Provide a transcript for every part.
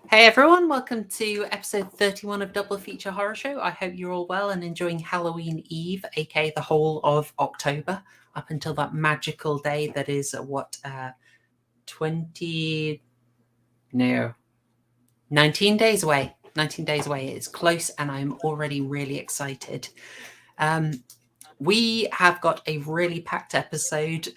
Hey everyone, welcome to episode 31 of Double Feature Horror Show. I hope you're all well and enjoying Halloween Eve, aka the whole of October, up until that magical day that is 19 days away. 19 days away. It's close and I'm already really excited. We have got a really packed episode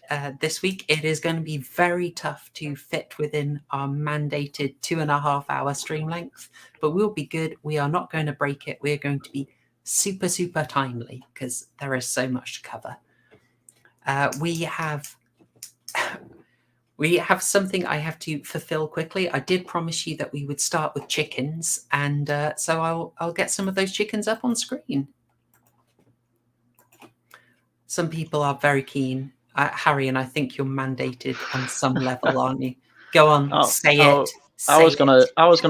this week. It is going to be very tough to fit within our mandated 2.5 hour stream length, but we'll be good. We are not going to break it. We're going to be super, super timely because there is so much to cover. We have something I have to fulfill quickly. I did promise you that we would start with chickens, and so I'll get some of those chickens up on screen. Some people are very keen. Harry, and I think you're mandated on some level, aren't you? Go on, say it. I was gonna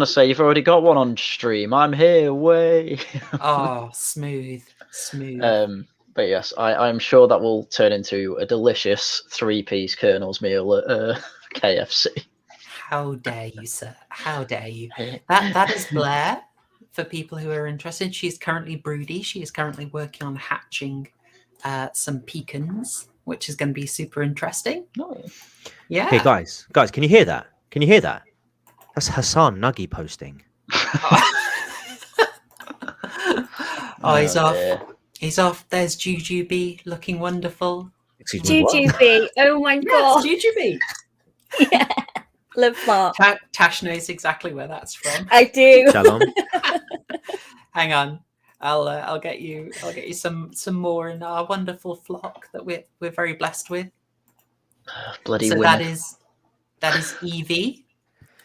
say you've already got one on stream. I'm here, way. Oh, smooth. But yes, I'm sure that will turn into a delicious 3-piece Colonel's meal at KFC. How dare you, sir? How dare you? That is Blair. For people who are interested, she's currently broody. She is currently working on hatching some pecans, which is going to be super interesting. Oh. Yeah. Hey guys, can you hear that? Can you hear that? That's Hassan Nuggy posting. Oh, he's off. Dear. He's off. There's Jujubee looking wonderful. Excuse me. Jujubee. Oh my god. Yes, Jujubee. Yeah. Love that. Tash knows exactly where that's from. I do. Shalom. Hang on. I'll get you some more in our wonderful flock that we're very blessed with. Bloody so winner. that is Evie.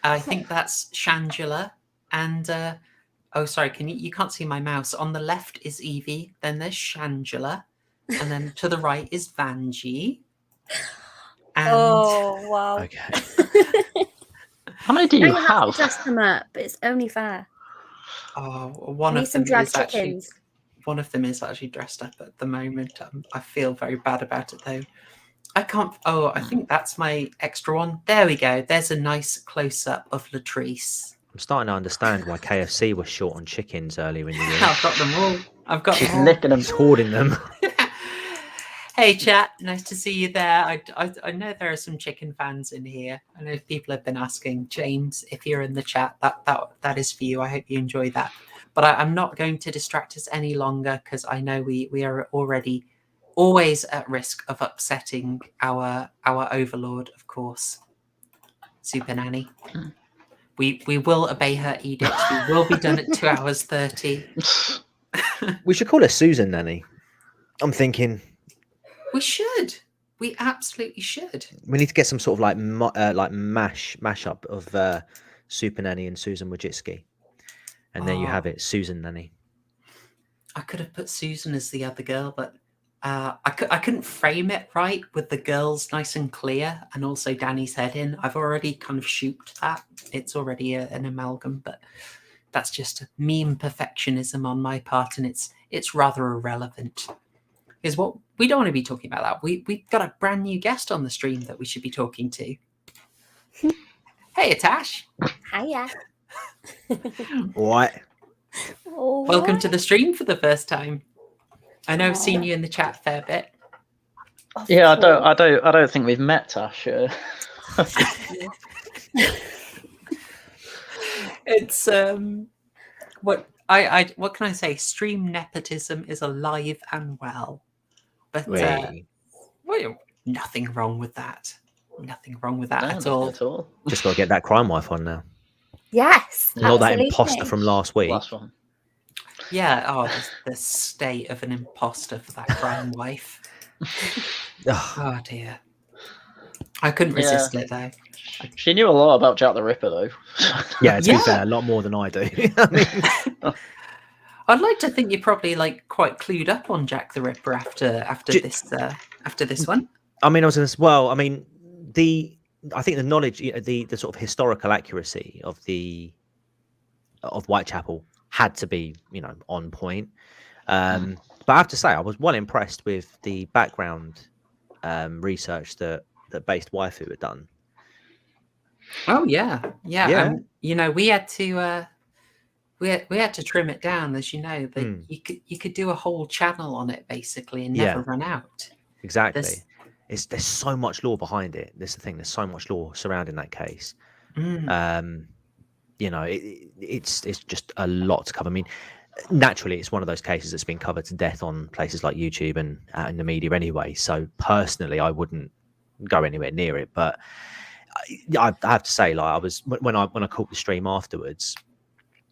I think that's Shangela. And oh sorry, you can't see my mouse. On the left is Evie, then there's Shangela, and then to the right is Vanjie. And Oh wow. Okay. How many do you have? To dress them up. It's only fair. Oh, one Need of some them drag is actually chickens. one of them is actually dressed up at the moment. I feel very bad about it though. I can't. Oh, I think that's my extra one. There we go. There's a nice close up of Latrice. I'm starting to understand why KFC was short on chickens earlier in the year. I've got them all. I've got She's them all. nicking them. He's hoarding them. Hey chat, nice to see you there. I know there are some chicken fans in here. I know people have been asking. James, if you're in the chat, that is for you. I hope you enjoy that. But I'm not going to distract us any longer because I know we are already always at risk of upsetting our overlord, of course, Super Nanny. We will obey her edict. We will be done at 2 hours 30. We should call her Susan Nanny. I'm thinking We should. We absolutely should. we need to get some sort of like mashup of Super Nanny and Susan Wojcicki. And there you have it, Susan Nanny. I could have put Susan as the other girl, but I couldn't frame it right with the girls nice and clear and also Danny's head in. I've already kind of shooped that. It's already an amalgam, but that's just meme perfectionism on my part, and it's rather irrelevant. Is what we don't want to be talking about that. We've got a brand new guest on the stream that we should be talking to. Hey, Tash. Hiya. What? Oh, Welcome to the stream for the first time. I know I've seen you in the chat a fair bit. Yeah, I don't think we've met Tash. It's what can I say? Stream nepotism is alive and well. But well, nothing wrong with that. Nothing wrong with that No, at all. Just got to get that crime wife on now. Yes. Not that absolutely. imposter from last week. Last one. Yeah, the state of an imposter for that crime wife. Ugh. Oh dear. I couldn't resist it though. She knew a lot about Jack the Ripper, though. Yeah, to be fair, a lot more than I do. I mean, I'd like to think you're probably like quite clued up on Jack the Ripper after this one. I mean, I was going to. Well, I mean, I think the knowledge, the sort of historical accuracy of Whitechapel had to be, on point. But I have to say, I was well impressed with the background research that Based Waifu had done. Oh yeah. Yeah. You know, we had to we had to trim it down, as you know, that Mm. you could do a whole channel on it basically and Yeah. never run out. Exactly. There's so much lore behind it. That's the thing. There's so much lore surrounding that case. Mm. You know, it's just a lot to cover. I mean, naturally, it's one of those cases that's been covered to death on places like YouTube and out in the media anyway. So personally, I wouldn't go anywhere near it. But I have to say, like, I was when I caught the stream afterwards.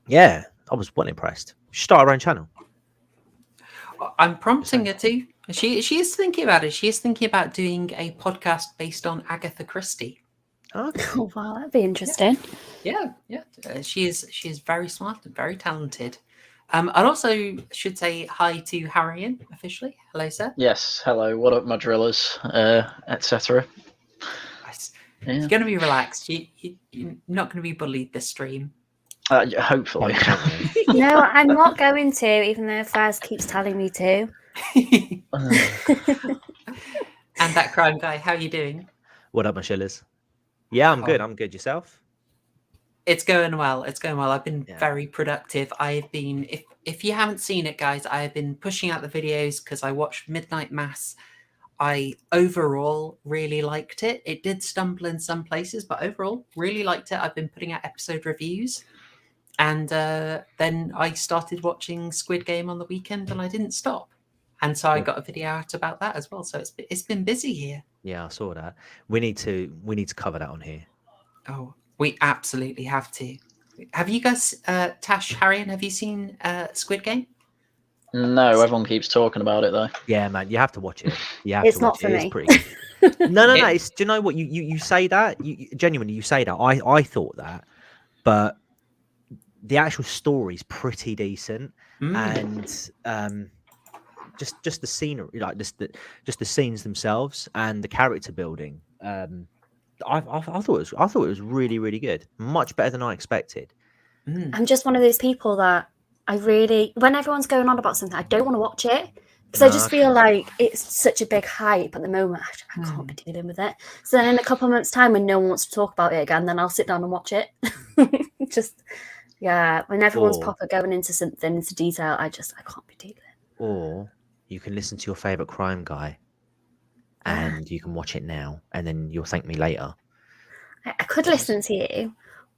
Yeah, I was well impressed. She started her own channel. I'm prompting her to. She is thinking about it. She is thinking about doing a podcast based on Agatha Christie. Okay. Oh wow, that'd be interesting. Yeah. She is very smart and very talented. I also should say hi to Haryan officially. Hello, sir. Yes, hello, what up, my drillers, etc. Nice. Yeah. You're going to be relaxed. You're not going to be bullied this stream. Hopefully. No, I'm not going to, even though Faz keeps telling me to. And that crime guy, how are you doing? What up, my shillers? Yeah, I'm good. Oh. I'm good. Yourself? It's going well. It's going well. I've been Yeah. very productive. I've been, if you haven't seen it, guys, I have been pushing out the videos because I watched Midnight Mass. I overall really liked it. It did stumble in some places, but overall really liked it. I've been putting out episode reviews. And then I started watching Squid Game on the weekend and I didn't stop. And so I got a video out about that as well. So it's been busy here. Yeah, I saw that. We need to cover that on here. Oh, we absolutely have to. Have you guys, Tash, Haryan, have you seen Squid Game? No, everyone keeps talking about it though. Yeah, man, you have to watch it. You have It's to watch not for it. me. It's pretty. No. Yeah. It's, do you know what you say that? You genuinely you say that. I thought that, but the actual story's pretty decent, and just the scenery, like just the scenes themselves and the character building. I thought it was really, really good. Much better than I expected. I'm just one of those people that I really, when everyone's going on about something, I don't want to watch it because I just feel like it's such a big hype at the moment. I can't be dealing with it. So then in a couple of months' time, when no one wants to talk about it again, then I'll sit down and watch it. Just, yeah, when everyone's proper going into something, into detail, I can't be dealing. Or you can listen to your favorite crime guy, and you can watch it now, and then you'll thank me later. I could listen to you,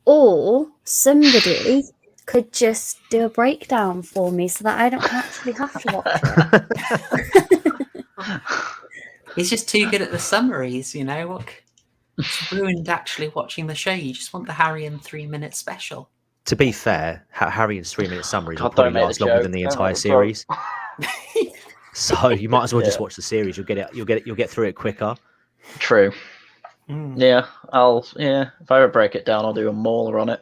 or somebody could just do a breakdown for me so that I don't actually have to watch it. He's just too good at the summaries, you know. It's ruined actually watching the show. You just want the Haryan 3-minute special. To be fair, Haryan's 3-minute summaries will God, probably don't make last the longer joke. than the Don't entire make the series. So you might as well just Yeah. watch the series. You'll get through it quicker. True. Yeah, if I ever break it down, I'll do a mauler on it.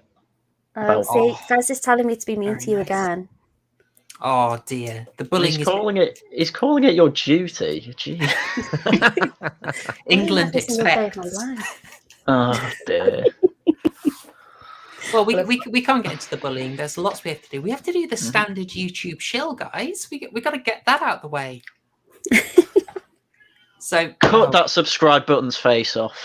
See, Fez is telling me to be mean Very to you nice. again. Oh dear, the bullying He's is calling it your duty. Gee. England Every single day of expects. my life. Oh dear. Well, we can't get into the bullying. There's lots we have to do. We have to do the standard YouTube shill, guys. We got to get that out of the way. So Cut that subscribe button's face off.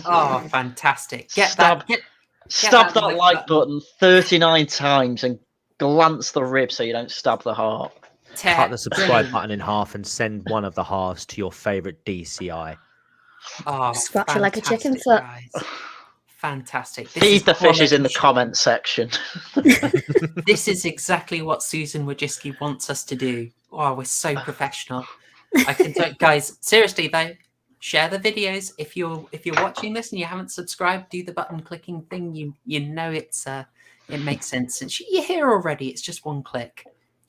Oh, fantastic! Stab that that like button 39 times and glance the rib so you don't stab the heart. Cut the subscribe button in half and send one of the halves to your favorite DCI. Oh, Scratch it like a chicken fantastic, foot. guys. Fantastic. Feed the fishes in the comment section. This is exactly what Susan Wojcicki wants us to do. Oh, we're so professional. I can tell, guys, seriously though, share the videos. If you're watching this and you haven't subscribed, do the button clicking thing. You know it makes sense. And you're here already. It's just one click.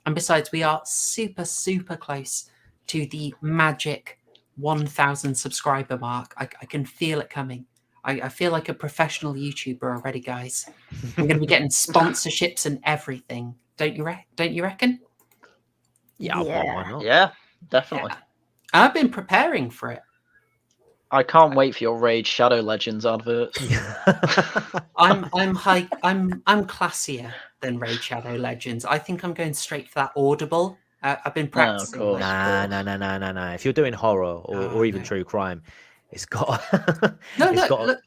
And besides, we are super, super close to the magic 1,000 subscriber mark. I can feel it coming. I feel like a professional YouTuber already, guys. I'm going to be getting sponsorships and everything. Don't you reckon? Yeah, why not? Yeah, definitely. Yeah. I've been preparing for it. I can't wait for your Raid Shadow Legends adverts. I'm classier than Raid Shadow Legends. I think I'm going straight for that Audible. I've been practicing. course. Nah. If you're doing horror or even true crime, it's got Look.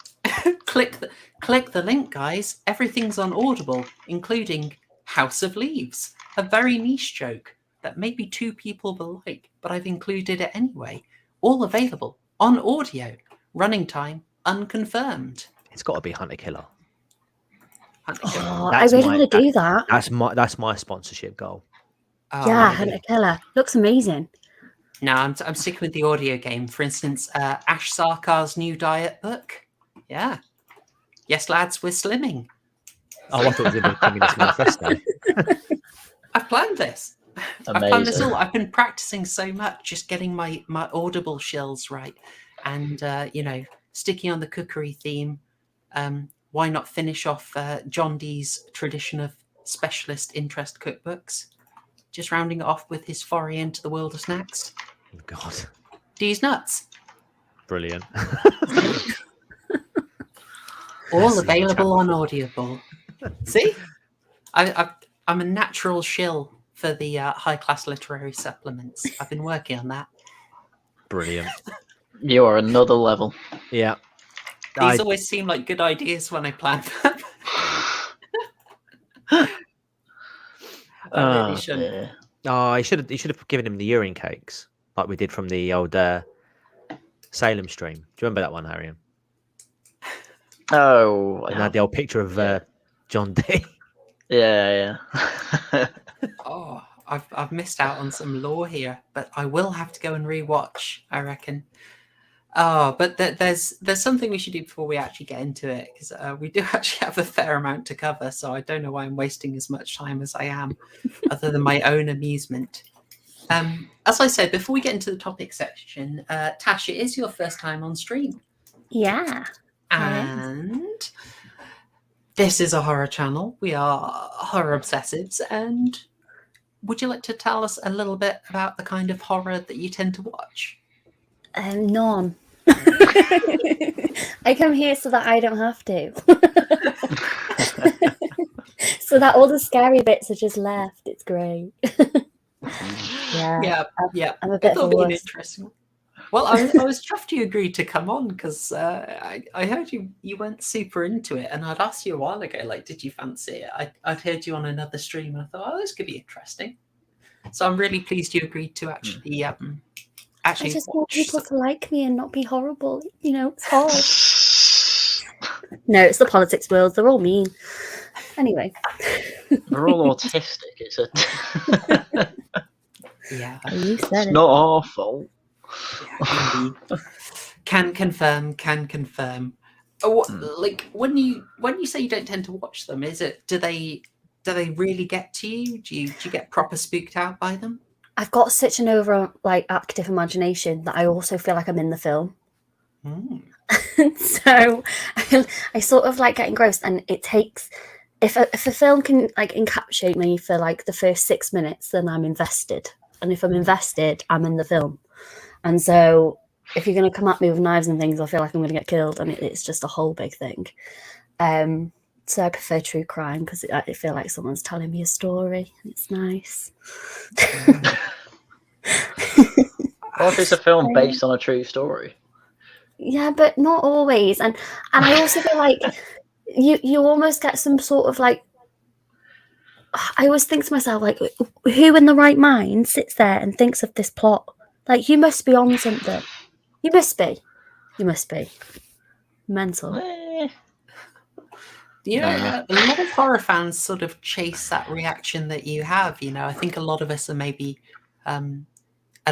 click the link, guys. Everything's on Audible, including House of Leaves, a very niche joke that maybe 2 people will like, but I've included it anyway. All available on audio. Running time unconfirmed. It's got to be Hunter Killer. Oh, I That's really my- want to do that. That's my sponsorship goal. Yeah, Hunter Killer. Looks amazing. No, I'm sticking with the audio game. For instance, Ash Sarkar's new diet book. Yeah. Yes, lads, we're slimming. Oh, I thought it was in the Communist Manifesto. I've planned this. Amazing. I've planned this all. I've been practicing so much, just getting my audible shills right. And, sticking on the cookery theme. Why not finish off John Dee's tradition of specialist interest cookbooks? Just rounding it off with his foray into the world of snacks. Oh, God. Dee's nuts. Brilliant. All available on Audible. See? I'm a natural shill for the high-class literary supplements. I've been working on that. Brilliant. You are another level. Yeah. These always seem like good ideas when I plan them. I really shouldn't. dear. Oh, you should have given him the urine cakes like we did from the old Salem stream. Do you remember that one, Haryan? Oh, And had the old picture of John Dee. yeah. Oh, I've missed out on some lore here, but I will have to go and rewatch, I reckon. Oh, but there's something we should do before we actually get into it, because we do actually have a fair amount to cover, so I don't know why I'm wasting as much time as I am, other than my own amusement. As I said, before we get into the topic section, Tash, it is your first time on stream. Yeah. And this is a horror channel. We are horror obsessives. And would you like to tell us a little bit about the kind of horror that you tend to watch? None. I come here so that I don't have to. So that all the scary bits are just left. It's great. Yeah. I'm a bit of a wuss. interesting. Well, I was chuffed you agreed to come on, because I heard you weren't super into it, and I'd asked you a while ago, like, did you fancy it? I'd heard you on another stream, and I thought, oh, this could be interesting. So I'm really pleased you agreed to actually I just want people to like me and not be horrible. It's hard. No, it's the politics world. They're all mean. Anyway. We're all autistic. It's Yeah. You said it. not our fault. Yeah, can confirm. Oh, like when you say you don't tend to watch them, is it? Do they really get to you? Do you get proper spooked out by them? I've got such an active imagination that I also feel like I'm in the film. So I sort of like get engrossed, and it takes if a film can encapsulate me for the first 6 minutes, then I'm invested, and if I'm invested, I'm in the film. And so if you're going to come at me with knives and things, I feel like I'm going to get killed, and it's just a whole big thing. So I prefer true crime because I feel like someone's telling me a story. It's nice. What if it's a film based on a true story? Yeah, but not always. And I also feel like you almost get some sort of I always think to myself, who in the right mind sits there and thinks of this plot? You must be on something. You must be. Mental. A lot of horror fans sort of chase that reaction that you have. I think a lot of us are maybe a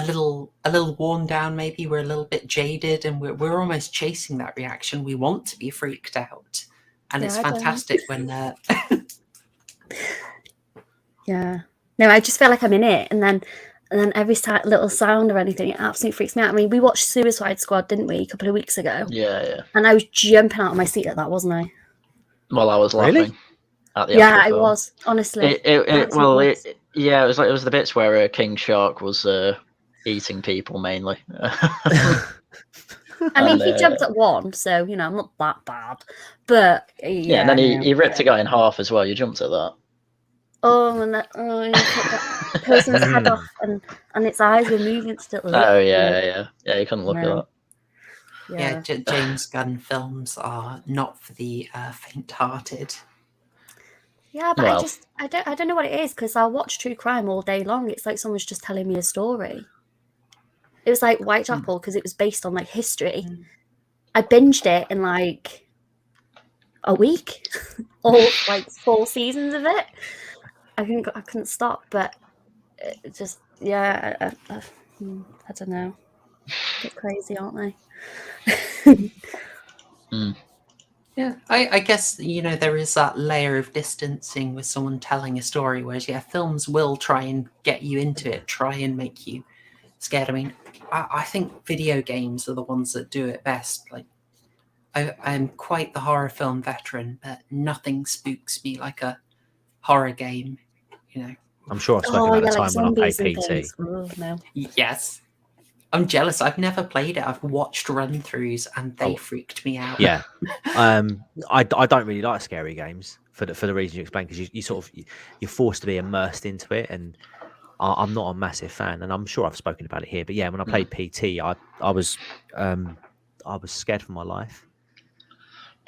little worn down. Maybe we're a little bit jaded, and we're almost chasing that reaction. We want to be freaked out, and it's fantastic when. Yeah. No, I just feel like I'm in it, and then every little sound or anything, it absolutely freaks me out. I mean, we watched Suicide Squad, didn't we, a couple of weeks ago? Yeah. And I was jumping out of my seat at that, wasn't I? Well, I was laughing. Really? At the Yeah, I film. was, honestly. It was the bits where King Shark was eating people mainly. I mean, he jumped at one, so I'm not that bad. But yeah, and then he ripped a guy in half as well. You jumped at that. Oh, and he took that person's head off, and its eyes were moving still. Oh yeah. You couldn't look at that. Yeah, James Gunn films are not for the faint-hearted. Yeah, but Well. I don't know what it is, because I'll watch true crime all day long. It's like someone's just telling me a story. It was like Whitechapel, because it was based on like history. I binged it in like a week, all like 4 seasons of it. I couldn't stop, but it just I don't know. They're crazy, aren't they? Yeah, I guess, there is that layer of distancing with someone telling a story, whereas, films will try and get you into it, try and make you scared. I mean, I think video games are the ones that do it best. Like, I'm quite the horror film veteran, but nothing spooks me like a horror game, I'm sure I've spoken about the time when I played PT. No. Yes. I'm jealous. I've never played it. I've watched run-throughs and they freaked me out. Yeah. I don't really like scary games for the reason you explained, because you sort of you're forced to be immersed into it, and I'm not a massive fan, and I'm sure I've spoken about it here. But yeah, when I played PT, I was scared for my life.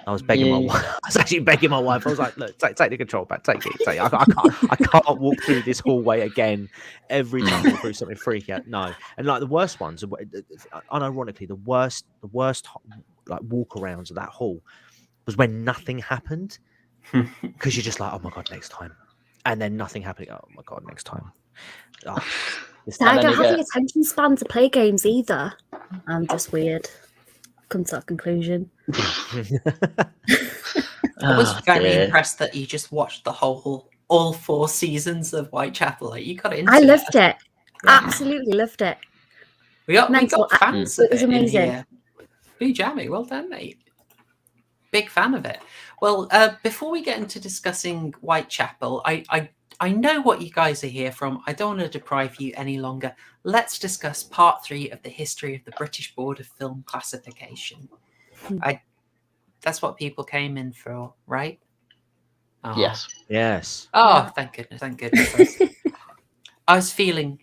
I was begging my wife. I was actually begging my wife. I was like, "Look, take the control back. Take it. I can't walk through this hallway again. Every time I walk through something freaky out. No." And like the worst ones, unironically, the worst like walk arounds of that hall was when nothing happened, because you're just like, "Oh my god, next time," and then nothing happening. Oh my god, next time. Oh, I don't have the attention span to play games either. I'm just weird. Come to that conclusion. I was very impressed that you just watched all 4 seasons of Whitechapel. Like, you got into it. I loved it. Absolutely loved it. We got fans of it in amazing. here. Boo Jammy, well done, mate. Big fan of it. Well, before we get into discussing Whitechapel, I know what you guys are here from. I don't want to deprive you any longer. Let's discuss part 3 of the history of the British Board of Film Classification. That's what people came in for, right? Oh. Yes. Oh, thank goodness. I was feeling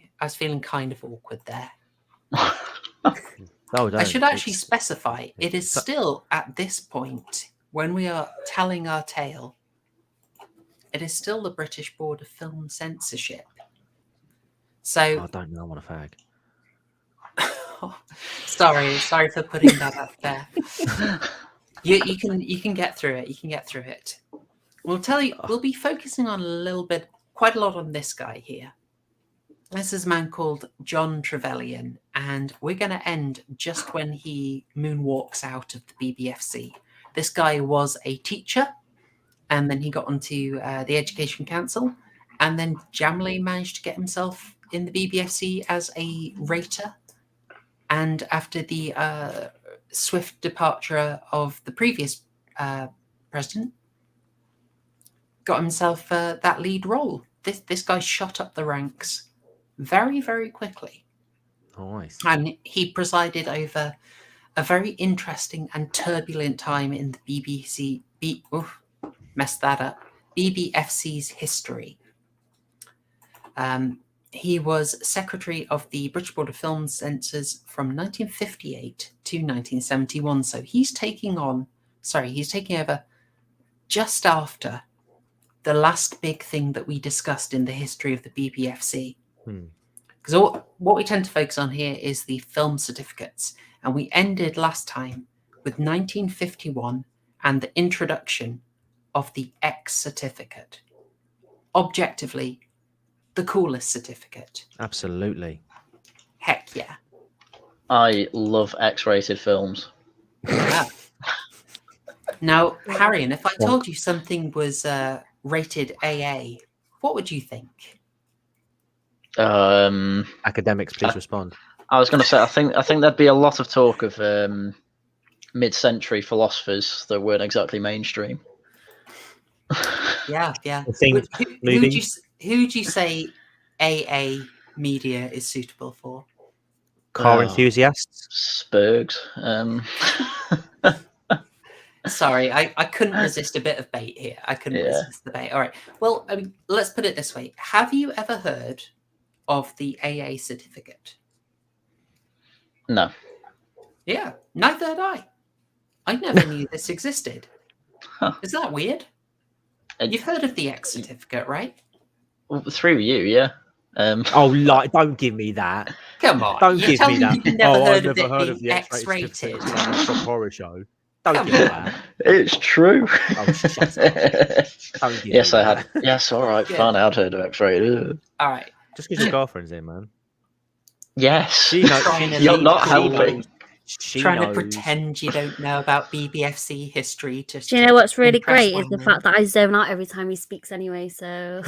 kind of awkward there. No, I should actually specify, it is still at this point, when we are telling our tale, it is still the British Board of Film Censorship. So I don't know. I want a fag. sorry for putting that up there. You can get through it. You can get through it. We'll be focusing on quite a lot on this guy here. This is a man called John Trevelyan, and we're going to end just when he moonwalks out of the BBFC. This guy was a teacher, and then he got onto the Education Council, and then jamily managed to get himself in the BBFC as a rater. And after the swift departure of the previous president, got himself that lead role. This guy shot up the ranks very, very quickly. Nice. And he presided over a very interesting and turbulent time in the BBFC's history. He was secretary of the British Board of Film Censors from 1958 to 1971. So he's taking over just after the last big thing that we discussed in the history of the BBFC. Because what we tend to focus on here is the film certificates. And we ended last time with 1951 and the introduction of the X certificate. Objectively, the coolest certificate. Absolutely. Heck yeah. I love X-rated films. Yeah. Now, Haryan, if I told you something was rated AA, what would you think? Academics, please respond. I was going to say, I think there'd be a lot of talk of mid-century philosophers that weren't exactly mainstream. Yeah. Who would you say AA media is suitable for? Car enthusiasts? Spurgs. Sorry, I couldn't resist a bit of bait here. I couldn't resist the bait. All right. Well, I mean, let's put it this way. Have you ever heard of the AA certificate? No. Yeah, neither had I. I never knew this existed. Huh. Is that weird? You've heard of the X certificate, right? Well, through you, yeah. Don't give me that. Come on, Don't you give tell me me that. you've never heard I've of never it heard being of the X-rated X-rated. certificate until I watched the horror show. Don't Come give me on. that. It's true. Oh, shut up. Don't give Yes, me I that. had. Yes, all right, Good. fine. I'd heard of X-rated. All right. Just because your girlfriend's in, man. Yes. She knows. Trying to You're lead not to- helping. She Trying knows. to pretend you don't know about BBFC history. To Do you know what's really impress great is the women. fact that I zone out every time he speaks anyway. So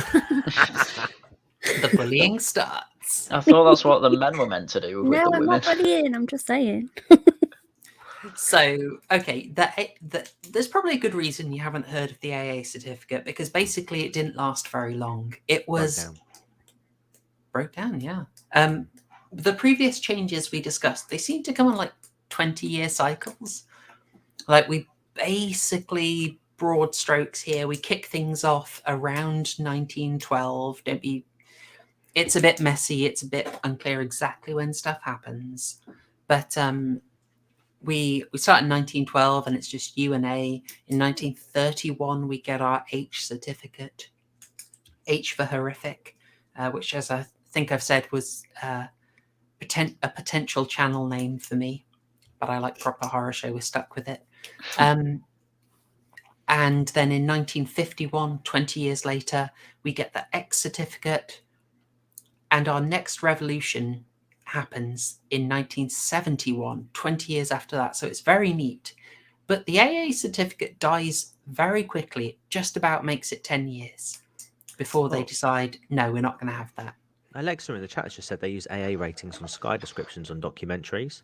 The bullying starts. I thought that's what the men were meant to do with no, the I'm women. not bullying. I'm just saying. So, okay, there's probably a good reason you haven't heard of the AA certificate, because basically it didn't last very long. It was broke down, yeah. The previous changes we discussed, they seem to come on like 20-year cycles. Like, we basically, broad strokes here, we kick things off around 1912. It's a bit messy, it's a bit unclear exactly when stuff happens, but we start in 1912 and it's just U and A. In 1931 we get our H certificate, H for horrific, which, as I think I've said, was a potential channel name for me, but I like proper horror show, we're stuck with it. And then in 1951, 20 years later, we get the X certificate, and our next revolution happens in 1971, 20 years after that. So it's very neat. But the AA certificate dies very quickly. It just about makes it 10 years before they decide, no, we're not going to have that. Alexa in the chat just said they use AA ratings on Sky descriptions on documentaries.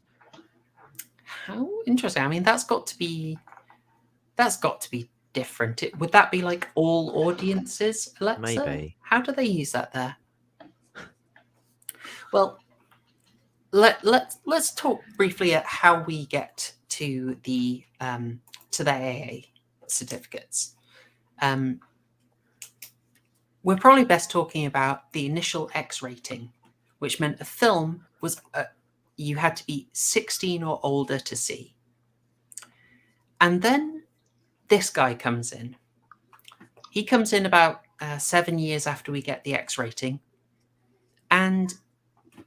How interesting. I mean, that's got to be different. Would that be like all audiences, Alexa? Maybe. How do they use that there? Well, let's talk briefly at how we get to the AA certificates. We're probably best talking about the initial X rating, which meant a film was you had to be 16 or older to see. And then this guy comes in. He comes in about 7 years after we get the X rating, and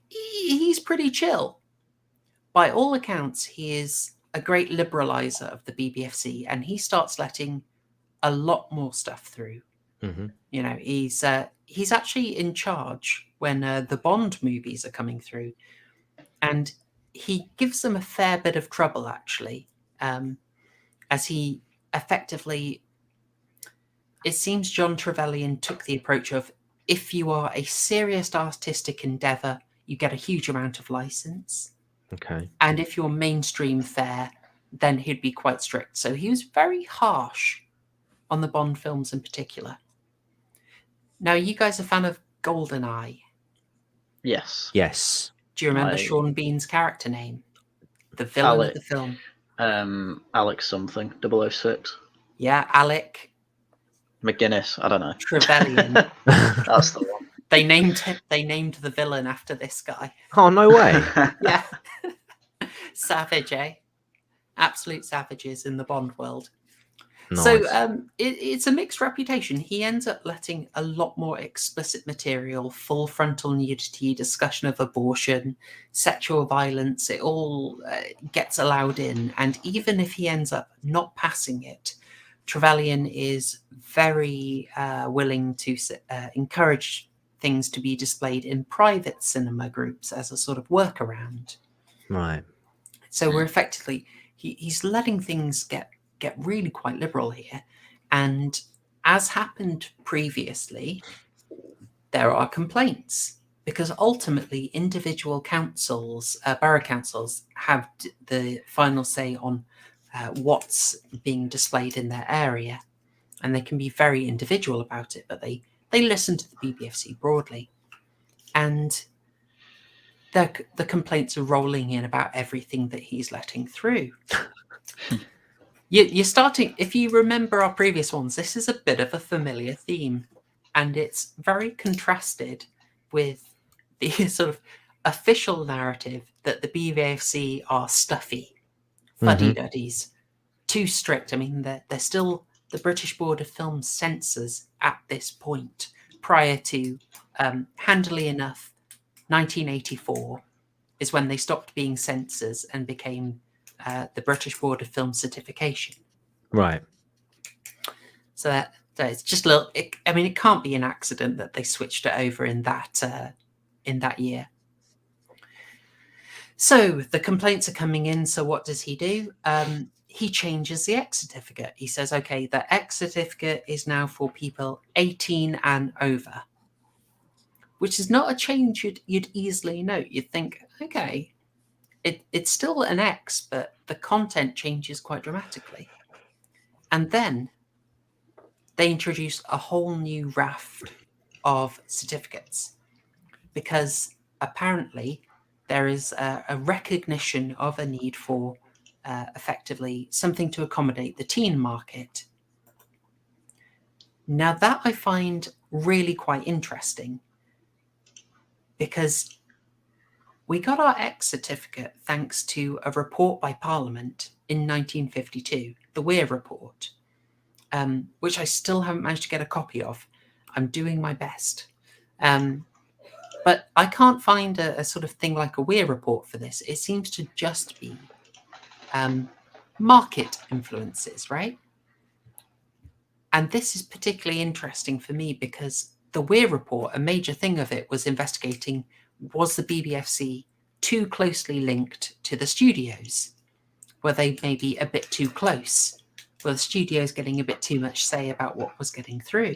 he's pretty chill. By all accounts, he is a great liberalizer of the BBFC, and he starts letting a lot more stuff through. Mm-hmm. You know, he's actually in charge when the Bond movies are coming through, and he gives them a fair bit of trouble, actually, as he effectively, it seems John Trevelyan took the approach of, if you are a serious artistic endeavor, you get a huge amount of license. Okay. And if you're mainstream fare, then he'd be quite strict. So he was very harsh on the Bond films in particular. Now, you guys are a fan of GoldenEye. Yes. Yes. Do you remember Sean Bean's character name? The villain of the film. Alex something, 006. Yeah, Alec McGuinness, I don't know. Trevelyan. That's the one. They named the villain after this guy. Oh, no way. Yeah. Savage, eh? Absolute savages in the Bond world. Nice. So it's a mixed reputation. He ends up letting a lot more explicit material, full frontal nudity, discussion of abortion, sexual violence. It all gets allowed in. And even if he ends up not passing it, Trevelyan is very willing to encourage things to be displayed in private cinema groups as a sort of workaround. Right. So we're effectively, he's letting things get really quite liberal here. And as happened previously, there are complaints, because ultimately individual councils, borough councils, have the final say on what's being displayed in their area. And they can be very individual about it, but they listen to the BBFC broadly. And the complaints are rolling in about everything that he's letting through. You're starting, if you remember our previous ones, this is a bit of a familiar theme, and it's very contrasted with the sort of official narrative that the BBFC are stuffy fuddy-duddies, too strict. I mean, they're still the British Board of Film censors at this point, prior to, handily enough, 1984 is when they stopped being censors and became the British Board of Film Certification. Right. So that it's just a little. It can't be an accident that they switched it over in that year. So the complaints are coming in. So what does he do? He changes the X certificate. He says, okay, the X certificate is now for people 18 and over, which is not a change you'd easily note. You'd think, okay, it's still an X, but the content changes quite dramatically. And then they introduce a whole new raft of certificates, because apparently there is a recognition of a need for effectively something to accommodate the teen market. Now that I find really quite interesting, because we got our X certificate thanks to a report by Parliament in 1952, the Weir Report, which I still haven't managed to get a copy of. I'm doing my best. But I can't find a sort of thing like a Weir Report for this. It seems to just be market influences, right? And this is particularly interesting for me because the Weir Report, a major thing of it was investigating, was the BBFC too closely linked to the studios? Were they maybe a bit too close? Were the studios getting a bit too much say about what was getting through?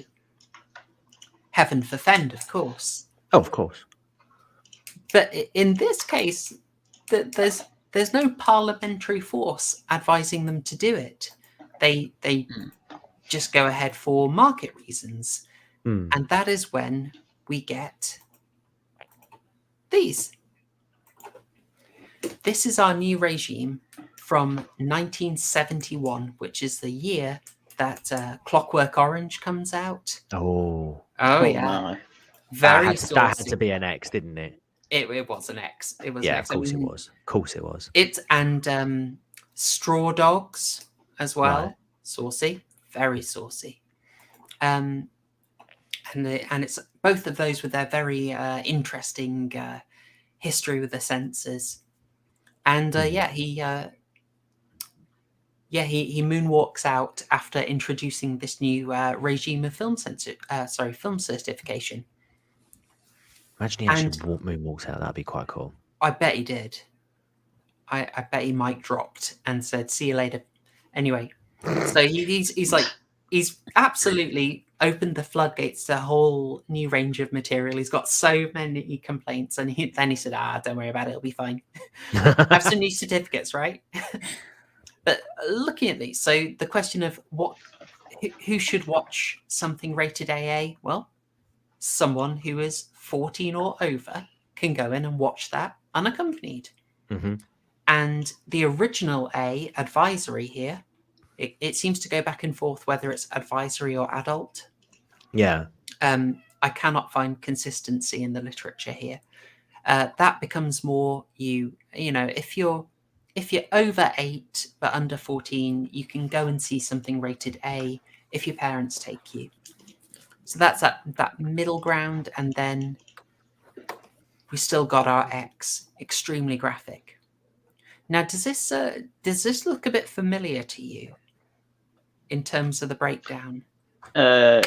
Heaven forfend, of course. Oh, of course. But in this case, there's no parliamentary force advising them to do it. They just go ahead for market reasons. And that is when we get these. This is our new regime from 1971, which is the year that Clockwork Orange comes out. Oh yeah. My. Very that had to be an X, didn't it? It was an X. It was Yeah, an X. of course it was. Of course it was. It and Straw Dogs as well. Right. Saucy, very saucy. And it's both of those with their very interesting history with the censors. And he moonwalks out after introducing this new regime of film certification. Imagine he actually moonwalks out. That'd be quite cool. I bet he did. I bet he mic dropped and said, "See you later." Anyway, so he's absolutely opened the floodgates to a whole new range of material. He's got so many complaints, and then he said, "Don't worry about it. It'll be fine. Have some new certificates, right?" But looking at these, so the question of who should watch something rated AA? Well, someone who is 14 or over can go in and watch that unaccompanied. Mm-hmm. And the original A advisory here, it seems to go back and forth whether it's advisory or adult. Yeah. I cannot find consistency in the literature here. That becomes more if you're over 8 but under 14, you can go and see something rated A if your parents take you. So that's that middle ground, and then we still got our X, extremely graphic. Now, does this look a bit familiar to you in terms of the breakdown? Yeah,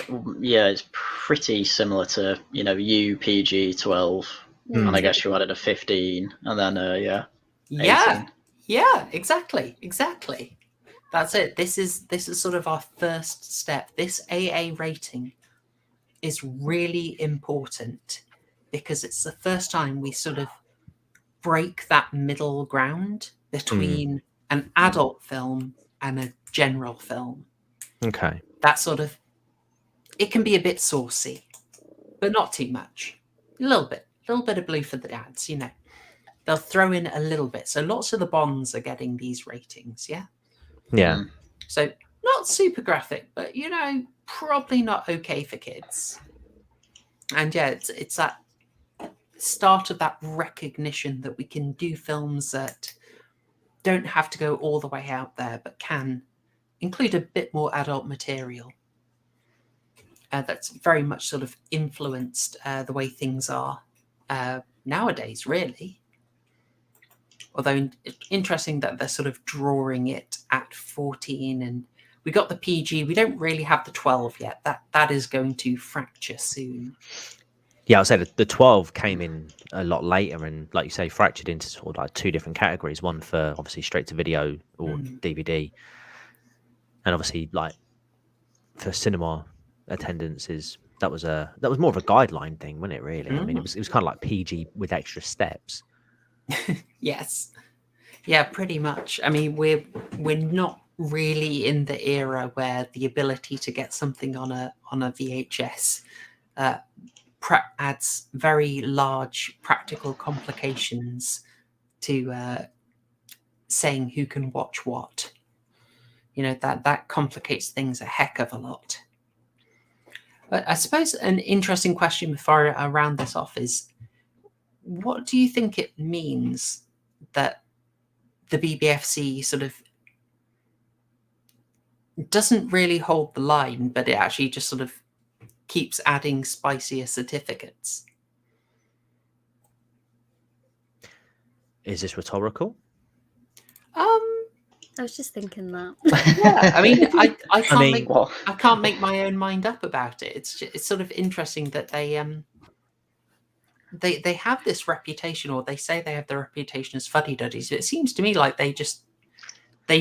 it's pretty similar to PG-12, and I guess you added a 15, and then 18. Yeah, exactly. That's it. This is sort of our first step. This AA rating is really important because it's the first time we sort of break that middle ground between an adult film and a general film. Okay. That sort of, it can be a bit saucy, but not too much. A little bit of blue for the dads, They'll throw in a little bit. So lots of the Bonds are getting these ratings, yeah? Yeah. So not super graphic, but, probably not okay for kids. And yeah, it's that start of that recognition that we can do films that don't have to go all the way out there, but can include a bit more adult material. That's very much sort of influenced the way things are nowadays, really. Although interesting that they're sort of drawing it at 14, and we got the PG. We don't really have the 12 yet. That is going to fracture soon. Yeah, I'll say that the 12 came in a lot later, and like you say, fractured into sort of like two different categories. One for obviously straight to video or DVD, and obviously like for cinema attendances, that was more of a guideline thing, wasn't it? Really, I mean, it was kind of like PG with extra steps. Yes, yeah, pretty much. I mean, we're not really in the era where the ability to get something on a VHS adds very large practical complications to saying who can watch what. You know, that complicates things a heck of a lot. But I suppose an interesting question before I round this off is, what do you think it means that the BBFC sort of doesn't really hold the line, but it actually just sort of keeps adding spicier certificates? Is this rhetorical? I was just thinking that. Yeah, I mean, I can't mean, make I can't make my own mind up about it. It's sort of interesting that they have this reputation, or they say they have the reputation as fuddy-duddies, but it seems to me like they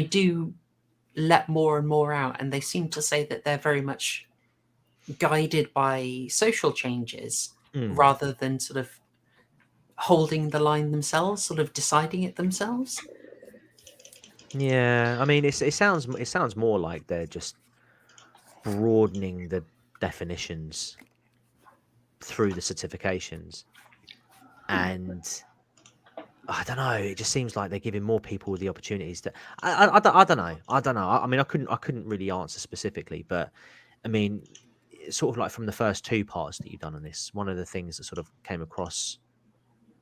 do let more and more out, and they seem to say that they're very much guided by social changes rather than sort of holding the line themselves, sort of deciding it themselves. Yeah, I mean, it sounds more like they're just broadening the definitions through the certifications, and I don't know. It just seems like they're giving more people the opportunities to. I don't know. I mean, I couldn't really answer specifically, but I mean, sort of like from the first two parts that you've done on this, one of the things that sort of came across,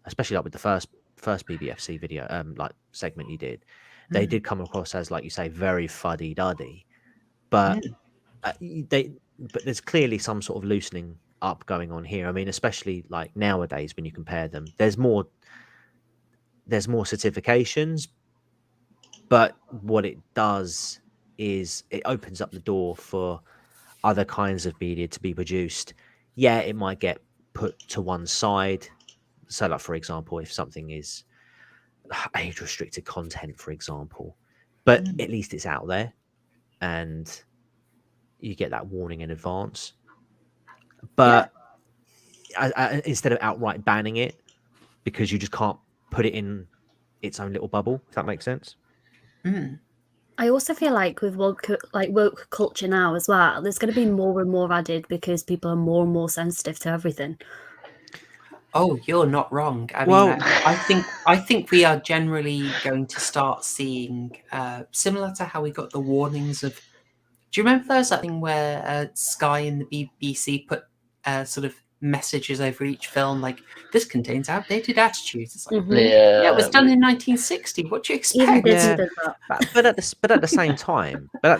especially like with the first BBFC video, like segment you did, they did come across as, like you say, very fuddy-duddy, but but there's clearly some sort of loosening up going on here. I mean, especially like nowadays when you compare them, there's more certifications, but what it does is it opens up the door for other kinds of media to be produced. Yeah, it might get put to one side. So, like, for example, if something is age-restricted content, for example, but at least it's out there and you get that warning in advance. But instead of outright banning it, because you just can't put it in its own little bubble, if that makes sense. I also feel like with woke culture now as well, there's going to be more and more added because people are more and more sensitive to everything. Oh, you're not wrong. I mean, I think we are generally going to start seeing similar to how we got the warnings of. Do you remember there's that thing where Sky and the BBC put sort of messages over each film, like, this contains outdated attitudes? It's like, yeah, it was done in 1960. What do you expect? But at the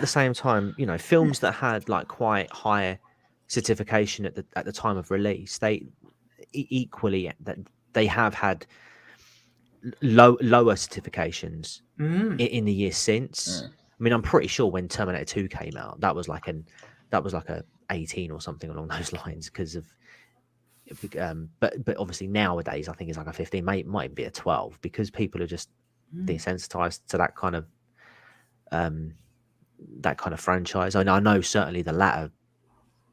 same time, you know, films that had like quite high certification at the time of release, they equally that they have had lower certifications in the years since. I mean, I'm pretty sure when Terminator 2 came out, that was like a 18 or something along those lines, because of but obviously nowadays I think it's like a 15, might be a 12, because people are just desensitized to that kind of franchise. I know certainly the latter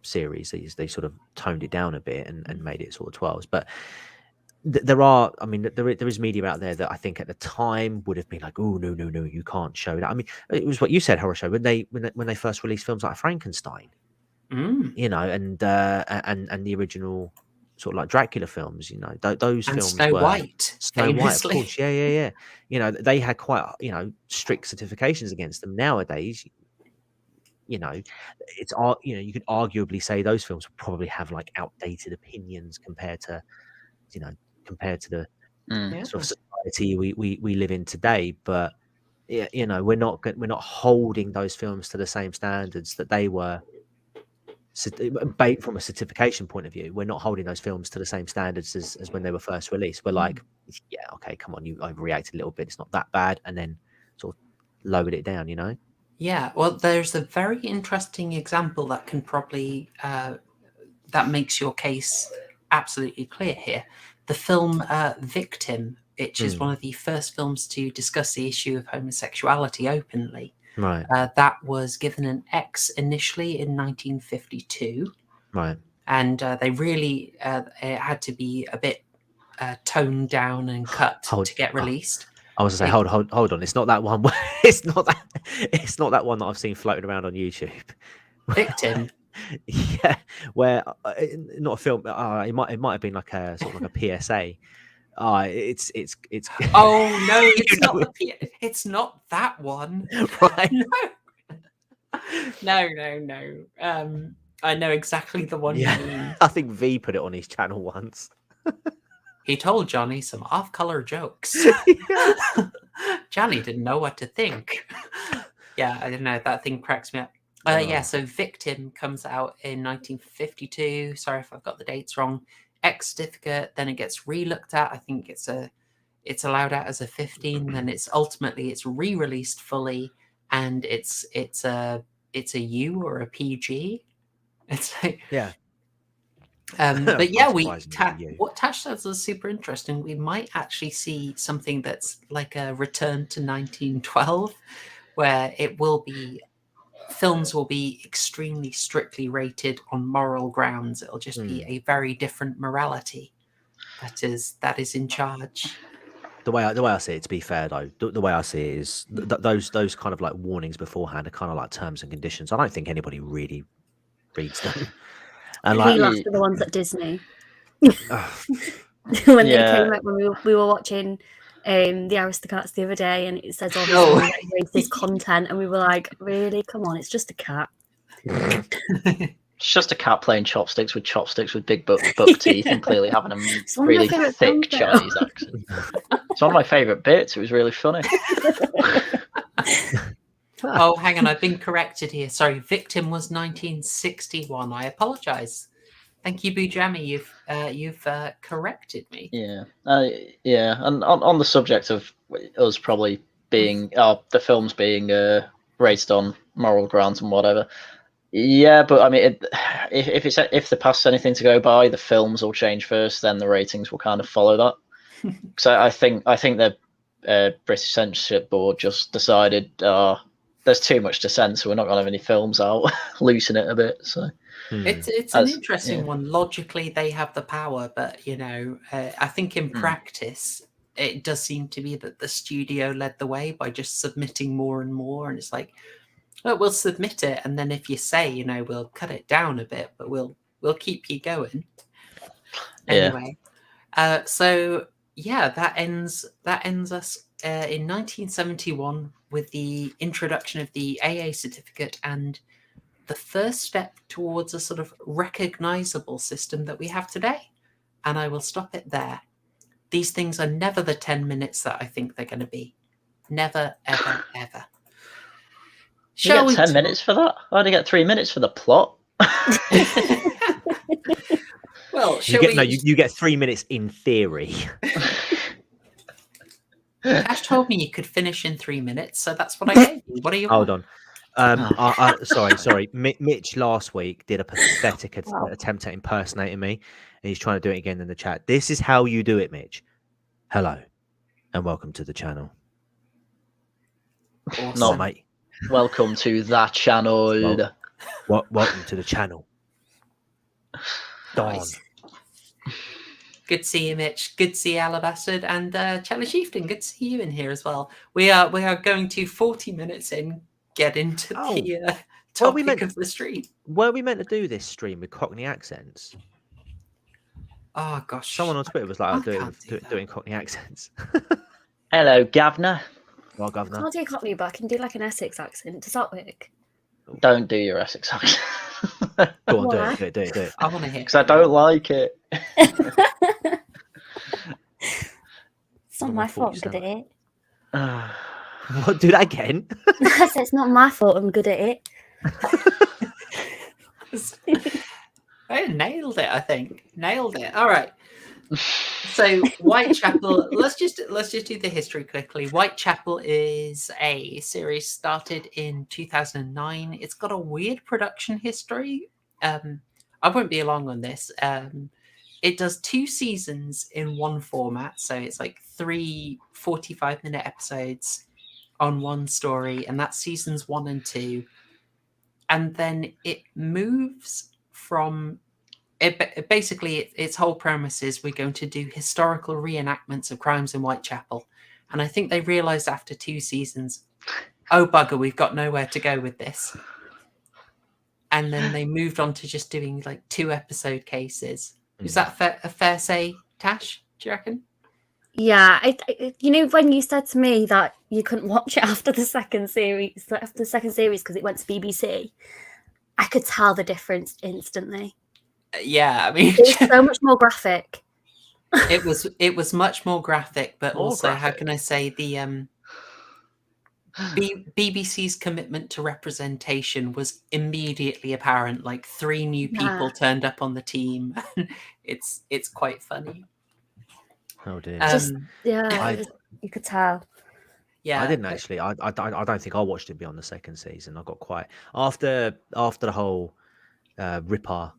series, they sort of toned it down a bit and made it sort of 12s, but there is media out there that I think at the time would have been like, oh no, you can't show that. I mean, it was what you said, Horrorshow, when they first released films like Frankenstein, you know, and the original sort of like Dracula films, you know, those and films Snow were White, Snow White, of course, yeah. You know, they had quite, you know, strict certifications against them. Nowadays, you know, it's, you know, you could arguably say those films probably have like outdated opinions compared to the sort of society we live in today. But yeah, we're not holding those films to the same standards that they were. From a certification point of view, we're not holding those films to the same standards as when they were first released. We're like, yeah, okay, come on, you overreacted a little bit. It's not that bad, and then sort of lowered it down. Yeah, well, there's a very interesting example that can probably that makes your case absolutely clear here. The film Victim, which is one of the first films to discuss the issue of homosexuality openly. Right. That was given an X initially in 1952. Right. And they really it had to be a bit toned down and cut to get released. I was going to say, hold on. It's not that one. It's not that one that I've seen floating around on YouTube. Victim. Yeah, where not a film. It might have been like a sort of like a PSA. It's. Oh no! It's not that one. Right? No. I know exactly the one you mean. I think V put it on his channel once. He told Johnny some off-color jokes. Johnny didn't know what to think. Yeah, I don't know. That thing cracks me up. Yeah, so Victim comes out in 1952. Sorry if I've got the dates wrong. X certificate, then it gets re-looked at. I think it's allowed out as a 15. Then it's re-released fully, and it's a U or a PG. It's like yeah. But yeah, what Tash says is super interesting. We might actually see something that's like a return to 1912, where films will be extremely strictly rated on moral grounds. It'll just be a very different morality that is in charge. The way I see it, to be fair though, the way I see it is those kind of like warnings beforehand are kind of like terms and conditions. I don't think anybody really reads them. And we laughed at the ones at Disney when they came out, when we were watching the Aristocats the other day, and it says all this racist content, and we were like, really? Come on, it's just a cat. It's just a cat playing chopsticks with big buck teeth and clearly having a really thick Chinese accent. It's one of my favourite bits. It was really funny. Oh, hang on, I've been corrected here. Sorry, Victim was 1961. I apologise. Thank you, Bujami. You've corrected me. Yeah, and on the subject of us probably being the films being raised on moral grounds and whatever. Yeah, but I mean, if there pass anything to go by, the films will change first, then the ratings will kind of follow that. So I think the British Censorship Board just decided there's too much to censor. We're not going to have any films out. Loosen it a bit. So it's an interesting one. Logically, they have the power, but I think in practice, it does seem to be that the studio led the way by just submitting more and more, and it's like, well, we'll submit it, and then if you say, we'll cut it down a bit, but we'll keep you going. Anyway, so yeah, that ends us in 1971 with the introduction of the AA certificate and the first step towards a sort of recognizable system that we have today. And I will stop it there. These things are never the 10 minutes that I think they're going to be. Never, ever, ever. You get 10 minutes for that? I only get 3 minutes for the plot. Well, you get 3 minutes in theory. Tash told me you could finish in 3 minutes, so that's what I gave you. What are you? Hold on. Sorry. Mitch last week did a pathetic attempt at impersonating me, and he's trying to do it again in the chat. This is how you do it, Mitch. Hello, and welcome to the channel. Awesome. No, mate. Welcome to that channel. Welcome to the channel. Nice. Good to see you, Mitch. Good to see you, Alabastard, and Charlie Chieftain. Good to see you in here as well. We are going to 40 minutes in. Get into the topic of the stream. Were we meant to do this stream with Cockney accents? Oh gosh! Someone on Twitter was like, doing Cockney accents. Hello, Governor. Well, Governor. I'll do a Cockney, but I can do like an Essex accent. Does that work? Don't do your Essex accent. Go on, do it. I want to hear. Because I don't like it. It's not my fault, did it? What? Do that again? So it's not my fault. I'm good at it. I nailed it. I think nailed it. All right. So Whitechapel. let's just do the history quickly. Whitechapel is a series started in 2009. It's got a weird production history. I won't be long on this. It does 2 seasons in one format, so it's like 3 45-minute episodes on one story, and that's seasons 1 and 2. And then it moves from basically its whole premise is we're going to do historical reenactments of crimes in Whitechapel. And I think they realized after 2 seasons, oh bugger, we've got nowhere to go with this. And then they moved on to just doing like 2 episode cases. Is that a fair say, Tash? Do you reckon? Yeah, you know, when you said to me that you couldn't watch it after the second series because it went to BBC, I could tell the difference instantly. Yeah, I mean, It was so much more graphic. it was much more graphic, but More also, how graphic. can I say, the BBC's commitment to representation was immediately apparent. Like 3 new people turned up on the team. It's quite funny. Oh dear. You could tell. Yeah, I didn't actually. I don't think I watched it beyond the second season. I got quite after the whole Ripper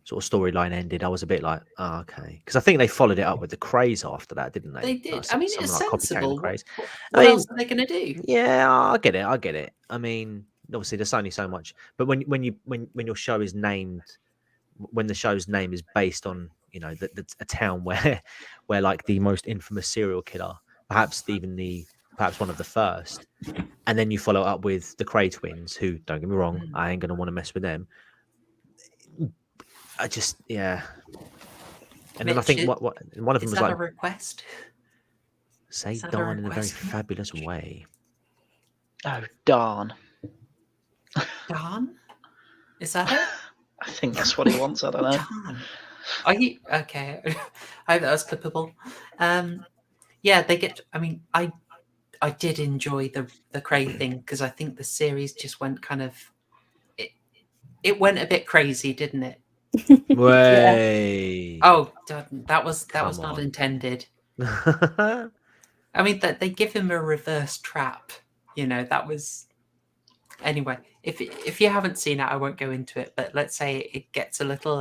sort of storyline ended. I was a bit like, oh, okay, because I think they followed it up with the Craze after that, didn't they? They did. Like, I mean, something it's like Copycat and the sensible. Craze. What else are they going to do? Yeah, I get it. I mean, obviously, there's only so much. But when your show is named, when the show's name is based on, you know, a town where like the most infamous serial killer, perhaps one of the first, and then you follow up with the Cray twins, who, don't get me wrong, I ain't gonna want to mess with them. I just, yeah. And then I think what one of them was like, a request? Say darn in a very fabulous way. Oh, darn. Darn? Is that it? I think that's what he wants. I don't know. Darn. Are you okay? I hope that was clippable. Yeah, they get. I mean, I did enjoy the Cray thing because I think the series just went kind of. It went a bit crazy, didn't it? Way. Oh, that was Come not on. intended. I mean, that they give him a reverse trap. You know, that was. Anyway, if you haven't seen it, I won't go into it. But let's say it gets a little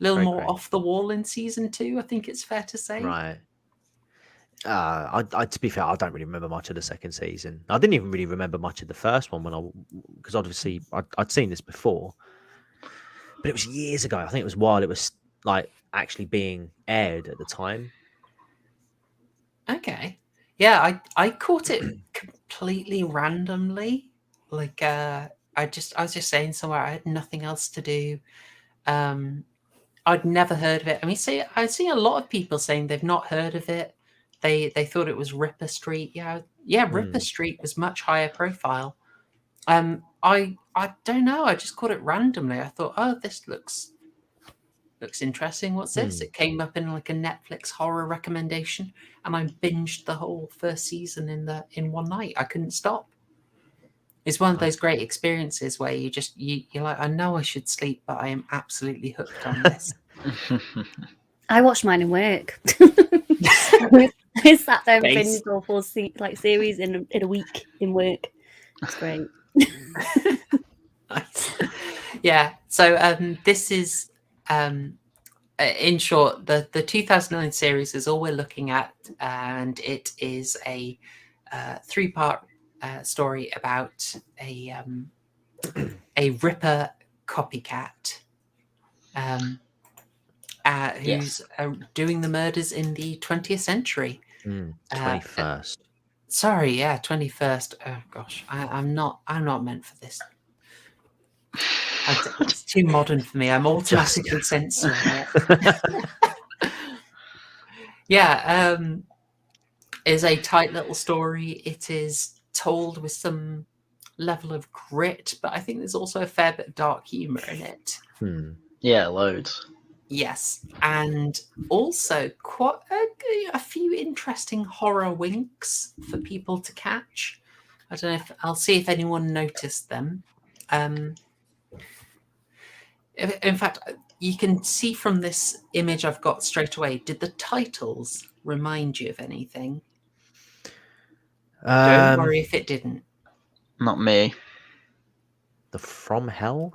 more off the wall in season 2. I think it's fair to say. Right. To be fair, I don't really remember much of the second season. I didn't even really remember much of the first one because obviously I'd seen this before, but it was years ago. I think it was while it was like actually being aired at the time. Okay. Yeah, I caught it completely randomly. Like I was just saying somewhere I had nothing else to do. I'd never heard of it. I mean, I see a lot of people saying they've not heard of it. They thought it was Ripper Street. Yeah, Ripper Street was much higher profile. I don't know. I just caught it randomly. I thought, oh, this looks interesting. What's this? It came up in like a Netflix horror recommendation, and I binged the whole first season in one night. I couldn't stop. It's one of those great experiences where you're like, I know I should sleep, but I am absolutely hooked on this. I watched mine in work. I sat there and binged all 4 series in a week in work. It's great. Nice. Yeah. So this is, in short, the 2009 series is all we're looking at, and it is a 3-part story about a Ripper copycat who's doing the murders in the 20th century. 21st. Sorry, yeah, 21st. Oh gosh, I'm not meant for this. It's too modern for me. I'm automatically censoring it. Yeah, is a tight little story. It is told with some level of grit, but I think there's also a fair bit of dark humor in it. Yeah, loads. Yes, and also quite a few interesting horror winks for people to catch. I don't know if I'll see if anyone noticed them. In fact, you can see from this image I've got straight away. Did the titles remind you of anything? Don't worry if it didn't. Not me. The From Hell.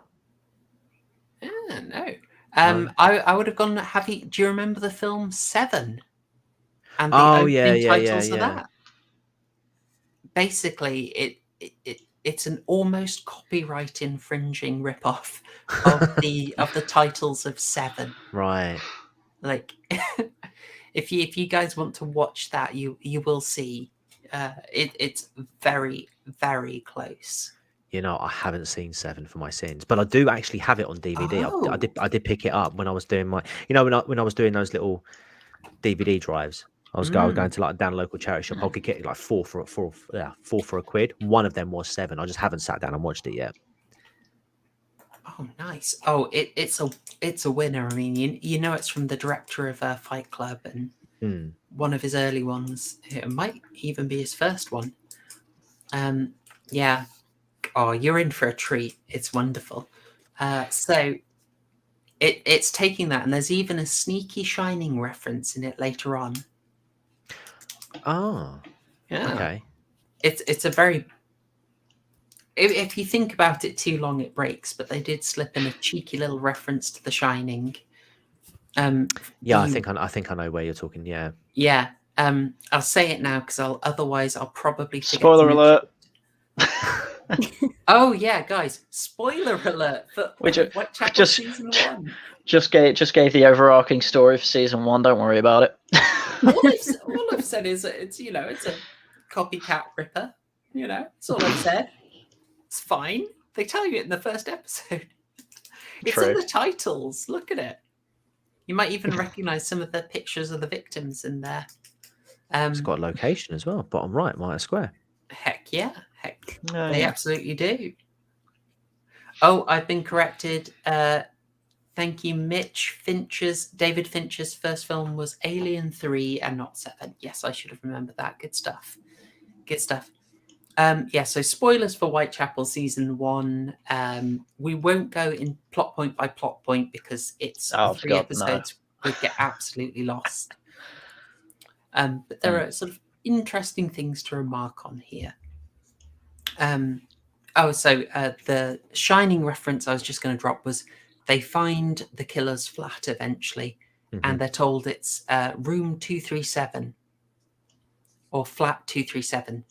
No. No. I would have gone. Do you remember the film Seven? And the Oh, opening yeah. titles of that. Basically, it's an almost copyright infringing ripoff of the titles of Seven. Right. Like, if you guys want to watch that, you will see. It's very, very close. You know, I haven't seen Seven for my sins, but I do actually have it on DVD. Oh. I did pick it up when I was doing my, you know, when I was doing those little DVD drives. I was going to like down a local charity shop. I could get like four for £1. One of them was Seven. I just haven't sat down and watched it yet. Oh, nice. Oh, it's a winner. I mean, you know, it's from the director of Fight Club, and one of his early ones. It might even be his first one. Yeah. Oh, you're in for a treat. It's wonderful. So it's taking that, and there's even a sneaky Shining reference in it later on. Oh, yeah. Okay. It's a very. If you think about it too long, it breaks. But they did slip in a cheeky little reference to The Shining. Yeah, I think I know where you're talking. Yeah. Yeah. I'll say it now because otherwise I'll probably forget. Spoiler alert. Oh yeah, guys! Spoiler alert for Whitechapel season 1. Just gave the overarching story for season 1. Don't worry about it. all I've said is it's a copycat ripper. That's all I've said. It's fine. They tell you it in the first episode. It's True. in the titles. Look at it. You might even recognize some of the pictures of the victims in there. It's got a location as well. Bottom right, Mitre Square. Heck yeah. Oh, They yeah. absolutely do. Oh, I've been corrected. Thank you, Mitch. David Fincher's first film was Alien 3 and not 7. Yes, I should have remembered that. Good stuff. Yeah, so spoilers for Whitechapel season 1. We won't go in plot point by plot point because it's 3 episodes. We'd get absolutely lost. But there are sort of interesting things to remark on here. The Shining reference I was just going to drop was they find the killer's flat eventually, and they're told it's room 237 or flat 237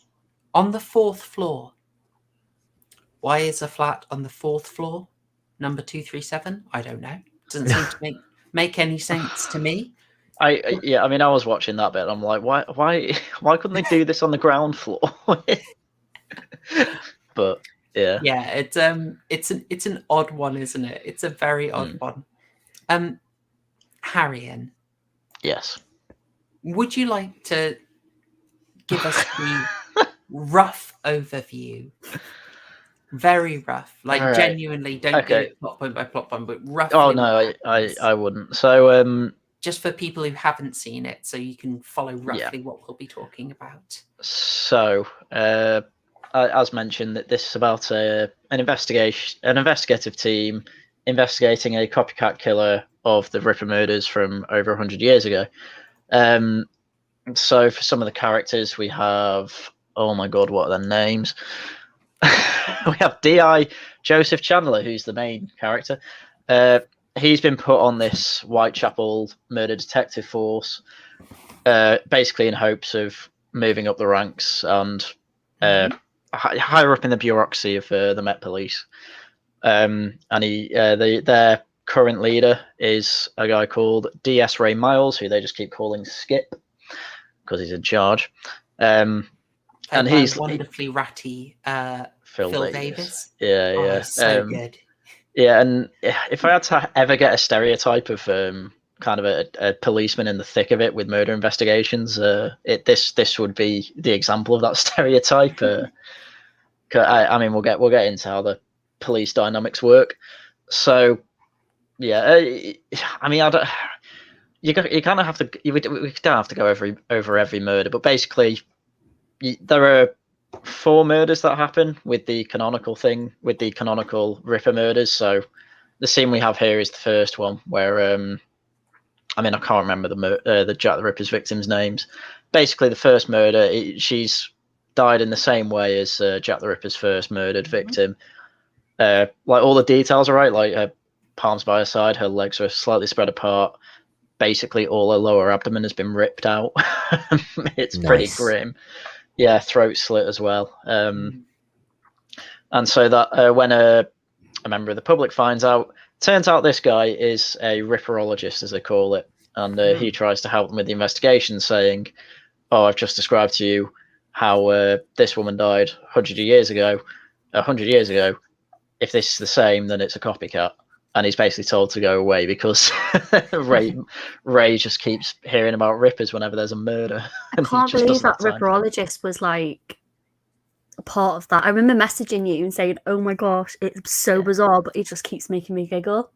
on the 4th floor. Why is a flat on the 4th floor number 237? I don't know. Doesn't seem to make any sense to me. I was watching that bit and I'm like, why couldn't they do this on the ground floor? But yeah. Yeah, it's an odd one, isn't it? It's a very odd one. Haryan. Yes. Would you like to give us the rough overview? Very rough, like All right. Genuinely, don't do it plot point by plot point, but roughly. Oh no, I wouldn't. So just for people who haven't seen it, so you can follow roughly what we'll be talking about. So, as mentioned, that this is about an investigative team investigating a copycat killer of the Ripper murders from over 100 years ago. So, for some of the characters, we have, oh my god, what are their names? We have D.I. Joseph Chandler, who's the main character. He's been put on this Whitechapel murder detective force, basically in hopes of moving up the ranks and higher up in the bureaucracy of the Met Police. And their current leader is a guy called D.S. Ray Miles, who they just keep calling Skip because he's in charge. And he's wonderfully ratty Phil Davis. Yeah. Oh, so good. Yeah, and if I had to ever get a stereotype of kind of a policeman in the thick of it with murder investigations, this would be the example of that stereotype. I mean, we'll get into how the police dynamics work. So yeah. I mean, I don't. You kind of have to. We don't have to go over every murder, but basically, there are 4 murders that happen with the canonical Ripper murders. So the scene we have here is the first one where I mean, I can't remember the Jack the Ripper's victims' names. Basically, the first murder, she's died in the same way as Jack the Ripper's first murdered victim. Like all the details are right. Like her palms by her side, her legs are slightly spread apart. Basically, all her lower abdomen has been ripped out. It's pretty grim. Yeah, throat slit as well. And so that when a member of the public finds out, turns out this guy is a ripperologist, as they call it, and he tries to help them with the investigation, saying, "Oh, I've just described to you how this woman died 100 years ago. If this is the same, then it's a copycat." And he's basically told to go away because Ray just keeps hearing about rippers whenever there's a murder. I can't believe that ripperologist was like a part of that. I remember messaging you and saying, "Oh my gosh, it's so bizarre," but it just keeps making me giggle.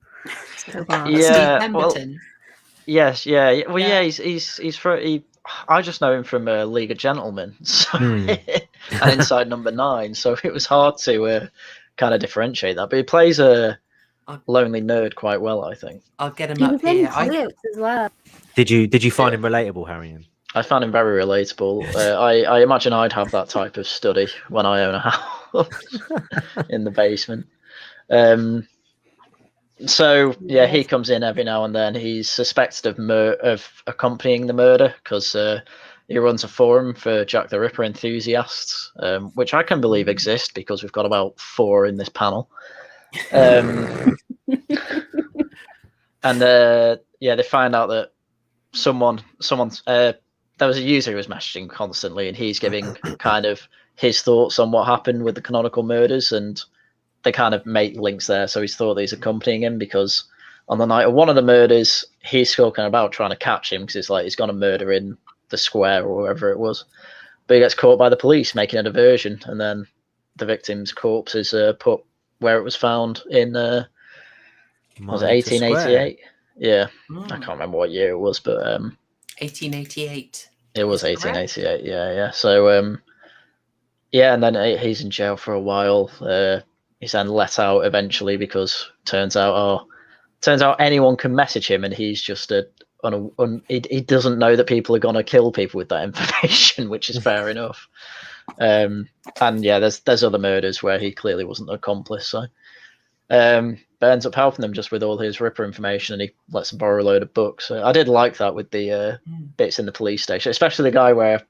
So bad. Steve Pemberton. Yes, yeah. Well, yeah, I just know him from League of Gentlemen, so, and Inside Number 9. So it was hard to kind of differentiate that. But he plays a lonely nerd quite well, I think. I'll get him up here. As well. Did you find him relatable, Haryan? I found him very relatable. I imagine I'd have that type of study when I own a house in the basement. So yeah, he comes in every now and then. He's suspected of accompanying the murder because he runs a forum for Jack the Ripper enthusiasts, which I can believe exist because we've got about 4 in this panel. And they find out that someone's there was a user who was messaging constantly, and he's giving kind of his thoughts on what happened with the canonical murders, and they kind of make links there. So he's thought that he's accompanying him because on the night of one of the murders, he's talking about trying to catch him because it's like he's gone to murder in the square or wherever it was, but he gets caught by the police making a diversion, and then the victim's corpse is put where it was found in was it 1888? Yeah, I can't remember what year it was, but 1888. It was 1888. Yeah. So yeah, and then he's in jail for a while. He's then let out eventually because turns out anyone can message him, and he's just he doesn't know that people are gonna kill people with that information, which is fair enough. And yeah, there's other murders where he clearly wasn't an accomplice, so but ends up helping them just with all his Ripper information, and he lets them borrow a load of books. I did like that with the bits in the police station, especially the guy where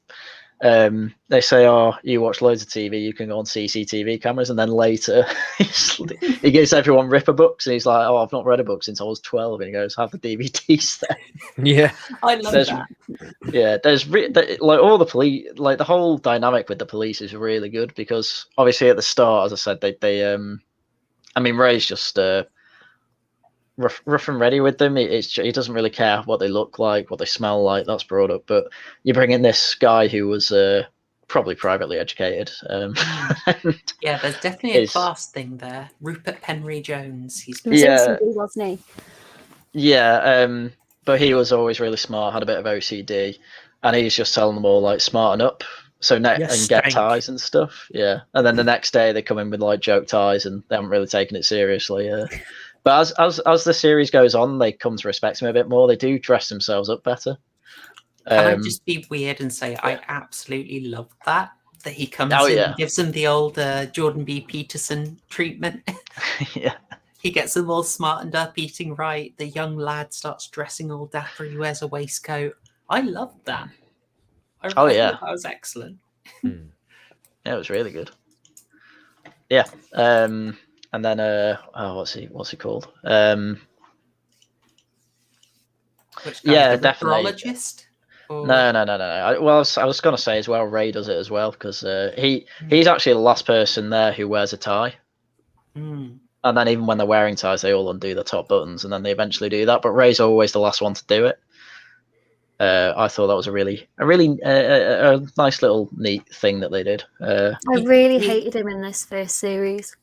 they say, "Oh, you watch loads of TV, you can go on CCTV cameras," and then later he gives everyone Ripper books, and he's like, "Oh, I've not read a book since I was 12," and he goes, "Have the DVDs there." Yeah, I love that. Yeah, there's like all the police, like the whole dynamic with the police is really good because obviously at the start, as I said, they I mean, Ray's just rough and ready with them. He doesn't really care what they look like, what they smell like. That's brought up. But you bring in this guy who was probably privately educated. Yeah, there's definitely a class thing there. Rupert Penry Jones. He's wasn't he? Yeah, but he was always really smart, had a bit of OCD, and he's just telling them all like smarten up. So and get ties and stuff, yeah. And then the next day they come in with like joke ties, and they haven't really taken it seriously. But as the series goes on, they come to respect him a bit more. They do dress themselves up better. Can I just be weird and say I absolutely love that he comes in and gives them the old Jordan B. Peterson treatment. Yeah. He gets them all smartened up, eating right. The young lad starts dressing all dapper. He wears a waistcoat. I love that. I thought that was excellent. Yeah, it was really good. Yeah, and then what's he called? Which guy, yeah, the definitely. Ripperologist? No. I was going to say as well, Ray does it as well because he's actually the last person there who wears a tie. And then even when they're wearing ties, they all undo the top buttons, and then they eventually do that. But Ray's always the last one to do it. I thought that was a really nice little neat thing that they did. I really hated him in this first series.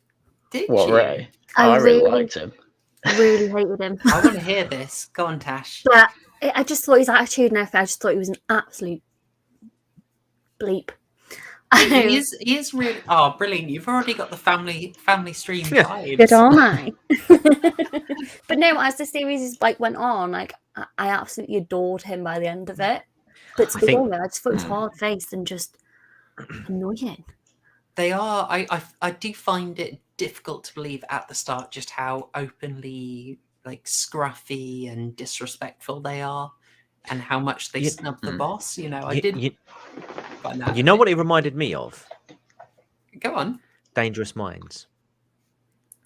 Did what, you? Ray? I really liked him. Really hated him. I want to hear this. Go on, Tash. But I just thought his attitude and everything, I just thought he was an absolute bleep. He is really brilliant. You've already got the family stream vibes. Good on I. But no, as the series went on, I absolutely adored him by the end of it. But to begin with, I just thought he was hard-faced and just annoying. They are. I do find it difficult to believe at the start just how openly scruffy and disrespectful they are, and how much they snub the boss. You know, I did find that. You know what it reminded me of? Go on. Dangerous Minds.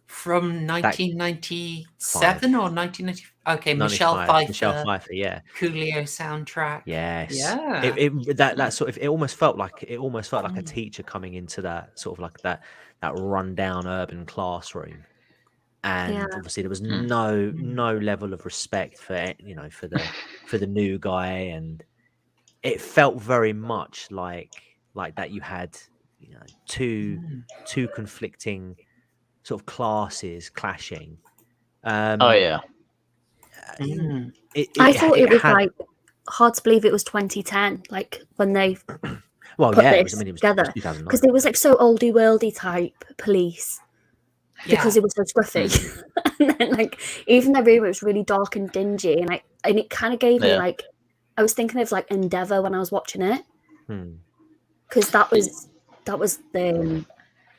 From 1997 or 1990? Okay, Michelle Pfeiffer, yeah. Coolio soundtrack. Yes. Yeah. It almost felt like a teacher coming into that sort of that rundown urban classroom, and obviously there was no level of respect for the new guy, and it felt very much like that you had two conflicting sort of classes clashing. I thought it was hard to believe it was 2010, when they put this together, because it was so oldie worldy type police, because it was so scruffy. And then even the room, it was really dark and dingy, and it kind of gave me I was thinking of Endeavour when I was watching it, because that was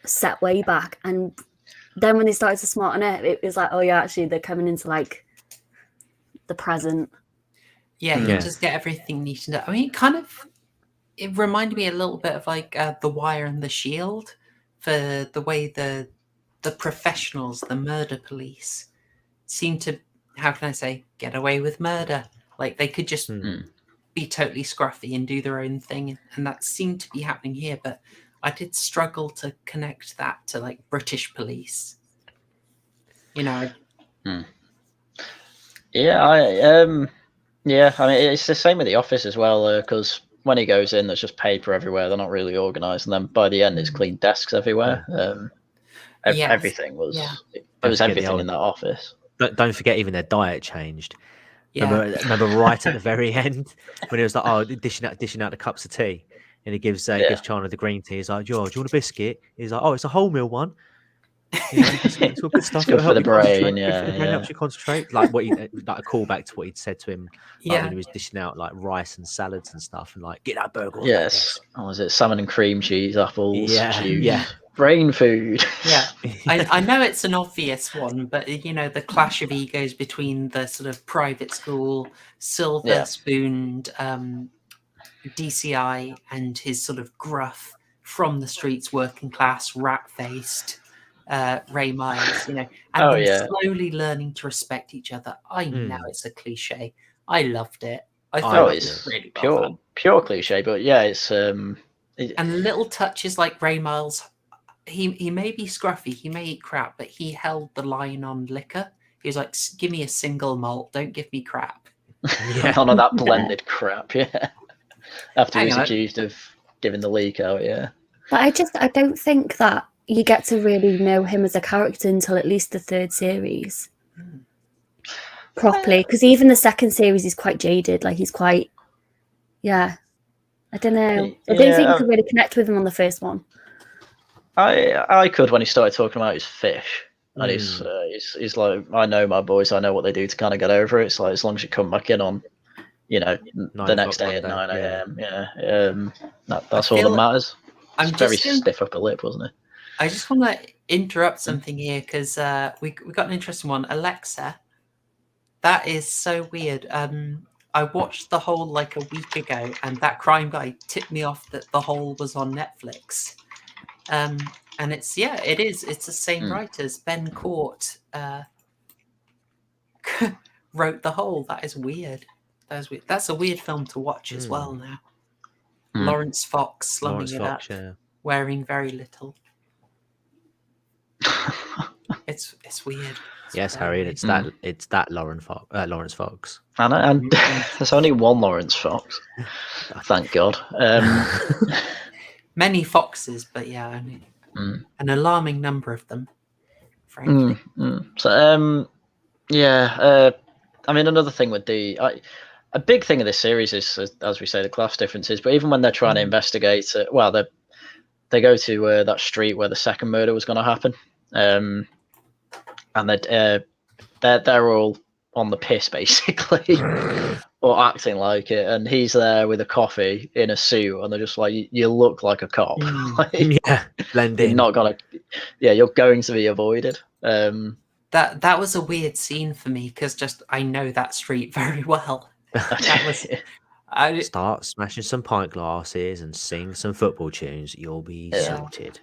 set way back. And then when they started to smarten it was actually they're coming into the present. You just get everything neatened up. I mean, it reminded me a little bit of The Wire and The Shield, for the way the professionals, the murder police, seem to, how can I say, get away with murder. They could just be totally scruffy and do their own thing, and that seemed to be happening here. But I did struggle to connect that to British police. Yeah, I mean, it's the same with The Office as well, because when he goes in, there's just paper everywhere. They're not really organised, and then by the end, it's clean desks everywhere. Everything was. It was everything in that office. Don't forget, even their diet changed. Remember right at the very end when it was dishing out the cups of tea, and he gives Chandler the green tea. He's like, George, you want a biscuit? He's like, oh, it's a wholemeal one. It's all good stuff. It's good for the brain. Helps you concentrate. Like a callback to what he'd said to him when he was dishing out rice and salads and stuff, and get that burger. Yes. Oh, was it salmon and cream cheese, apples, juice, yeah, brain food? Yeah, I know it's an obvious one, but the clash of egos between the sort of private school, silver-spooned DCI, and his sort of gruff, from the streets, working class, rat-faced Ray Miles, and slowly learning to respect each other. I know it's a cliche. I loved it. I thought it was really pure cliche, but it's and little touches like Ray Miles. He may be scruffy, he may eat crap, but he held the line on liquor. He was like, "Give me a single malt, don't give me crap." None of that blended crap. After he was accused of giving the leak out. But I don't think that you get to really know him as a character until at least the third series properly, because even the second series is quite jaded. He's quite I don't know. I didn't think you could really connect with him on the first one. I could when he started talking about his fish, and he's like, I know my boys, I know what they do to kind of get over it. It's like, as long as you come back in on the next day at 9 a.m. That's all that matters. It's very stiff upper lip, wasn't it? I just want to interrupt something here, because we got an interesting one. Alexa, that is so weird. I watched The Hole a week ago, and that crime guy tipped me off that The Hole was on Netflix. And it's it's the same writers. Ben Court wrote The Hole. That is weird. That's a weird film to watch as well now. Lawrence Fox slumming it up, wearing very little. It's weird. Yes, Harry, it's that Lawrence Fox. And there's only one Lawrence Fox. Thank God. Many foxes, but an alarming number of them, frankly. So Yeah, I mean, another thing with a big thing of this series is, as we say, the class differences. But even when they're trying to investigate it, well, they go to that street where the second murder was going to happen, and they're all on the piss basically, or acting like it, and he's there with a coffee in a suit, and they're just like, you look like a cop. Like, Yeah, blend you're in. not gonna, yeah, you're going to be avoided. That was a weird scene for me because just I know that street very well. That was Start smashing some pint glasses and sing some football tunes. You'll be Yeah. sorted.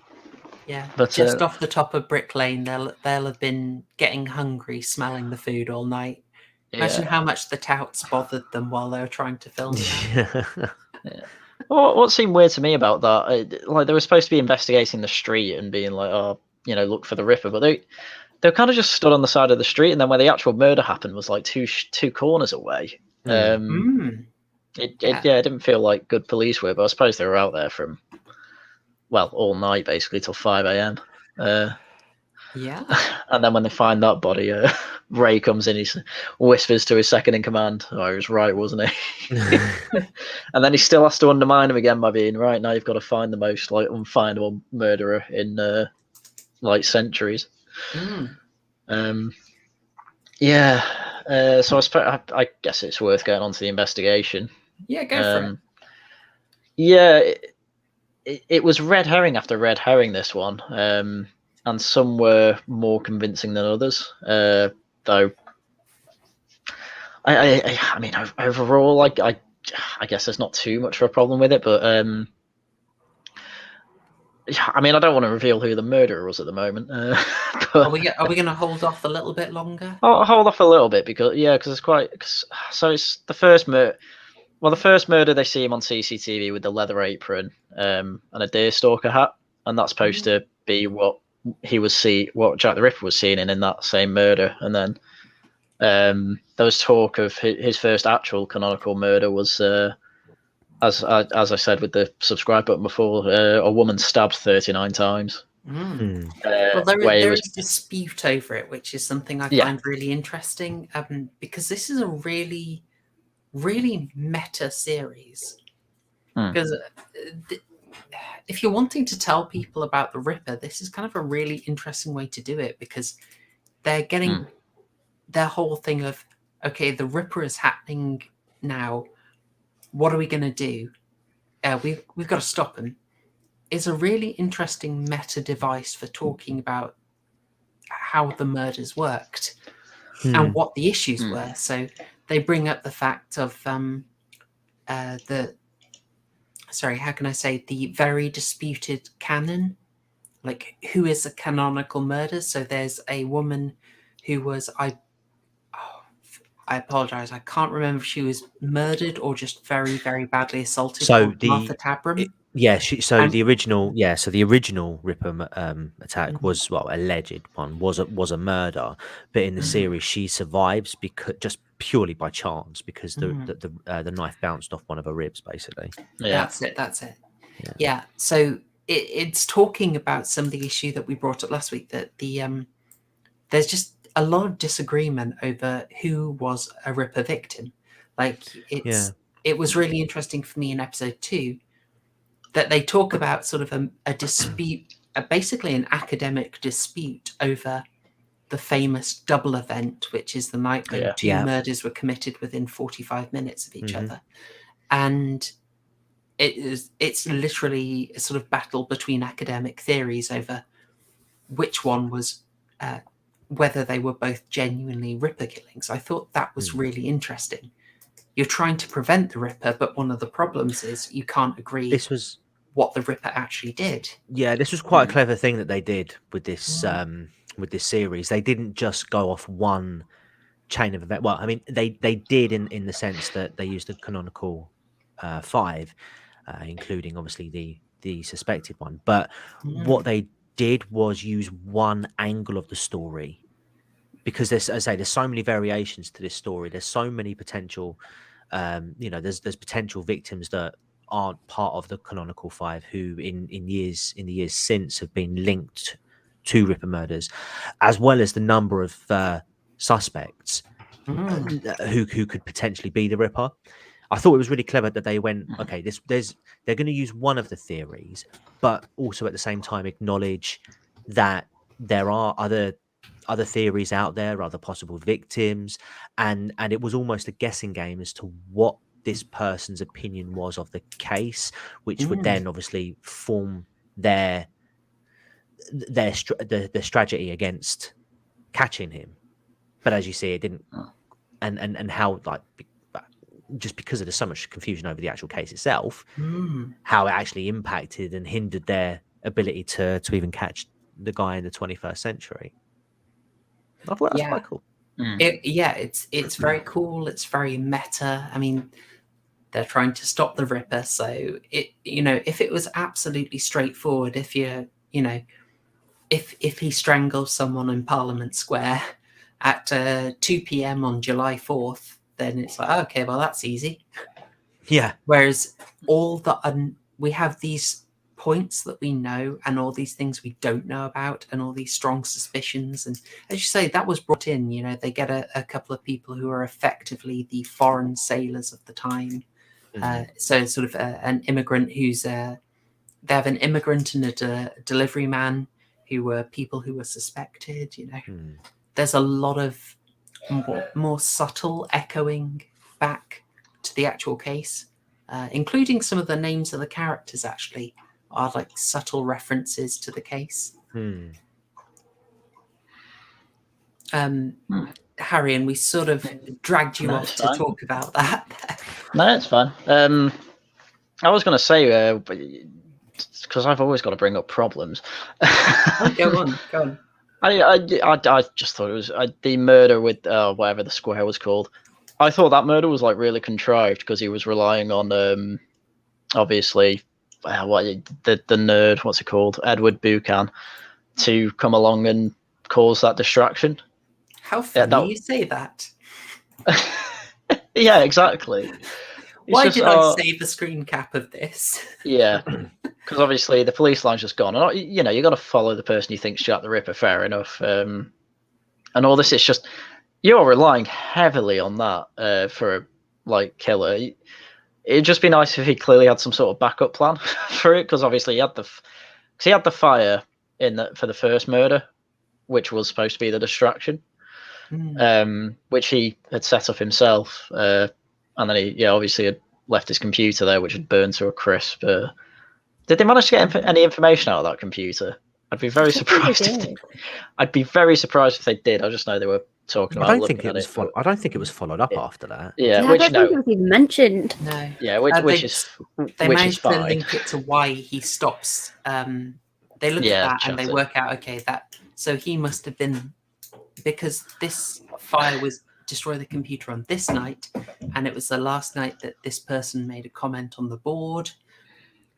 yeah. But, Just off the top of Brick Lane, they'll have been getting hungry, smelling the food all night. Imagine how much the touts bothered them while they were trying to film that. What seemed weird to me about that, like they were supposed to be investigating the street and being like, oh, look for the Ripper, but they kind of just stood on the side of the street, and then where the actual murder happened was like two corners away. It didn't feel like good police work, but I suppose they were out there from, well, all night basically till 5 a.m. Yeah. And then when they find that body, Ray comes in, he whispers to his second in command, oh, he was right, wasn't he? And then he still has to undermine him again by being right, now you've got to find the most like unfindable murderer in like centuries. Yeah. So I guess it's worth getting onto the investigation. Yeah, go for it. Yeah, it was red herring after red herring, this one, and some were more convincing than others. Though, I mean, overall, like I guess there's not too much of a problem with it, but I mean, I don't want to reveal who the murderer was at the moment. But Are we going to hold off a little bit longer? I'll hold off a little bit because it's quite. So it's the first murder. Well, the first murder, they see him on CCTV with the leather apron and a deerstalker hat, and that's supposed to be what Jack the Ripper was seen in that same murder. And then there was talk of his first actual canonical murder was, as I said with the subscribe button before, a woman stabbed 39 times. Well, there is dispute over it, which is something I find really interesting, because this is a really, really meta series. Because if you're wanting to tell people about the Ripper, this is kind of a really interesting way to do it, because they're getting their whole thing of, okay, the Ripper is happening now. What are we going to do? We've got to stop him. Is a really interesting meta device for talking about how the murders worked and what the issues were. So they bring up the fact of the very disputed canon, like who is a canonical murder. So there's a woman who was, I apologize, I can't remember if she was murdered or just very, very badly assaulted. So Martha Tabram. The original Ripper attack was, well, alleged one was a murder, but in the series she survives because just purely by chance, because the knife bounced off one of her ribs, basically. That's it. Yeah. So it's talking about some of the issue that we brought up last week, that there's just a lot of disagreement over who was a Ripper victim. Like it was really interesting for me in episode 2 that they talk about sort of a dispute, basically an academic dispute over the famous double event, which is the night when two murders were committed within 45 minutes of each other. And it's literally a sort of battle between academic theories over which one was, whether they were both genuinely Ripper killings. I thought that was really interesting. You're trying to prevent the Ripper, but one of the problems is you can't agree what the Ripper actually did. Yeah, this was quite a clever thing that they did with this series. They didn't just go off one chain of event. Well, I mean, they did in the sense that they used the canonical 5, including obviously the suspected one. But what they did was use one angle of the story, because there's so many variations to this story. There's so many potential, there's potential victims that aren't part of the canonical 5 who in the years since have been linked to Ripper murders, as well as the number of suspects who could potentially be the Ripper. I thought it was really clever that they went, okay, they're going to use one of the theories, but also at the same time acknowledge that there are other theories out there, other possible victims, and it was almost a guessing game as to what this person's opinion was of the case, which would then obviously form their strategy against catching him. But as you see, it didn't, and how, like, just because there's so much confusion over the actual case itself, how it actually impacted and hindered their ability to even catch the guy in the 21st century. I thought that was quite cool. It's very cool. It's very meta. I mean, they're trying to stop the Ripper, so if it was absolutely straightforward, if he strangles someone in Parliament Square at 2 p.m. on July 4th, then it's like, okay, well, that's easy. Yeah. Whereas we have these points that we know and all these things we don't know about and all these strong suspicions. And as you say, that was brought in, they get a couple of people who are effectively the foreign sailors of the time. So sort of an immigrant who's they have an immigrant and a delivery man who were people who were suspected. There's a lot of more subtle echoing back to the actual case, including some of the names of the characters actually are like subtle references to the case. Haryan, we sort of dragged you off to talk about that. No, it's fine. I was going to say, because I've always got to bring up problems. Go on. I just thought it was the murder with whatever the square was called. I thought that murder was like really contrived because he was relying on obviously the nerd, what's it called, Edward Buchan, to come along and cause that distraction. How funny you say that. Yeah, exactly. Why did I save a screen cap of this? Yeah, because obviously the police line's just gone, and you got to follow the person you think's Jack the Ripper. Fair enough. And all this, it's just you're relying heavily on that for a killer. It'd just be nice if he clearly had some sort of backup plan for it, because obviously he had the fire for the first murder, which was supposed to be the distraction, which he had set up himself. And then he obviously had left his computer there, which had burned to a crisp. Did they manage to get any information out of that computer? I'd be very surprised. I'd be very surprised if they did. I just know they were talking about. I don't think it was followed up after that. Yeah, I don't think it was even mentioned. No. Yeah, they managed to link it to why he stops. They look at that and they work out, okay, so he must have been, because this fire was destroy the computer on this night, and it was the last night that this person made a comment on the board,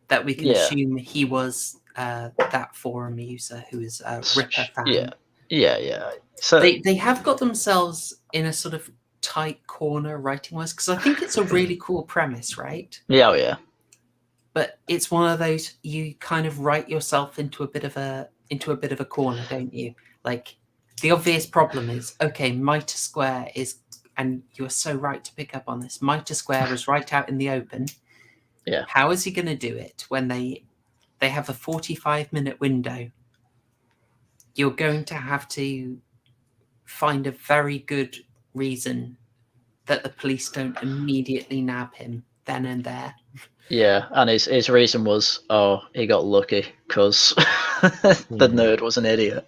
that we can assume he was that forum user who is a Ripper fan. Yeah. So they have got themselves in a sort of tight corner writing wise, because I think it's a really cool premise, right? Yeah. But it's one of those, you kind of write yourself into a bit of a corner, don't you? Like, the obvious problem is, okay, Mitre Square is, and you are so right to pick up on this, Mitre Square is right out in the open. Yeah. How is he going to do it when they have a 45-minute window? You're going to have to find a very good reason that the police don't immediately nab him then and there. Yeah, and his reason was, he got lucky because the nerd was an idiot.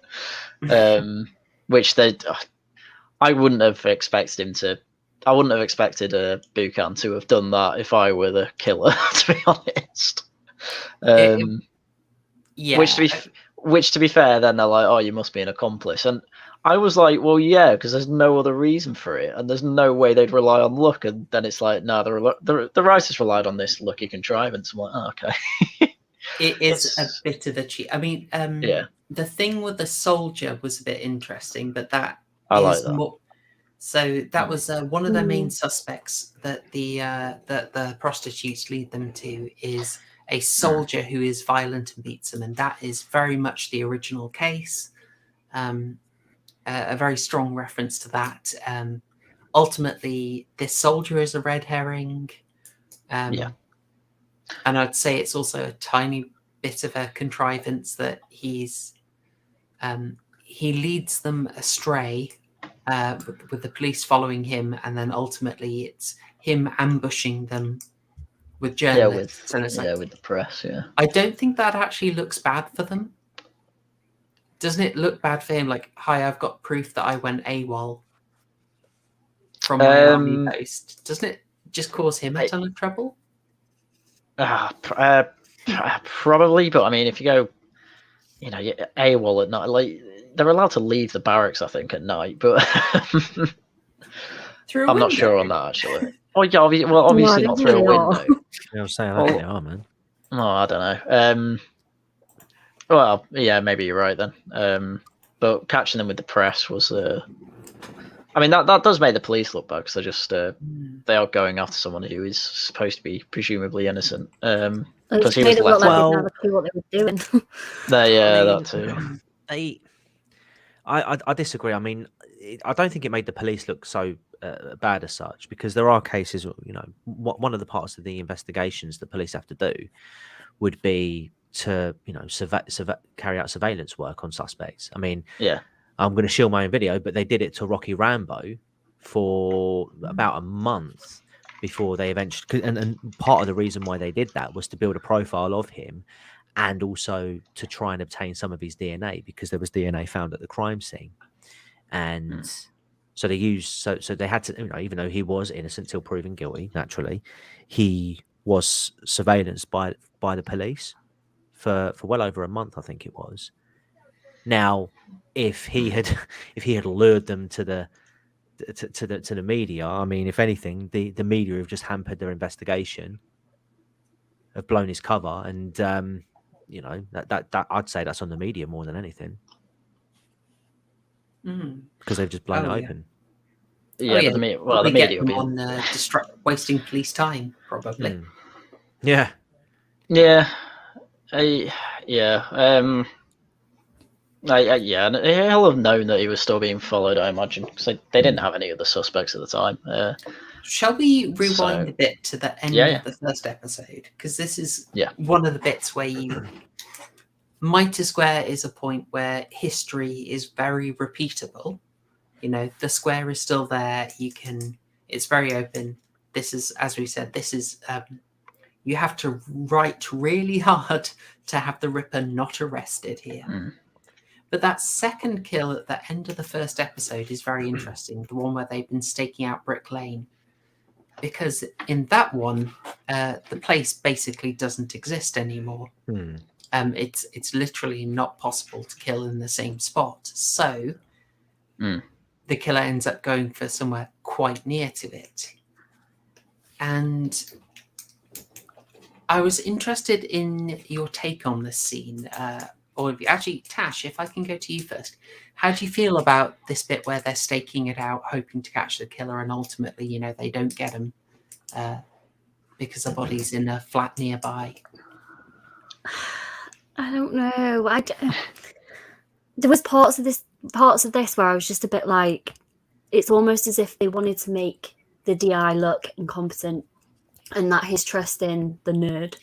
Which I wouldn't have expected Buchan to have done that if I were the killer, to be honest. Which to be fair, then they're like, you must be an accomplice, and I was like, well, yeah, because there's no other reason for it, and there's no way they'd rely on luck. And then it's like, no, the writers relied on this lucky contrivance. I'm like, okay. It is a bit of a cheat. I mean, the thing with the soldier was a bit interesting, but that I like that. more. So that was one of the main suspects that the prostitutes lead them to is a soldier who is violent and beats them, and that is very much the original case. a very strong reference to that. Ultimately, this soldier is a red herring. Yeah. And I'd say it's also a tiny bit of a contrivance that he leads them astray with the police following him, and then ultimately it's him ambushing them with journalists. Yeah, and it's like, with the press. Yeah. I don't think that actually looks bad for them. Doesn't it look bad for him? Like, hi, I've got proof that I went AWOL from my army post. Doesn't it just cause him a ton of trouble? Probably, but I mean, if you go, AWOL at night, like they're allowed to leave the barracks, I think, at night, but Through a I'm not window? sure on that actually. Oh yeah, obviously No, not they through a really are. window. I was saying, I don't think they are, man. Oh, I don't know. Well, yeah, maybe you're right then. But catching them with the press was, I mean, that does make the police look bad because they're just they are going after someone who is supposed to be presumably innocent. It Because he made was it look let like out. they didn't have a clue what they were doing. Yeah, I mean, that too. I disagree. I mean, I don't think it made the police look so bad as such, because there are cases, one of the parts of the investigations the police have to do would be to, carry out surveillance work on suspects. I mean, Yeah. I'm going to shield my own video, but they did it to Rocky Rambo for about a month before they eventually, and part of the reason why they did that was to build a profile of him, and also to try and obtain some of his DNA, because there was DNA found at the crime scene. And so they used, so they had to, even though he was innocent till proven guilty, naturally, he was surveillanced by the police for well over a month, I think it was. Now, if he had lured them to the media, I mean, if anything, the media have just hampered their investigation, have blown his cover, and that I'd say that's on the media more than anything, because they've just blown it open. Yeah, but the media get them on wasting police time, probably. Yeah. Yeah. Yeah, and he'll have known that he was still being followed, I imagine, because they didn't have any other suspects at the time. Shall we rewind a bit to the end of the first episode? Because this is one of the bits where Mitre Square is a point where history is very repeatable. The square is still there. It's very open. This is, as we said, you have to write really hard to have the Ripper not arrested here. But that second kill at the end of the first episode is very interesting. The one where they've been staking out Brick Lane. Because in that one, the place basically doesn't exist anymore. It's literally not possible to kill in the same spot. So the killer ends up going for somewhere quite near to it. And I was interested in your take on this scene. Actually, Tash, if I can go to you first. How do you feel about this bit where they're staking it out, hoping to catch the killer, and ultimately, they don't get him because the body's in a flat nearby? I don't know. There was parts of this where I was just a bit like, it's almost as if they wanted to make the DI look incompetent, and that his trust in the nerd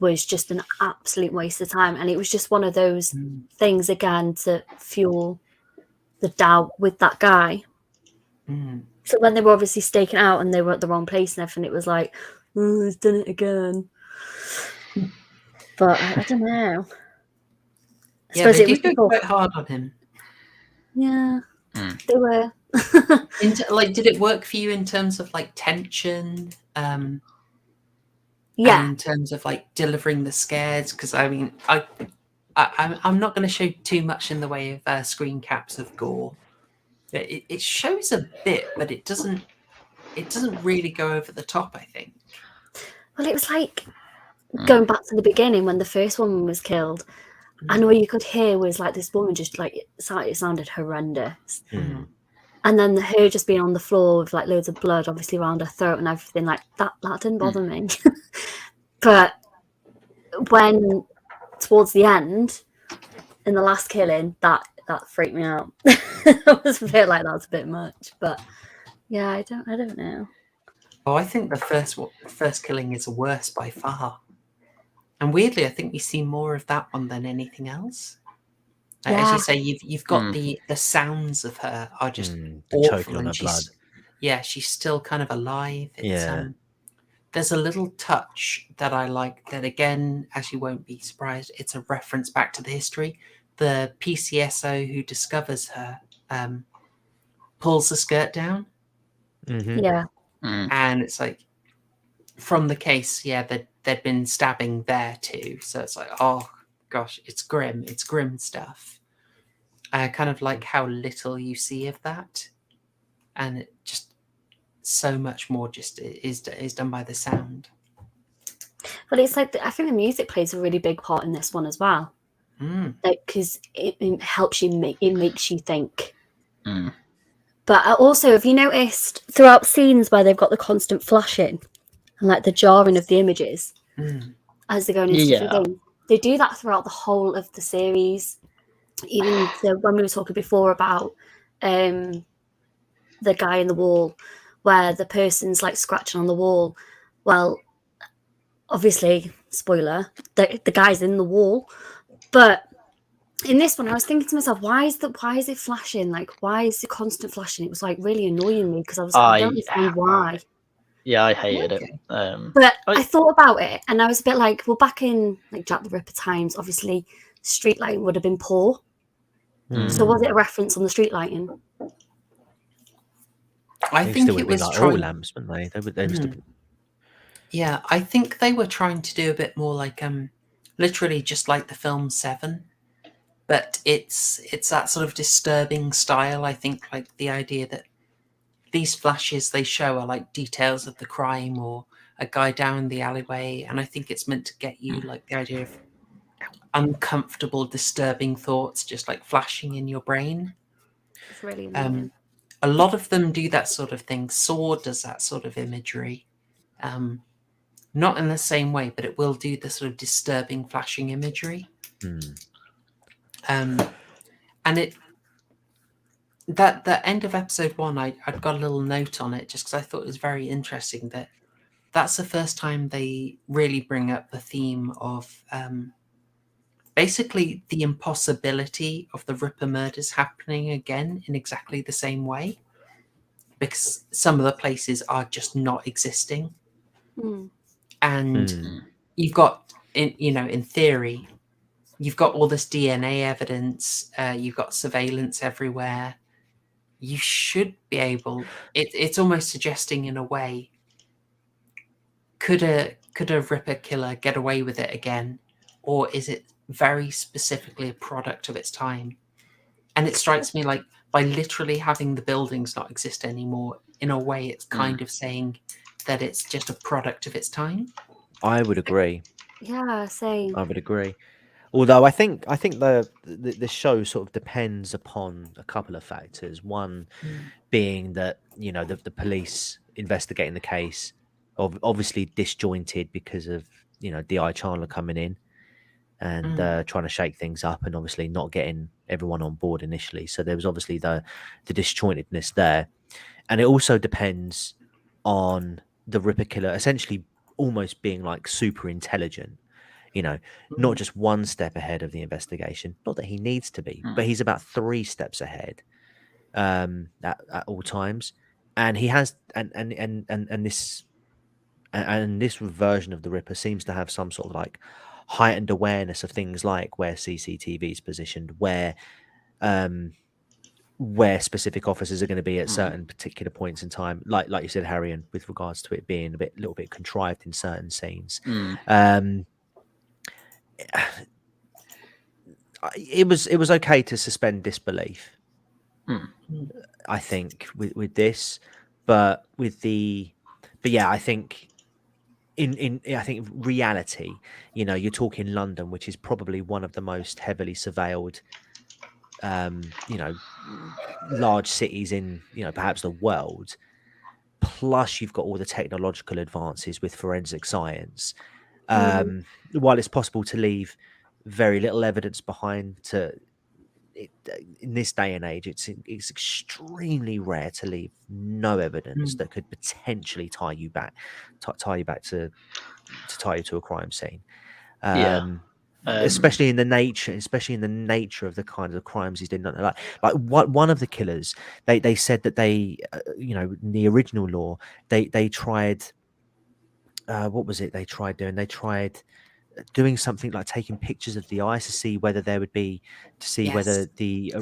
was just an absolute waste of time. And it was just one of those things, again, to fuel the doubt with that guy. So when they were obviously staking out and they were at the wrong place and everything, it was like, he's done it again. But I don't know. They did go quite hard on him. Yeah, they were. Did it work for you in terms of tension? Yeah. In terms of delivering the scares, because I mean, I'm not going to show too much in the way of screen caps of gore. It shows a bit, but it doesn't really go over the top, I think. Well, it was like going back to the beginning when the first woman was killed, and all you could hear was this woman just it sounded horrendous. And then her just being on the floor with loads of blood, obviously around her throat and everything, that didn't bother me. But when towards the end, in the last killing, that freaked me out. I was a bit like that's a bit much, but yeah, I don't know. Oh, I think the first killing is worse by far. And weirdly, I think we see more of that one than anything else. As Yeah. you say, you've got the sounds of her are just the awful, choking on and her blood. she's still kind of alive. It's, Yeah. there's a little touch that I like. That again, as you won't be surprised, it's a reference back to the history. The PCSO who discovers her pulls the skirt down, Yeah. and it's like from the case, they'd been stabbing there too. So it's like, oh gosh, it's grim stuff. I kind of like how little you see of that, and it just so much more just is done by the sound. But it's like I think the music plays a really big part in this one as well. Like, because it helps you makes you think. But also, have you noticed throughout scenes where they've got the constant flashing and like the jarring of the images as they're going into different things, they do that throughout the whole of the series. Even when we were talking before about the guy in the wall, where the person's like scratching on the wall. Well, obviously, spoiler, the guy's in the wall. But in this one, I was thinking to myself, why is it flashing? Like, why is the constant flashing? It was like really annoying me because I was like, I don't understand why. Yeah, I hated it. But I thought about it and I was a bit like, well, back in like Jack the Ripper times, obviously street lighting would have been poor. So was it a reference on the street lighting? I think it was like trying... oil lamps, weren't they? They must have been... Yeah, I think they were trying to do a bit more like literally just like the film Seven, but it's that sort of disturbing style. I think like the idea that these flashes they show are like details of the crime or a guy down the alleyway, and I think it's meant to get you like the idea of uncomfortable, disturbing thoughts just like flashing in your brain. It's really annoying. A lot of them do that sort of thing. Saw does that sort of imagery. Not in the same way, but it will do the sort of disturbing flashing imagery. And it that the end of episode 1, I'd got a little note on it just because I thought it was very interesting that that's the first time they really bring up the theme of basically the impossibility of the Ripper murders happening again in exactly the same way, because some of the places are just not existing. And you've got, in theory, you've got all this DNA evidence, you've got surveillance everywhere. You should be able, it's almost suggesting in a way, could a Ripper killer get away with it again? Or is it very specifically a product of its time? And it strikes me like by literally having the buildings not exist anymore, in a way it's kind of saying that it's just a product of its time. I would agree. Yeah, same. I would agree. Although I think the show sort of depends upon a couple of factors. One being that the police investigating the case obviously disjointed because of D.I. Chandler coming in and trying to shake things up, and obviously not getting everyone on board initially. So there was obviously the disjointedness there, and it also depends on the Ripper killer essentially almost being like super intelligent. Not just one step ahead of the investigation. Not that he needs to be, but he's about 3 steps ahead at all times. And he has, and this version of the Ripper seems to have some sort of like heightened awareness of things like where CCTV is positioned, where specific officers are going to be at certain particular points in time, like you said, Haryan, with regards to it being a little bit contrived in certain scenes. It was okay to suspend disbelief, I think, with this, but yeah, I think I think reality, you're talking London, which is probably one of the most heavily surveilled, large cities in perhaps the world. Plus, you've got all the technological advances with forensic science. While it's possible to leave very little evidence behind to in this day and age, it's extremely rare to leave no evidence that could potentially tie you back to tie you to a crime scene. Especially in the nature of the kind of crimes he's doing. Like one of the killers, they said that they, in the original law, they tried. What was it they tried doing? They tried doing something like taking pictures of the eyes to see whether there would be whether the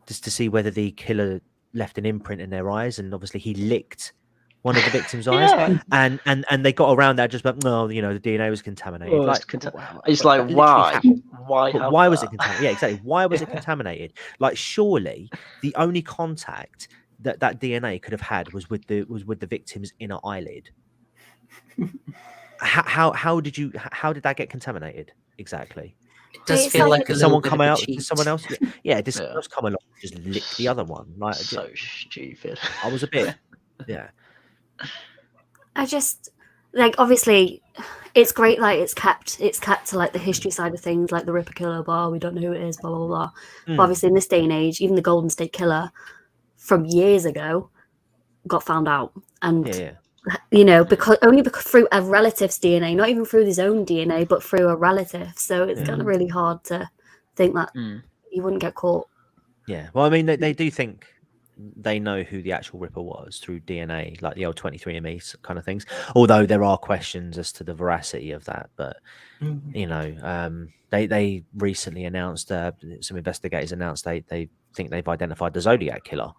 just to see whether the killer left an imprint in their eyes, and obviously he licked one of the victim's eyes, and they got around that just the DNA was contaminated. Why was it contaminated? Yeah, exactly. Why was it contaminated? Like, surely the only contact that DNA could have had was with the victim's inner eyelid. How did that get contaminated exactly? It does feel like did someone come out? Did someone else? Yeah, did someone else come along and just lick the other one? Like, so stupid. I was a bit, yeah. I just obviously it's great, like it's kept to like the history side of things, like the Ripper Killer, we don't know who it is, blah blah blah. But obviously in this day and age, even the Golden State Killer from years ago got found out, and because through a relative's DNA, not even through his own DNA, but through a relative. So it's kind of really hard to think that he wouldn't get caught. Yeah, well, I mean, they do think they know who the actual Ripper was through DNA, like the old 23andMe kind of things. Although there are questions as to the veracity of that, but they recently announced, some investigators announced they think they've identified the Zodiac Killer.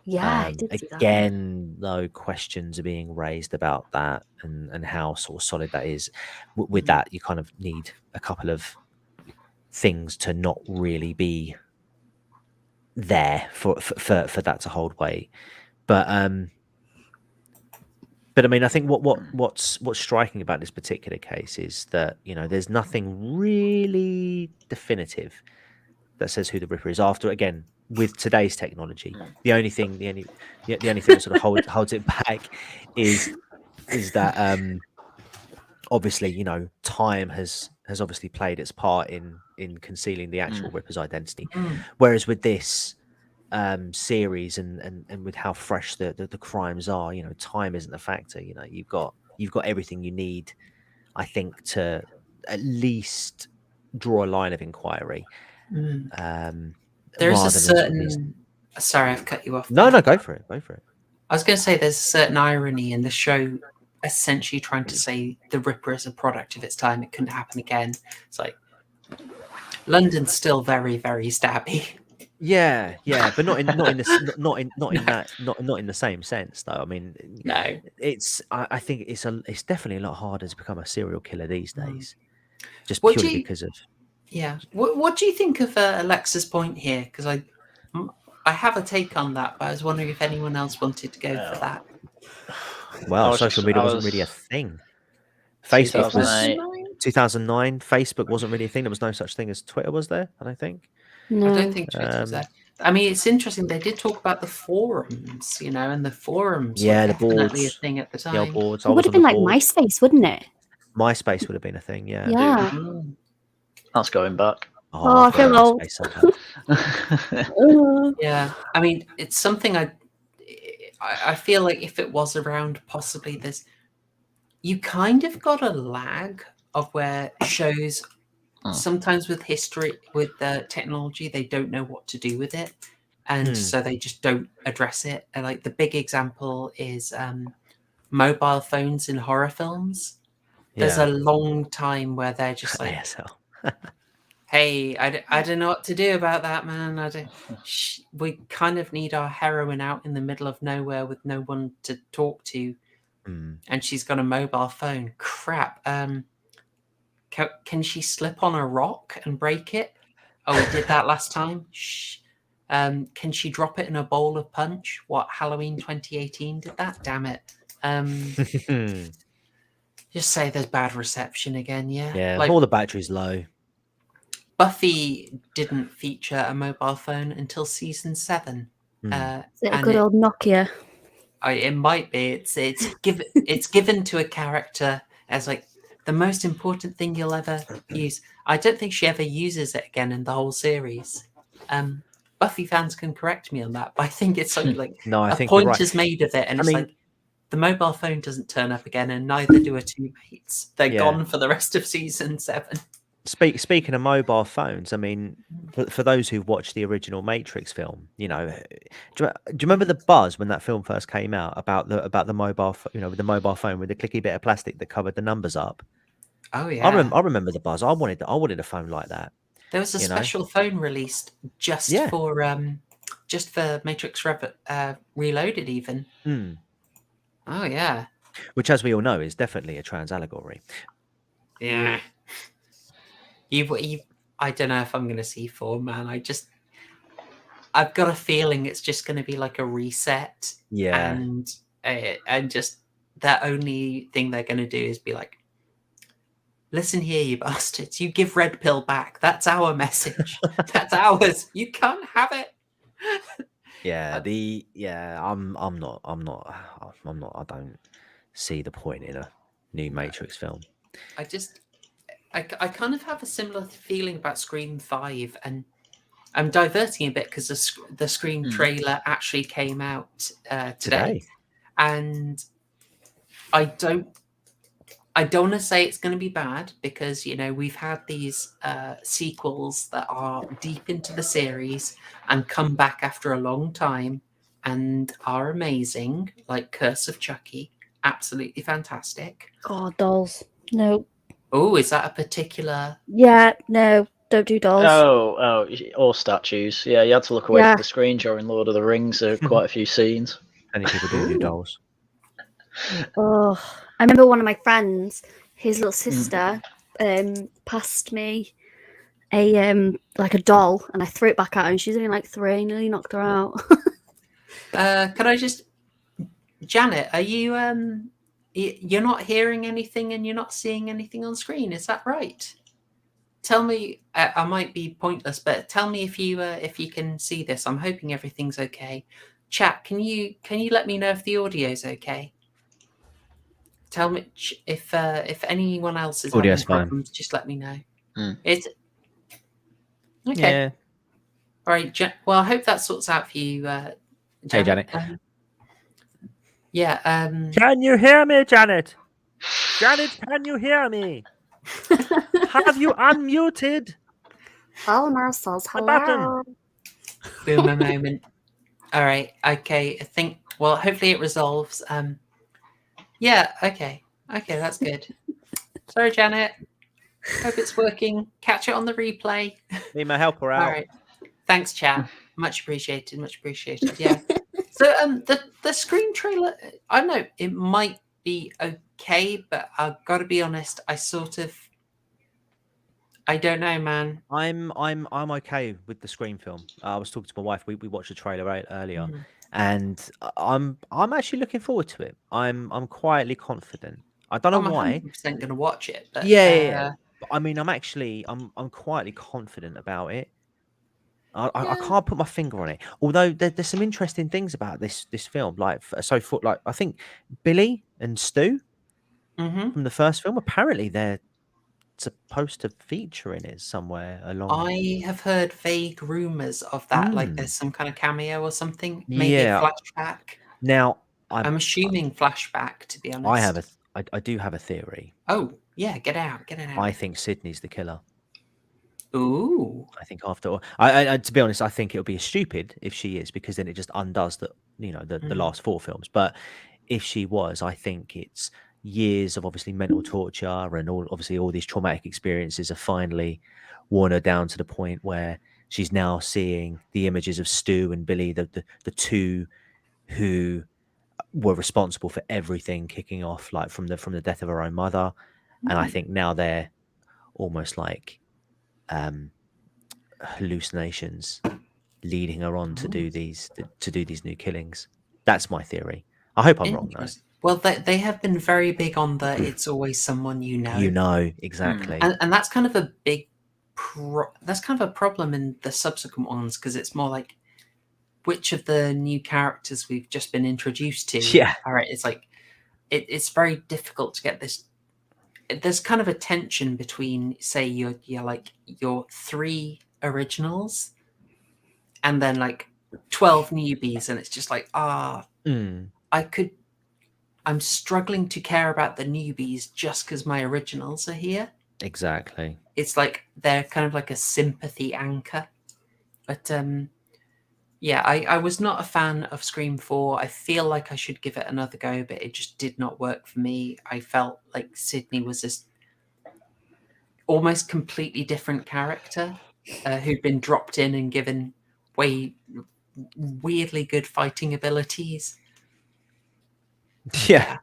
Yeah, again, though, questions are being raised about that and how sort of solid that is. With that, you kind of need a couple of things to not really be there for that to hold weight. But I mean, I think what's striking about this particular case is that there's nothing really definitive that says who the Ripper is. After, again, with today's technology, the only thing that sort of holds it back is that obviously time has obviously played its part in concealing the actual Ripper's identity. Whereas with this series and with how fresh the crimes are, time isn't a factor. You've got everything you need, I think, to at least draw a line of inquiry. There's a certain sorry, I've cut you off. No, go for it. I was going to say there's a certain irony in the show essentially trying to say the Ripper is a product of its time. It couldn't happen again. It's like London's still very, very stabby. Yeah, but not in the same sense though. I mean, no, I think it's definitely a lot harder to become a serial killer these days, just purely because of. Yeah. What do you think of Alexa's point here? Because I have a take on that, but I was wondering if anyone else wanted to go for that. Well, social media wasn't really a thing. Facebook was 2009. Facebook wasn't really a thing. There was no such thing as Twitter, was there? I don't think. No. I don't think Twitter was there. I mean, it's interesting. They did talk about the forums, and the forums were definitely a thing at the time. The old boards. It would have been like MySpace, wouldn't it? MySpace would have been a thing, yeah. Yeah. That's going back. I feel old. Yeah, I mean, it's something I feel like if it was around, possibly you kind of got a lag of where shows sometimes with history, with technology, they don't know what to do with it, and so they just don't address it. And like the big example is mobile phones in horror films. There's a long time where they're just like, hey, I don't know what to do about that, man. We kind of need our heroine out in the middle of nowhere with no one to talk to, and she's got a mobile phone. Crap. Can she slip on a rock and break it? Oh, we did that last time. Shh. Can she drop it in a bowl of punch? What, Halloween 2018 did that? Damn it. Just say there's bad reception again, yeah? Yeah, all the battery's low. Buffy didn't feature a mobile phone until season 7. Is it a good old Nokia? It might be. It's given to a character as like the most important thing you'll ever use. I don't think she ever uses it again in the whole series. Buffy fans can correct me on that, but I think it's like No, I a think you're point right. is made of it, and I it's mean- like the mobile phone doesn't turn up again, and neither do her two mates. They're Yeah. gone for the rest of season 7. Speaking of mobile phones, I mean, for those who've watched the original Matrix film, you know, do you remember the buzz when that film first came out about the mobile, with the mobile phone with the clicky bit of plastic that covered the numbers up? Oh yeah, I remember the buzz. I wanted a phone like that. there was a special phone released just for Matrix Reloaded, even. Oh yeah, Which, as we all know, is definitely a trans allegory. yeah. I don't know if I'm going to see 4, man. I've got a feeling it's just going to be like a reset. Yeah. And just the only thing they're going to do is be like, listen here, you bastards. You give Red Pill back. That's our message. That's ours. You can't have it. Yeah. I'm not. I don't see the point in a new Matrix film. I kind of have a similar feeling about Scream 5, and I'm diverting a bit because the Scream trailer actually came out today, and I don't want to say it's going to be bad because we've had these sequels that are deep into the series and come back after a long time and are amazing, like Curse of Chucky, absolutely fantastic. Oh, dolls. No. Oh, is that a particular? Yeah, no, don't do dolls. Oh, or statues. Yeah, you had to look away from the screen during Lord of the Rings. There are quite a few scenes. Many people do dolls. Oh, I remember one of my friends, his little sister, passed me a doll, and I threw it back at her, and she's only like 3, nearly knocked her out. Could I just, Janet? Are you you're not hearing anything and you're not seeing anything on screen? Is that right? Tell me. I might be pointless, but tell me if you can see this. I'm hoping everything's okay. Chat, can you let me know if the audio's okay? Tell me if anyone else is Audio's having problems. Just let me know. It's okay. Yeah. All right. Well, I hope that sorts out for you, Janet. Hey, Janet. Yeah. Can you hear me, Janet? Janet, can you hear me? Have you unmuted? Hello, Marcel's. Hello. button. Boom, a moment. All right. Okay. I think. Well, hopefully it resolves. Yeah. Okay. Okay. That's good. Sorry, Janet. Hope it's working. Catch it on the replay. Need my helper out. All right. Thanks, chat. Much appreciated. Much appreciated. Yeah. So the Scream trailer, I don't know, it might be okay, but I've got to be honest, I don't know, man. I'm okay with the Scream film. I was talking to my wife. We watched the trailer earlier, and I'm actually looking forward to it. I'm quietly confident. I don't know why. I'm 100% going to watch it. But, yeah. But, I mean, I'm quietly confident about it. I can't put my finger on it. Although there's some interesting things about this film. Like I think Billy and Stu from the first film, apparently they're supposed to feature in it somewhere along. I have heard vague rumors of that. Like there's some kind of cameo or something. Maybe a flashback. Now I'm assuming flashback, to be honest. I do have a theory. Oh yeah, get out. I think Sydney's the killer. Ooh. I think after all, I to be honest, I think it'll be stupid if she is, because then it just undoes the last 4 films. But if she was, I think it's years of obviously mental torture and all these traumatic experiences have finally worn her down to the point where she's now seeing the images of Stu and Billy, the two who were responsible for everything kicking off, like from the death of her own mother. And I think now they're almost like hallucinations leading her on to do these new killings. That's my theory. I hope I'm wrong though. Well, they have been very big on the it's always someone you know. You know, exactly. And that's kind of a big that's kind of a problem in the subsequent ones, because it's more like which of the new characters we've just been introduced to. Yeah. All right, it's like it's very difficult to get this. there's kind of a tension between, say, your 3 originals and then like 12 newbies, and it's just like, I'm struggling to care about the newbies just because my originals are here. Exactly. It's like they're kind of like a sympathy anchor. But yeah, I was not a fan of Scream 4. I feel like I should give it another go, but it just did not work for me. I felt like Sydney was this almost completely different character who'd been dropped in and given weirdly good fighting abilities. Yeah.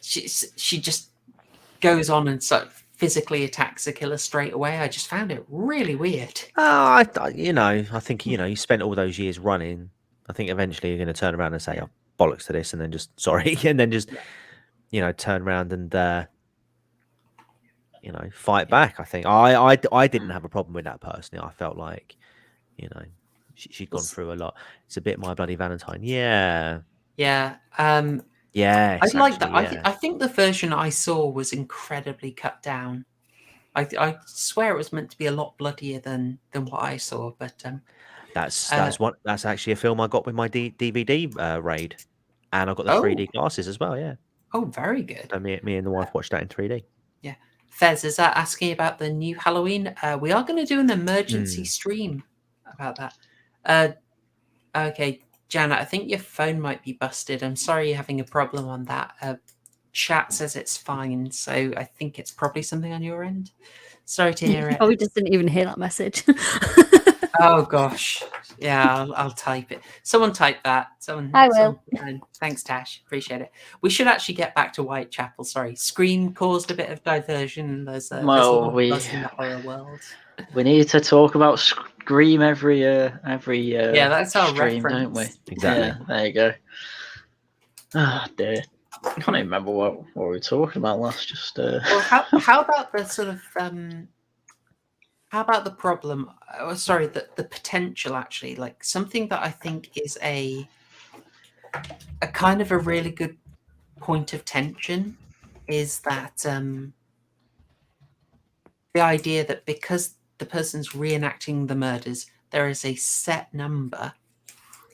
She just goes on and sort of physically attacks a killer straight away. I just found it really weird. I think you spent all those years running. I think eventually you're going to turn around and say, "Oh, bollocks to this," and then just and then just turn around and fight back. I think I didn't have a problem with that personally. I felt like she'd gone through a lot. It's a bit My Bloody Valentine. Yeah. Yeah. Yeah, I like that. Yeah. I think the version I saw was incredibly cut down. I swear it was meant to be a lot bloodier than what I saw, but that's actually a film I got with my DVD raid, and I got the 3D glasses as well. Yeah. Oh, very good. So me and the wife watched that in 3D. Yeah. Fez, is that asking about the new Halloween? We are going to do an emergency stream about that. Okay, Janet, I think your phone might be busted. I'm sorry you're having a problem on that. Chat says it's fine, so I think it's probably something on your end. Sorry to hear it. Oh, we just didn't even hear that message. Oh gosh, yeah, I'll type it. Someone type that. I will. Thanks, Tash. Appreciate it. We should actually get back to Whitechapel. Sorry, Scream caused a bit of diversion. There's a lot of buzz in the horror world. We need to talk about Scream every yeah, that's our stream, reference, don't we? Exactly. Yeah, there you go. Ah, dear. I can't even remember what we were talking about last. Just Well, how about the sort of how about the problem? Sorry, the potential actually, like something that I think is a kind of a really good point of tension is that the idea that because the person's reenacting the murders, there is a set number,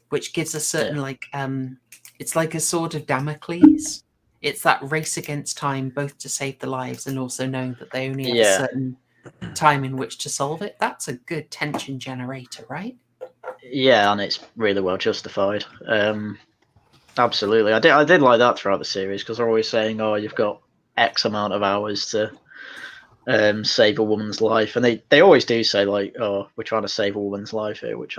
which gives a certain it's like a sword of Damocles. It's that race against time, both to save the lives and also knowing that they only have a certain time in which to solve it. That's a good tension generator, right? Yeah, and it's really well justified. Absolutely, I did like that throughout the series because they're always saying, "Oh, you've got X amount of hours to save a woman's life," and they always do say like, "Oh, we're trying to save a woman's life here," which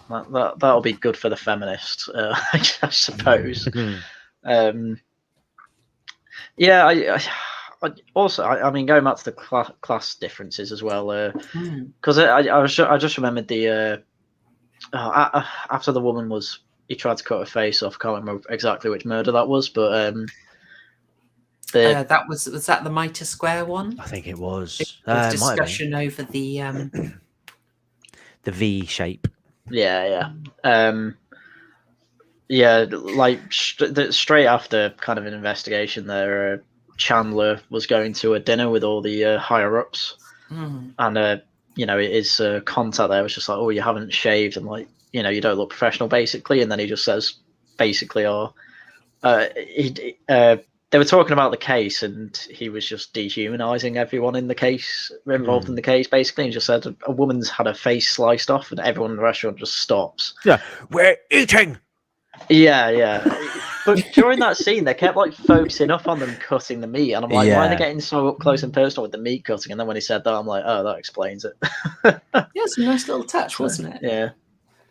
that'll be good for the feminists, I suppose. Yeah, I also, I mean, going back to the class differences as well, because I just remembered the after the woman he tried to cut her face off. Can't remember exactly which murder that was, but that was that the Mitre Square one? I think it was. Discussion over the V shape. Yeah. Yeah, like straight after kind of an investigation there, Chandler was going to a dinner with all the higher ups, and his contact there was just like, "Oh, you haven't shaved, and like, you don't look professional," basically. And then he just says, basically, they were talking about the case, and he was just dehumanizing everyone in the case, involved in the case, basically, and just said a woman's had her face sliced off, and everyone in the restaurant just stops. Yeah, we're eating. Yeah. But during that scene, they kept like focusing up on them cutting the meat, and I'm like, why are they getting so up close and personal with the meat cutting? And then when he said that, I'm like, oh, that explains it. Yeah, it's a nice little touch, wasn't it?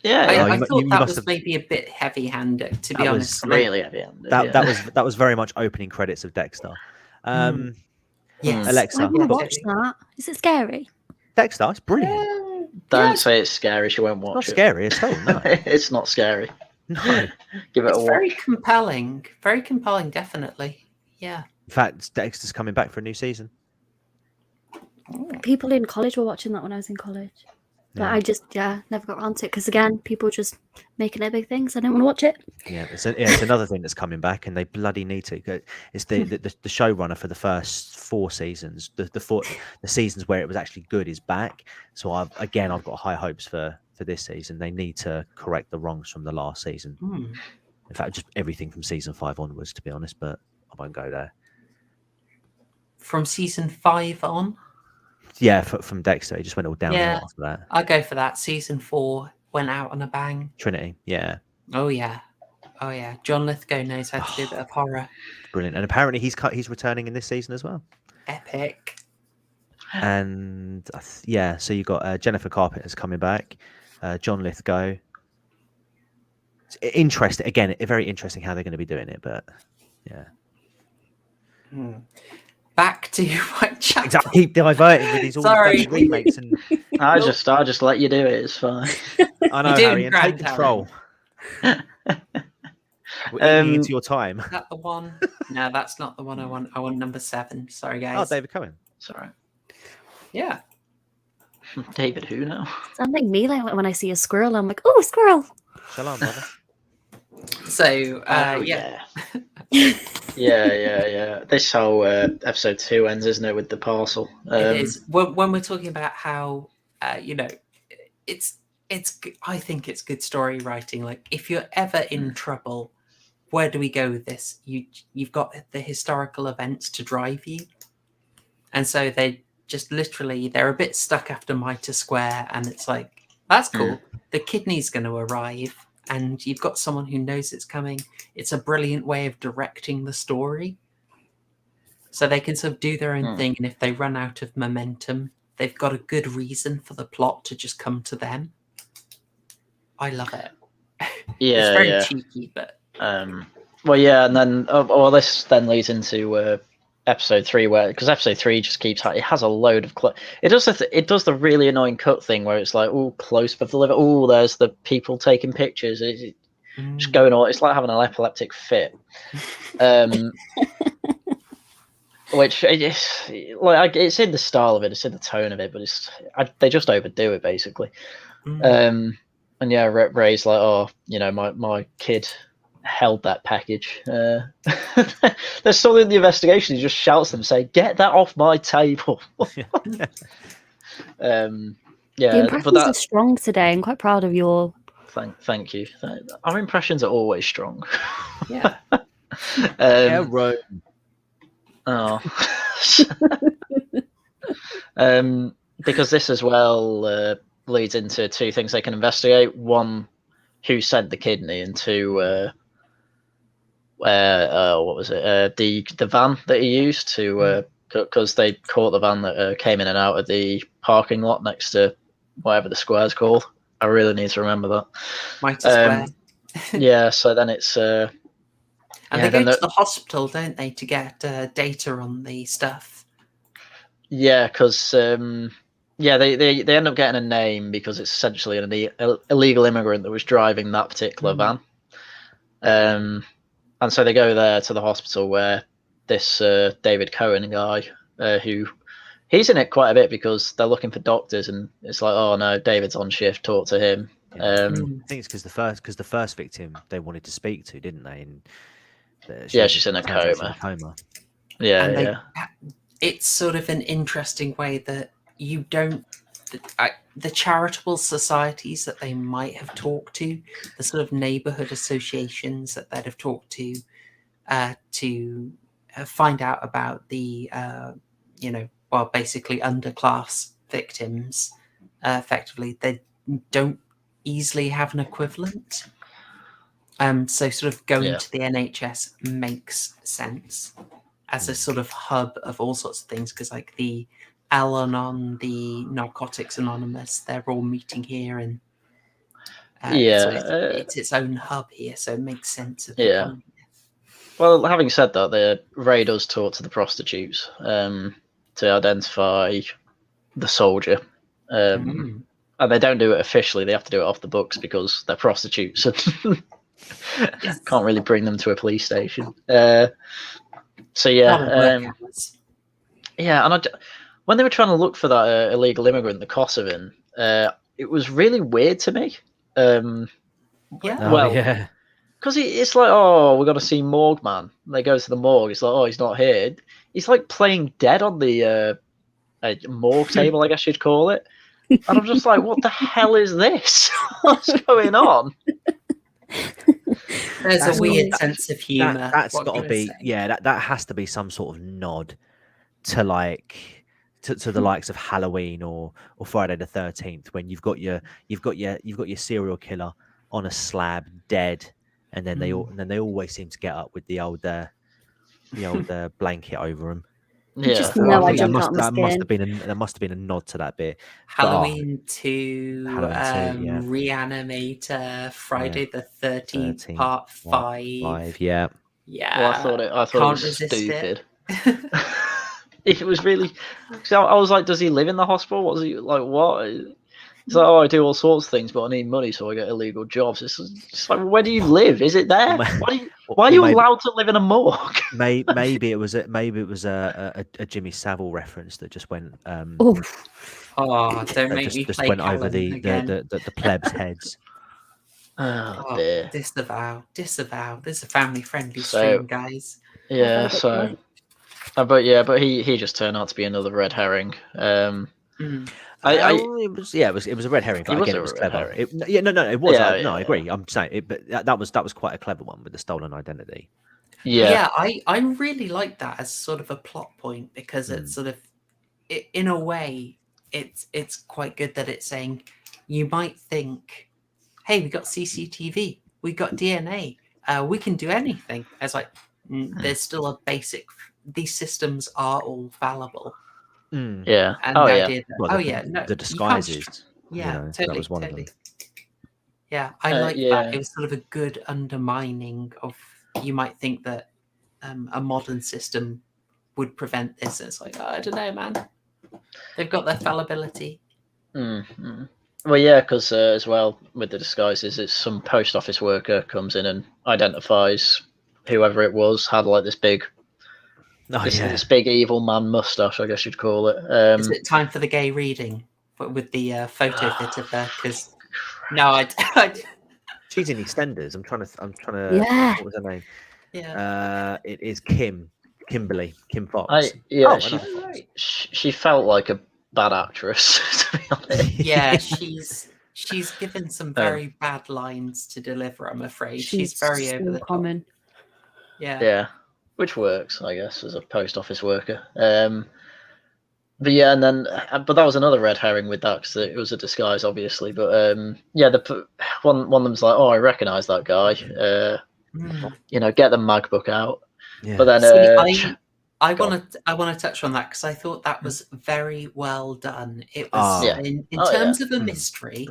Yeah. I thought that was maybe a bit heavy-handed, to be honest. Really heavy-handed. That was very much opening credits of Dexter. Yes. Alexa, I want to watch that. Is it scary? Dexter, it's brilliant. Don't say it's scary. She won't watch Not it. scary at all. No, it's not scary. no. Give it a It's watch. very compelling. Very compelling, definitely. Yeah. In fact, Dexter's coming back for a new season. People in college were watching that when I was in college. But I just never got around to it because again, people just making it big things. I don't want to watch it. Yeah, it's another thing that's coming back, and they bloody need to. It's the showrunner for the first 4 seasons. The seasons where it was actually good is back. So I've got high hopes for this season. They need to correct the wrongs from the last season. In fact, just everything from season 5 onwards, to be honest. But I won't go there. From season 5 on. Yeah, from Dexter, it just went all downhill after that. I'll go for that. Season 4 went out on a bang. Trinity, yeah. Oh yeah. John Lithgow knows how to do a bit of horror. Brilliant, and apparently he's returning in this season as well. Epic. And so you got Jennifer Carpenter's coming back, John Lithgow. It's interesting, again, very interesting how they're going to be doing it, but yeah. Back to Whitechapel. Exactly. Keep diverting with these all these remakes, and I just let you do it. It's fine. I know, Harry, and take control. We're eating into your time. Is that the one? No, that's not the one I want. I want number 7. Sorry, guys. Oh, David Cohen. Sorry. Yeah. David who now? Sounds like me, like when I see a squirrel, I'm like, oh, squirrel. Shalom, brother. So, yeah. This whole episode 2 ends, isn't it, with the parcel? It is. When we're talking about how, it's. I think it's good story writing. Like, if you're ever in trouble, where do we go with this? You've got the historical events to drive you, and so they just literally they're a bit stuck after Mitre Square, and it's like that's cool. The kidney's going to arrive. And you've got someone who knows it's coming. It's a brilliant way of directing the story. So they can sort of do their own thing. And if they run out of momentum, they've got a good reason for the plot to just come to them. I love it. Yeah, it's very cheeky, but... and then... this then leads into episode 3, because episode 3 just keeps... It has a load of... It does the really annoying cut thing where it's like, close but deliver. There's the people taking pictures. It's just going on. It's like having an epileptic fit. Which it's in the style of it, it's in the tone of it, but they just overdo it basically. Ray's like, my kid held that package. There's something in the investigation. He just shouts them, saying, "Get that off my table." The impressions are strong today. I'm quite proud of your. Thank you. Our impressions are always strong. Yeah. Right. Oh. Because this as well leads into 2 things they can investigate. 1, who sent the kidney, and 2, what was it? The van that he used to, because they caught the van that came in and out of the parking lot next to whatever the square's called. I really need to remember that. Mitre Square. So then it's. And they go to the hospital, don't they, to get data on the stuff? Yeah, because they end up getting a name because it's essentially an illegal immigrant that was driving that particular van. And so they go there to the hospital where this David Cohen guy, who he's in it quite a bit because they're looking for doctors, and it's like, oh no, David's on shift, talk to him. I think it's because the first victim they wanted to speak to, didn't they? And she's in a coma. Yeah. It's sort of an interesting way that you don't. The charitable societies that they might have talked to, the sort of neighborhood associations that they'd have talked to find out about the, basically underclass victims, effectively, they don't easily have an equivalent. So sort of going to the NHS makes sense as a sort of hub of all sorts of things, because like the Al-Anon, the Narcotics Anonymous, they're all meeting here, and so it's its own hub here, so it makes sense. Well, having said that, Ray does talk to the prostitutes to identify the soldier, and they don't do it officially. They have to do it off the books because they're prostitutes. Can't really bring them to a police station. And when they were trying to look for that illegal immigrant, the Kosovan, it was really weird to me. Yeah. Well, yeah. because it's like, oh, we've got to see Morgue Man. And they go to the morgue. It's like, oh, he's not here. He's like playing dead on the morgue table, I guess you'd call it. And I'm just like, what the hell is this? What's going on? There's That's a weird got- sense of humour. That's What got can to I be, say? yeah. That has to be some sort of nod to like to the likes of Halloween or Friday the 13th, when you've got your serial killer on a slab dead, and then they always seem to get up with the old blanket over him. Yeah, Just I know I think jumped out my skin. there must have been a nod to that bit. Halloween 2, Halloween 2, yeah. Reanimator, Friday the 13th, 13th, Part 5. 5, yeah. Yeah. Well, I thought it Can't was resist stupid. it. It was really. So I was like, does he live in the hospital? What was he like? What? He's like, oh, I do all sorts of things, but I need money, so I get illegal jobs. It's just like, where do you live? Is it there? Why are you allowed to live in a morgue? Maybe it was a Jimmy Savile reference that just went. Oh, Oh, don't make me just play went over Callum the again. plebs' heads. Oh dear. Disavow. This is a family-friendly So- stream, guys. Yeah. That's a So. good But he just turned out to be another red herring. Mm. It was a red herring. It was Again, a it was red clever. herring. It was. Yeah, I yeah. agree. I'm saying it, but that was quite a clever one with the stolen identity. Yeah. I really like that as sort of a plot point, because it's sort of, in a way, it's quite good that it's saying, you might think, hey, we got CCTV, we got DNA, we can do anything. It's like, there's still a basic, these systems are all fallible. Yeah. And Oh the yeah. idea that, Well, the the you can't disguises. yeah, That totally, was one totally. of them. Yeah, I like yeah. that. It was sort of a good undermining of, you might think that a modern system would prevent this. It's like, I don't know, man. They've got their fallibility. Mm-hmm. Well, yeah, because as well with the disguises, it's some post office worker comes in and identifies whoever it was, had like this big, this big evil man mustache, I guess you'd call it. Is it time for the gay reading with the photo fitted there? Because no, I She's in EastEnders. I'm trying to. Yeah. What was her name? yeah. It is Kimberly Fox. Right. She felt like a bad actress, to be honest. Yeah, she's given some very bad lines to deliver, I'm afraid. She's very so over the top. common. Yeah, which works, I guess, as a post office worker. But yeah, and then but that was another red herring with that, because it was a disguise, obviously. But yeah, one of them's like, oh, I recognise that guy. Get the MacBook out. Yeah. But then I want to touch on that, because I thought that was very well done. It was in terms of a mystery,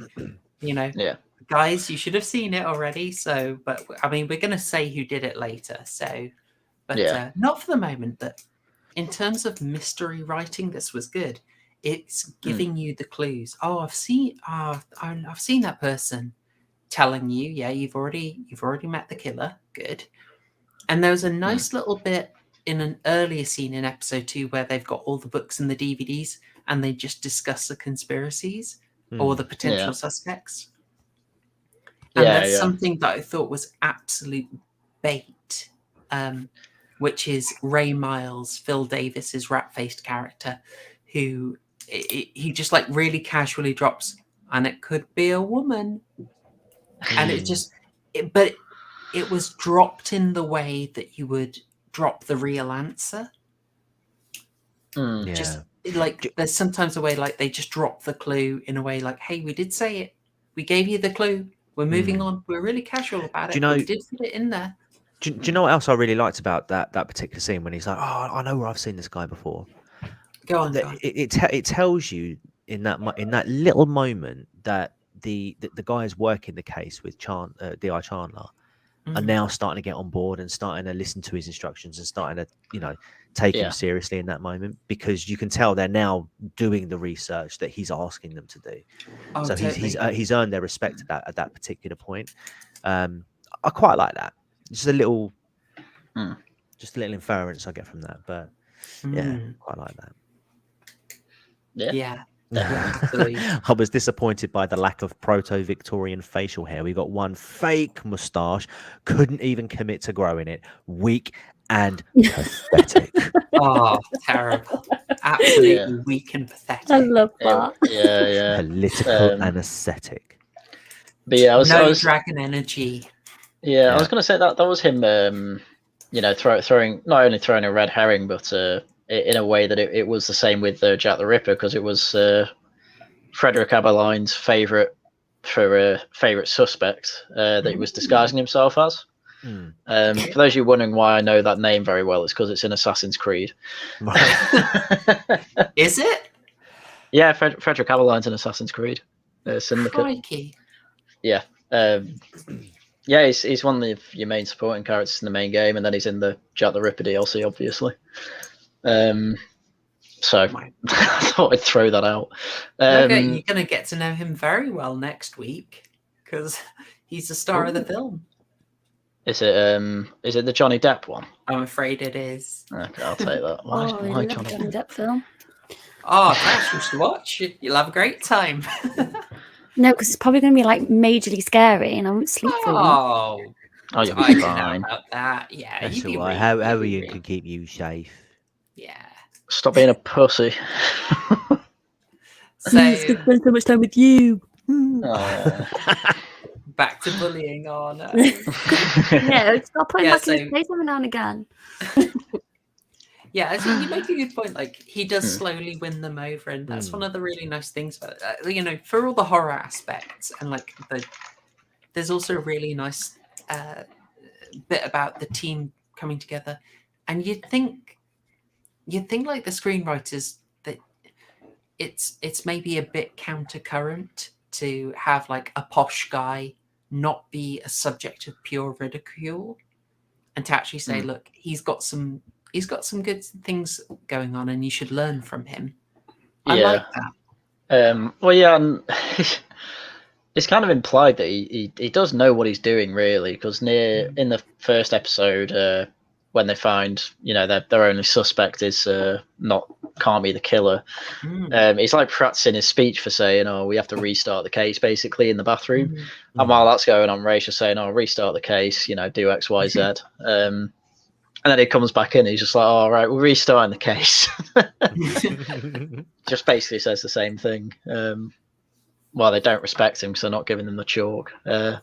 guys, you should have seen it already. So, but I mean, we're going to say who did it later. So, but not for the moment. But in terms of mystery writing, this was good. It's giving you the clues. Oh, I've seen that person, telling you, yeah, you've already met the killer. Good. And there was a nice little bit in an earlier scene in episode 2 where they've got all the books and the DVDs, and they just discuss the conspiracies or the potential suspects. And there's something that I thought was absolute bait, which is Ray Miles, Phil Davis's rat-faced character, who he just like really casually drops, and it could be a woman. And but it was dropped in the way that you would drop the real answer. Just like there's sometimes a way like they just drop the clue in a way like, hey, we did say it. We gave you the clue. We're moving on. We're really casual about it. But we did put it in there. Do you know what else I really liked about that particular scene, when he's like, oh, I know where I've seen this guy before. Go on. It tells you in that little moment that the guys working the case with D.I. Chandler are now starting to get on board and starting to listen to his instructions and starting to take him seriously in that moment, because you can tell they're now doing the research that he's asking them to do. Oh, so totally. he's earned their respect at that particular point. I quite like that. Just a little inference I get from that, but yeah, quite like that. Yeah. Happily. I was disappointed by the lack of proto-Victorian facial hair. We got one fake moustache, couldn't even commit to growing it. Weak and pathetic. Oh, terrible. Absolutely Yeah. weak and pathetic. I love that. Yeah. Political anesthetic. But yeah, I was dragon energy. Yeah, I Yeah. was going to say that was him. Throwing not only throwing a red herring, but in a way that it was the same with Jack the Ripper, because it was Frederick Aberline's favorite suspect that he was disguising himself as. Mm. For those of you wondering why I know that name very well, it's because it's in Assassin's Creed. Is it? Yeah, Frederick Aberline's in Assassin's Creed Syndicate. Crikey. Yeah. Yeah, he's one of your main supporting characters in the main game, and then he's in the Jack the Ripper DLC, obviously. So I thought I'd throw that out. You're going to get to know him very well next week, because he's the star of the film. Is it the Johnny Depp one? I'm afraid it is. Okay, I'll take that. I love Johnny Johnny Depp film. Oh, Tash, you should watch. You'll have a great time. No, because it's probably going to be like majorly scary, and I won't sleep for a week. Oh, you'll I be don't know fine. about that. Yeah, That's you'd be all right. really, How really, Ian really- can keep you safe. Yeah. Stop being a pussy. So spend so much time with you. Oh. back to bullying. Oh no. No, stop putting Yeah, back in his place every now and again. Yeah, I think you make a good point. Like, he does slowly win them over, and that's one of the really nice things about it. For all the horror aspects, and like there's also a really nice bit about the team coming together. And you'd think like the screenwriters that it's maybe a bit countercurrent to have like a posh guy not be a subject of pure ridicule, and to actually say, look, he's got some good things going on, and you should learn from him. I like that. Well, yeah, and it's kind of implied that he does know what he's doing, really, because in the first episode, when they find their only suspect is can't be the killer, he's like practicing his speech for saying, "Oh, we have to restart the case," basically in the bathroom. And while that's going on, Ray's just saying, "Oh, restart the case, do X, Y, Z." And then he comes back in. He's just like, "All right, we're restarting the case." Just basically says the same thing. Well, they don't respect him because they're not giving him the chalk. But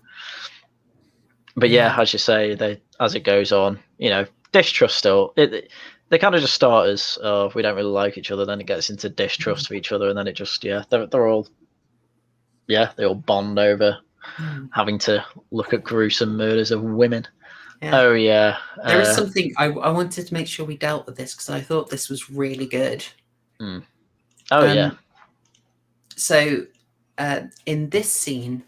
yeah, as you say, as it goes on, distrust still. They kind of just start as, "Oh, we don't really like each other." Then it gets into distrust of each other, and then it just they're all they all bond over having to look at gruesome murders of women. Yeah. Oh yeah, there is something I wanted to make sure we dealt with this, because I thought this was really good. Oh yeah. So in this scene,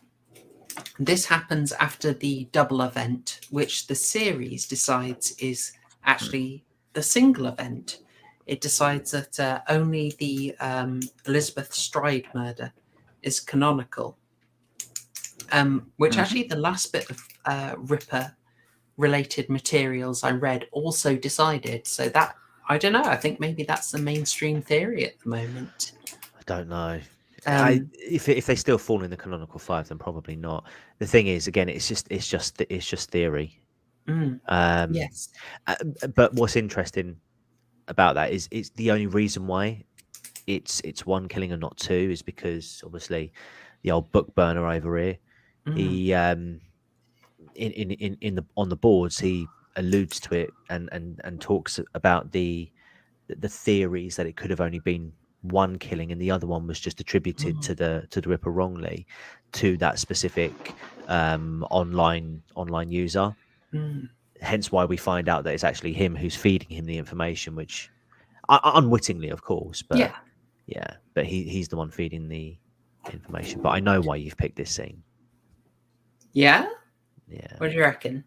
this happens after the double event, which the series decides is actually the single event. It decides that only the Elizabeth Stride murder is canonical, which actually the last bit of Ripper related materials I read also decided. So that, I don't know, I think maybe that's the mainstream theory at the moment. I don't know. If they still fall in the canonical 5, then probably not. The thing is, again, it's just theory. Yes. But what's interesting about that is it's the only reason why it's one killing and not 2 is because obviously the old book burner over here, he on the boards he alludes to it and talks about the theories that it could have only been one killing and the other one was just attributed to the Ripper wrongly to that specific online user. Hence why we find out that it's actually him who's feeding him the information, which unwittingly, of course, but but he's the one feeding the information. But I know why you've picked this scene. Yeah. Yeah. What do you reckon?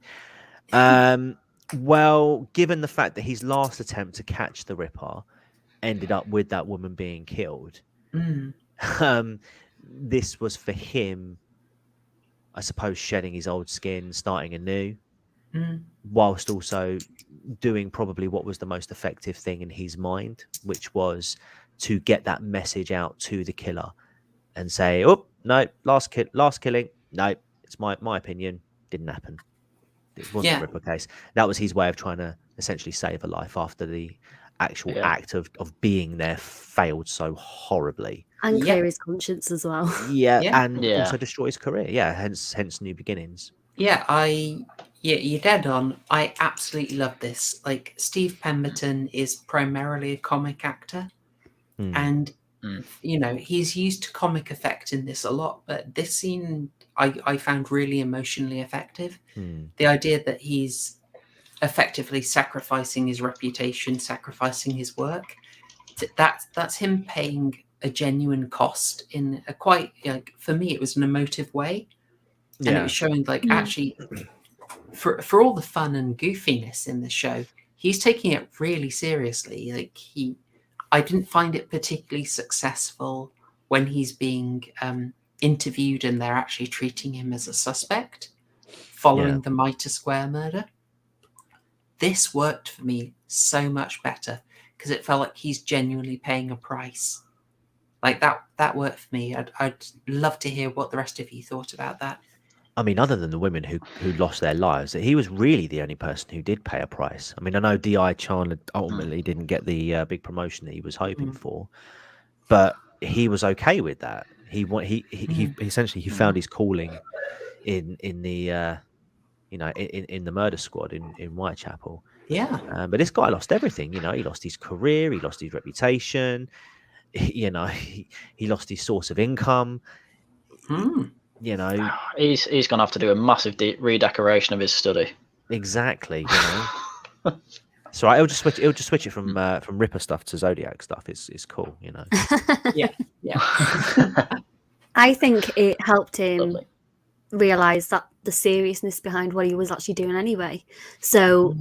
Well, given the fact that his last attempt to catch the Ripper ended up with that woman being killed, this was for him, I suppose, shedding his old skin, starting anew, whilst also doing probably what was the most effective thing in his mind, which was to get that message out to the killer and say, oh no, last killing, no, it's my opinion, didn't happen. It wasn't a Ripper case. That was his way of trying to essentially save a life after the actual act of being there failed so horribly. And clear his conscience as well. And also destroy his career. Yeah, hence New Beginnings. You're dead on. I absolutely love this. Like, Steve Pemberton is primarily a comic actor, and you know, he's used comic effect in this a lot, but this scene I found really emotionally effective. The idea that he's effectively sacrificing his reputation, sacrificing his work, that's him paying a genuine cost in a quite, like, for me, it was an emotive way. And it was showing, like, actually, for all the fun and goofiness in the show, he's taking it really seriously. Like, I didn't find it particularly successful when he's being interviewed and they're actually treating him as a suspect following the Mitre Square murder. This worked for me so much better because it felt like he's genuinely paying a price. Like, that worked for me. I'd love to hear what the rest of you thought about that. I mean, other than the women who lost their lives, he was really the only person who did pay a price. I mean, I know D.I. Chandler ultimately didn't get the big promotion that he was hoping for, but he was okay with that. He essentially found his calling in the in the murder squad in Whitechapel. Yeah. But this guy lost everything. You know, he lost his career, he lost his reputation. He lost his source of income. You know, he's gonna have to do a massive redecoration of his study. Exactly. You know, so it'll just switch it from Ripper stuff to Zodiac stuff. It's cool. You know. Yeah. I think it helped him realize that the seriousness behind what he was actually doing anyway. So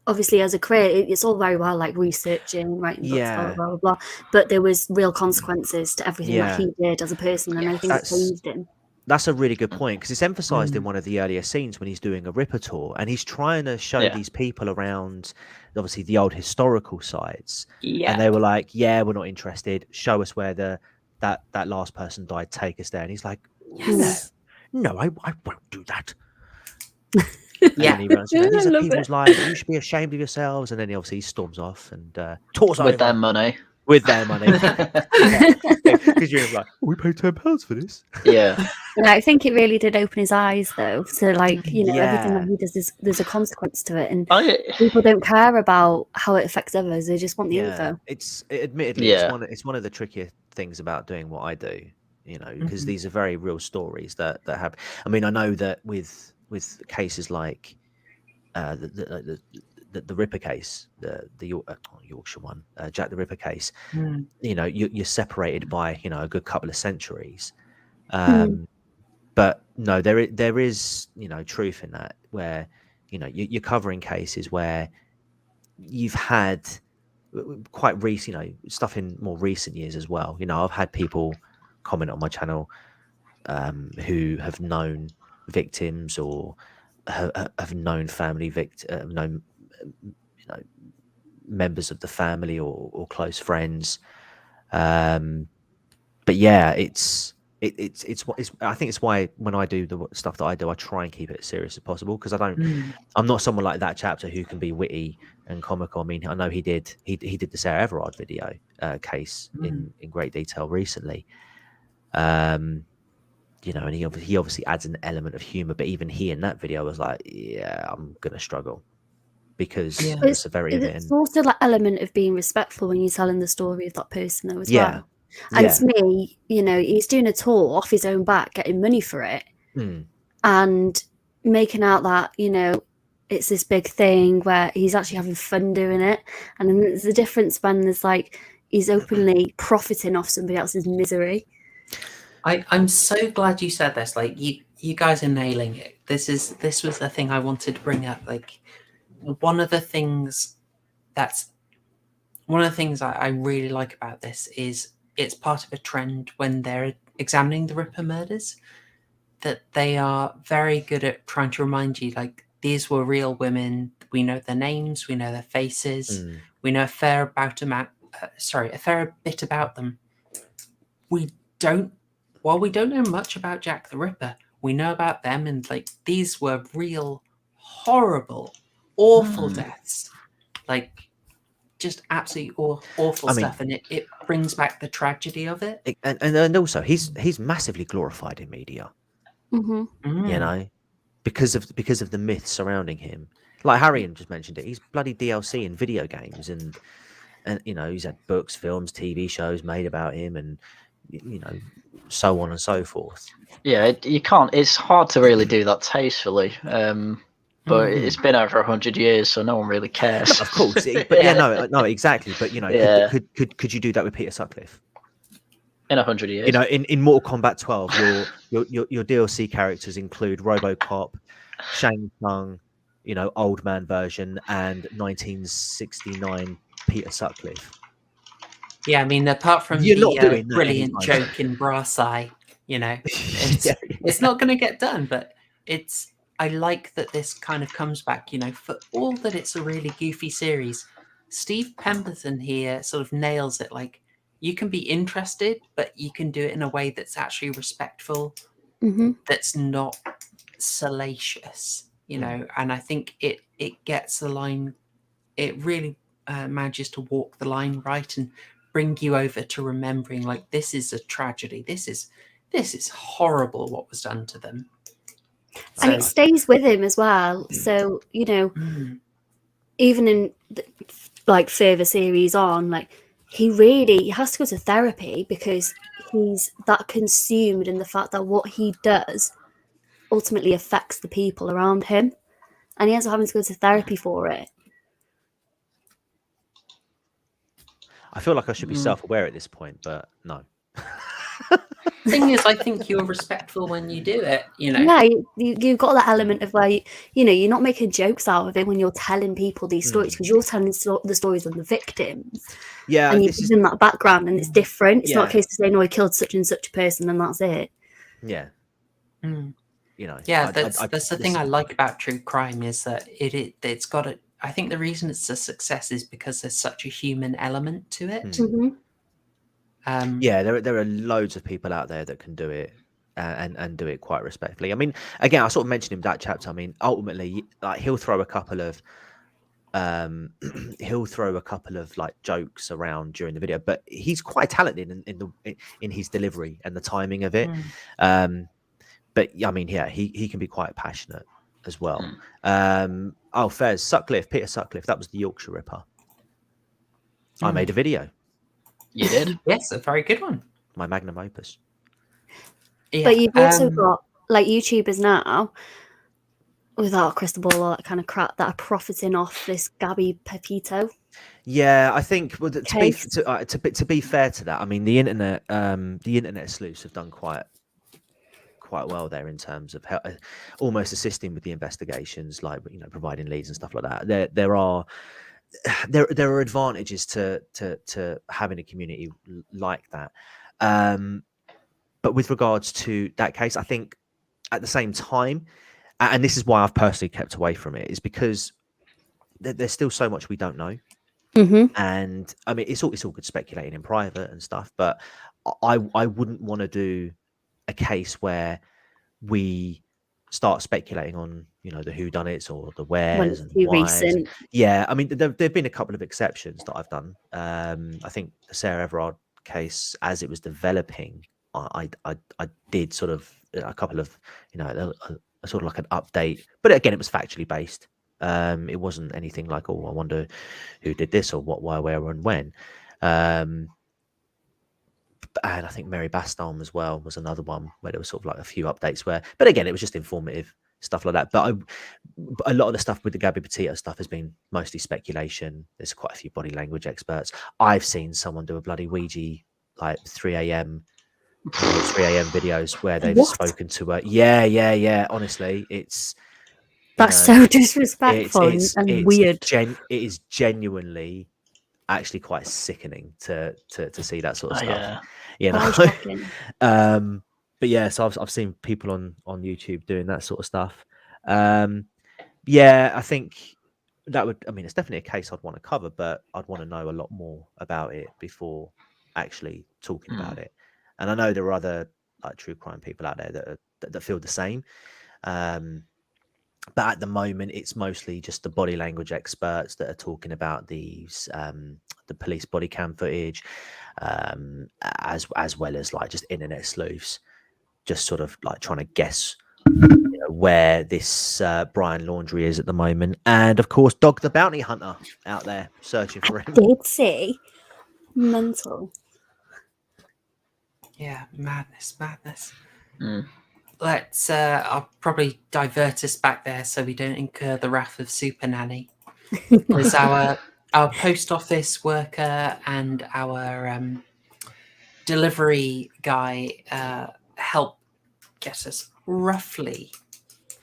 obviously, as a career, it's all very well, like, researching, writing books, blah, blah, blah, blah, but there was real consequences to everything that he did as a person, and I think it pleased him. That's a really good point, because it's emphasized in one of the earlier scenes when he's doing a Ripper tour, and he's trying to show these people around, obviously, the old historical sites. And they were like, yeah, we're not interested. Show us where that last person died. Take us there. And he's like, no, I won't do that. And then he runs around. These are people's lives. You should be ashamed of yourselves. And then he storms off and tours with their money. With their money. Because you're like, we paid £10 for this. Yeah. I think it really did open his eyes, though. So, like, you know, everything that he does, there's a consequence to it. And people don't care about how it affects others. They just want the info. Admittedly, it's one of the trickier things about doing what I do, you know, because these are very real stories that have. I mean, I know that with cases like the Ripper case, the Yorkshire one, Jack the Ripper case, you know, you're separated by, you know, a good couple of centuries. But no, there is, you know, truth in that, where, you know, you're covering cases where you've had quite recent, you know, stuff in more recent years as well. You know, I've had people comment on my channel who have known victims or have known family known, you know, members of the family or close friends. But yeah, it's I think it's why when I do the stuff that I do, I try and keep it as serious as possible, because I'm not someone like that chapter who can be witty and comical. I mean, I know he did the Sarah Everard video case in great detail recently. You know, and he obviously adds an element of humor, but even he in that video was like, yeah, I'm gonna struggle because the severity of it. It's also that element of being respectful when you're telling the story of that person, though, as well. And to me, you know, he's doing a tour off his own back, getting money for it, and making out that, you know, it's this big thing where he's actually having fun doing it. And then there's a difference when there's like he's openly profiting off somebody else's misery. I'm so glad you said this. Like, you guys are nailing it. This was the thing I wanted to bring up. Like, one of the things I really like about this is it's part of a trend when they're examining the Ripper murders, that they are very good at trying to remind you, like, these were real women. We know their names, we know their faces, we know a fair a fair bit about them. While we don't know much about Jack the Ripper, we know about them, and like these were real, horrible, awful deaths, like just absolutely awful stuff, and it brings back the tragedy of it. And also he's massively glorified in media, Mm-hmm. you know, because of the myths surrounding him. Like Haryan just mentioned it, he's bloody DLC in video games, and you know, he's had books, films, TV shows made about him, and you know, so on and so forth. Yeah, you can't. It's hard to really do that tastefully. But it's been over 100 years, so no one really cares. No, of course, but no, exactly. But you know, could you do that with Peter Sutcliffe? In 100 years, you know, in Mortal Kombat 12, your DLC characters include RoboCop, Shang Tsung, you know, old man version, and 1969 Peter Sutcliffe. Yeah, I mean, apart from the brilliant joke in Brass Eye, you know, it's not going to get done. But I like that this kind of comes back, you know, for all that it's a really goofy series. Steve Pemberton here sort of nails it. Like, you can be interested, but you can do it in a way that's actually respectful, that's not salacious, you know. And I think it gets the line. It really manages to walk the line right and bring you over to remembering, like, this is a tragedy. This is horrible what was done to them. And it stays with him as well. So, you know, even in like further series on, like he has to go to therapy because he's that consumed in the fact that what he does ultimately affects the people around him. And he ends up having to go to therapy for it. I feel like I should be self-aware at this point, but no. The thing is, I think you're respectful when you do it, you know. Yeah, you've got that element of where, you know, you're not making jokes out of it when you're telling people these stories, because you're telling the stories of the victims. Yeah. And you're in that background, and it's different. It's not a case of saying, no, he killed such and such a person, and that's it. Yeah. You know. Yeah, that's the thing I like about true crime is that it's got a... I think the reason it's a success is because there's such a human element to it. Yeah, there are loads of people out there that can do it and do it quite respectfully. I mean, again, I sort of mentioned him that chapter. I mean, ultimately, like he'll throw a couple of like jokes around during the video, but he's quite talented in his delivery and the timing of it. But I mean, yeah, he can be quite passionate as well. Peter Sutcliffe, that was the Yorkshire Ripper. I made a video. You did? Yes, a very good one. My magnum opus. Yeah, but you've also got like YouTubers now without a crystal ball or that kind of crap that are profiting off this Gabby Pepito. Yeah, I think to be fair to that, I mean the internet sleuths have done quite well there in terms of almost assisting with the investigations, like, you know, providing leads and stuff like that. There are advantages to having a community like that, but with regards to that case, I think at the same time, and this is why I've personally kept away from it, is because there's still so much we don't know. And I mean, it's all good speculating in private and stuff, but I wouldn't want to do a case where we start speculating on, you know, the whodunits or the wheres and whys. Recent. Yeah, I mean, there've been a couple of exceptions that I've done. I think the Sarah Everard case, as it was developing, I did sort of a couple of, you know, a sort of like an update, but again, it was factually based. It wasn't anything like, oh, I wonder who did this or what, why, where, and when. And I think Mary Baston as well was another one where there was sort of like a few updates but again, it was just informative stuff like that. But a lot of the stuff with the Gabby Petito stuff has been mostly speculation. There's quite a few body language experts. I've seen someone do a bloody Ouija like 3 a.m. videos where they've spoken to her. Yeah. Honestly, that's so disrespectful and weird. It is genuinely actually quite sickening to see that sort of stuff. You know. But yeah, so I've seen people on YouTube doing that sort of stuff. Yeah, I think that would, I mean, it's definitely a case I'd want to cover, but I'd want to know a lot more about it before actually talking about it. And I know there are other like true crime people out there that feel the same. But at the moment, it's mostly just the body language experts that are talking about these, the police body cam footage, as well as like just internet sleuths, just sort of like trying to guess where this Brian Laundrie is at the moment, and of course, Dog the Bounty Hunter out there searching for him. Did see mental. Yeah, madness. Let's. I'll probably divert us back there so we don't incur the wrath of Super Nanny. Because our post office worker and our delivery guy help get us roughly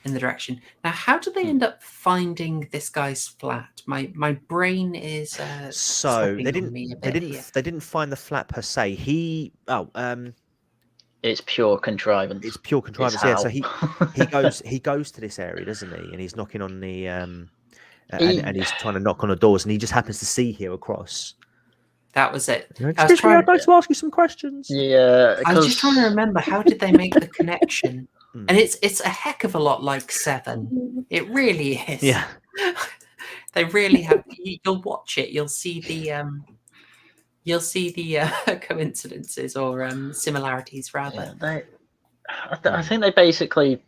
in the direction. Now, how do they end up finding this guy's flat? My brain is so they didn't find the flat per se. It's pure contrivance. It's pure contrivance. Yeah. So he goes to this area, doesn't he? And he's knocking on the and he's trying to knock on the doors, and he just happens to see here across. That was it. Excuse me, I'd like to ask you some questions. Yeah, I was just trying to remember, how did they make the connection? And it's a heck of a lot like Seven. It really is. Yeah. They really have. You'll watch it. You'll see the coincidences or similarities, rather. Yeah, I think they basically,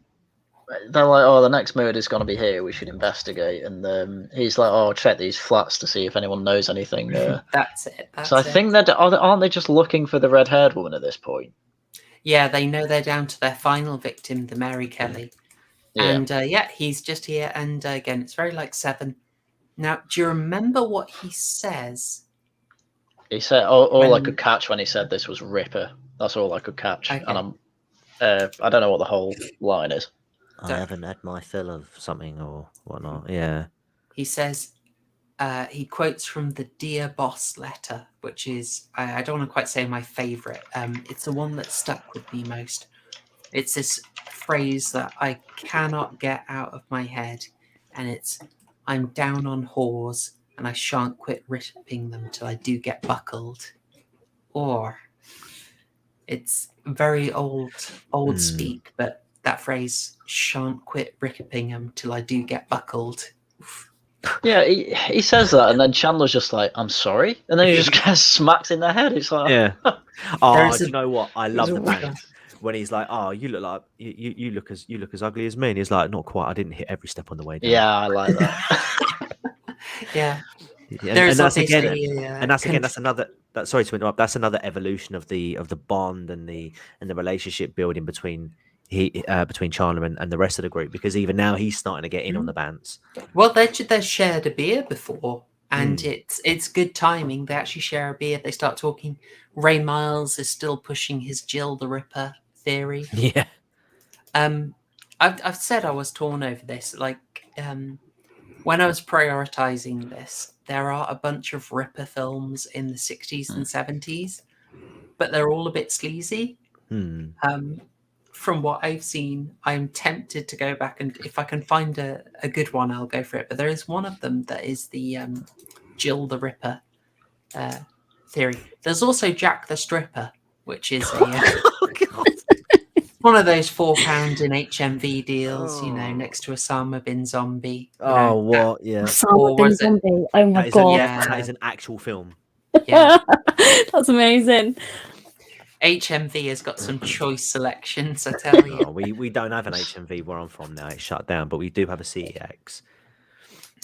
they're like, oh, the next murder's going to be here, we should investigate. And he's like, oh, check these flats to see if anyone knows anything. That's it. So I think that, aren't they just looking for the red-haired woman at this point? Yeah, they know they're down to their final victim, the Mary Kelly. Yeah. And he's just here. And again, it's very like Seven. Now, do you remember what he says? He said, all I could catch when he said this was Ripper. That's all I could catch. Okay. And I don't know what the whole line is. I haven't had my fill of something or whatnot. Yeah. He says, he quotes from the Dear Boss letter, which is, I don't want to quite say my favourite. It's the one that stuck with me most. It's this phrase that I cannot get out of my head. And it's, I'm down on whores and I shan't quit ripping them till I do get buckled. Or it's very old speak, but that phrase, shan't quit ripping them till I do get buckled. Yeah, he says that, and then Chandler's just like, I'm sorry, and then he just gets smacked in the head. It's like, yeah. Oh, do you know what? I love the band when he's like, oh, you look like you look as ugly as me, and he's like, not quite. I didn't hit every step on the way down. Yeah, I like that. Yeah. And that's again, that's another. Sorry to interrupt. That's another evolution of the bond and the relationship building between Chandler and the rest of the group, because even now he's starting to get in on the bands. Well, they shared a beer before, and it's good timing. They actually share a beer. They start talking. Ray Miles is still pushing his Jill the Ripper theory. Yeah. I've said I was torn over this. Like, when I was prioritizing this, there are a bunch of Ripper films in the 60s and 70s, but they're all a bit sleazy. From what I've seen, I'm tempted to go back, and if I can find a good one, I'll go for it. But there is one of them that is the Jill the Ripper theory. There's also Jack the Stripper, which is one of those £4 in HMV deals, next to Osama bin Zombie. Osama bin Zombie. Oh my god. That is an actual film. Yeah. That's amazing. HMV has got some choice selections, I tell you. Oh, we don't have an HMV where I'm from now; it's shut down. But we do have a CEX,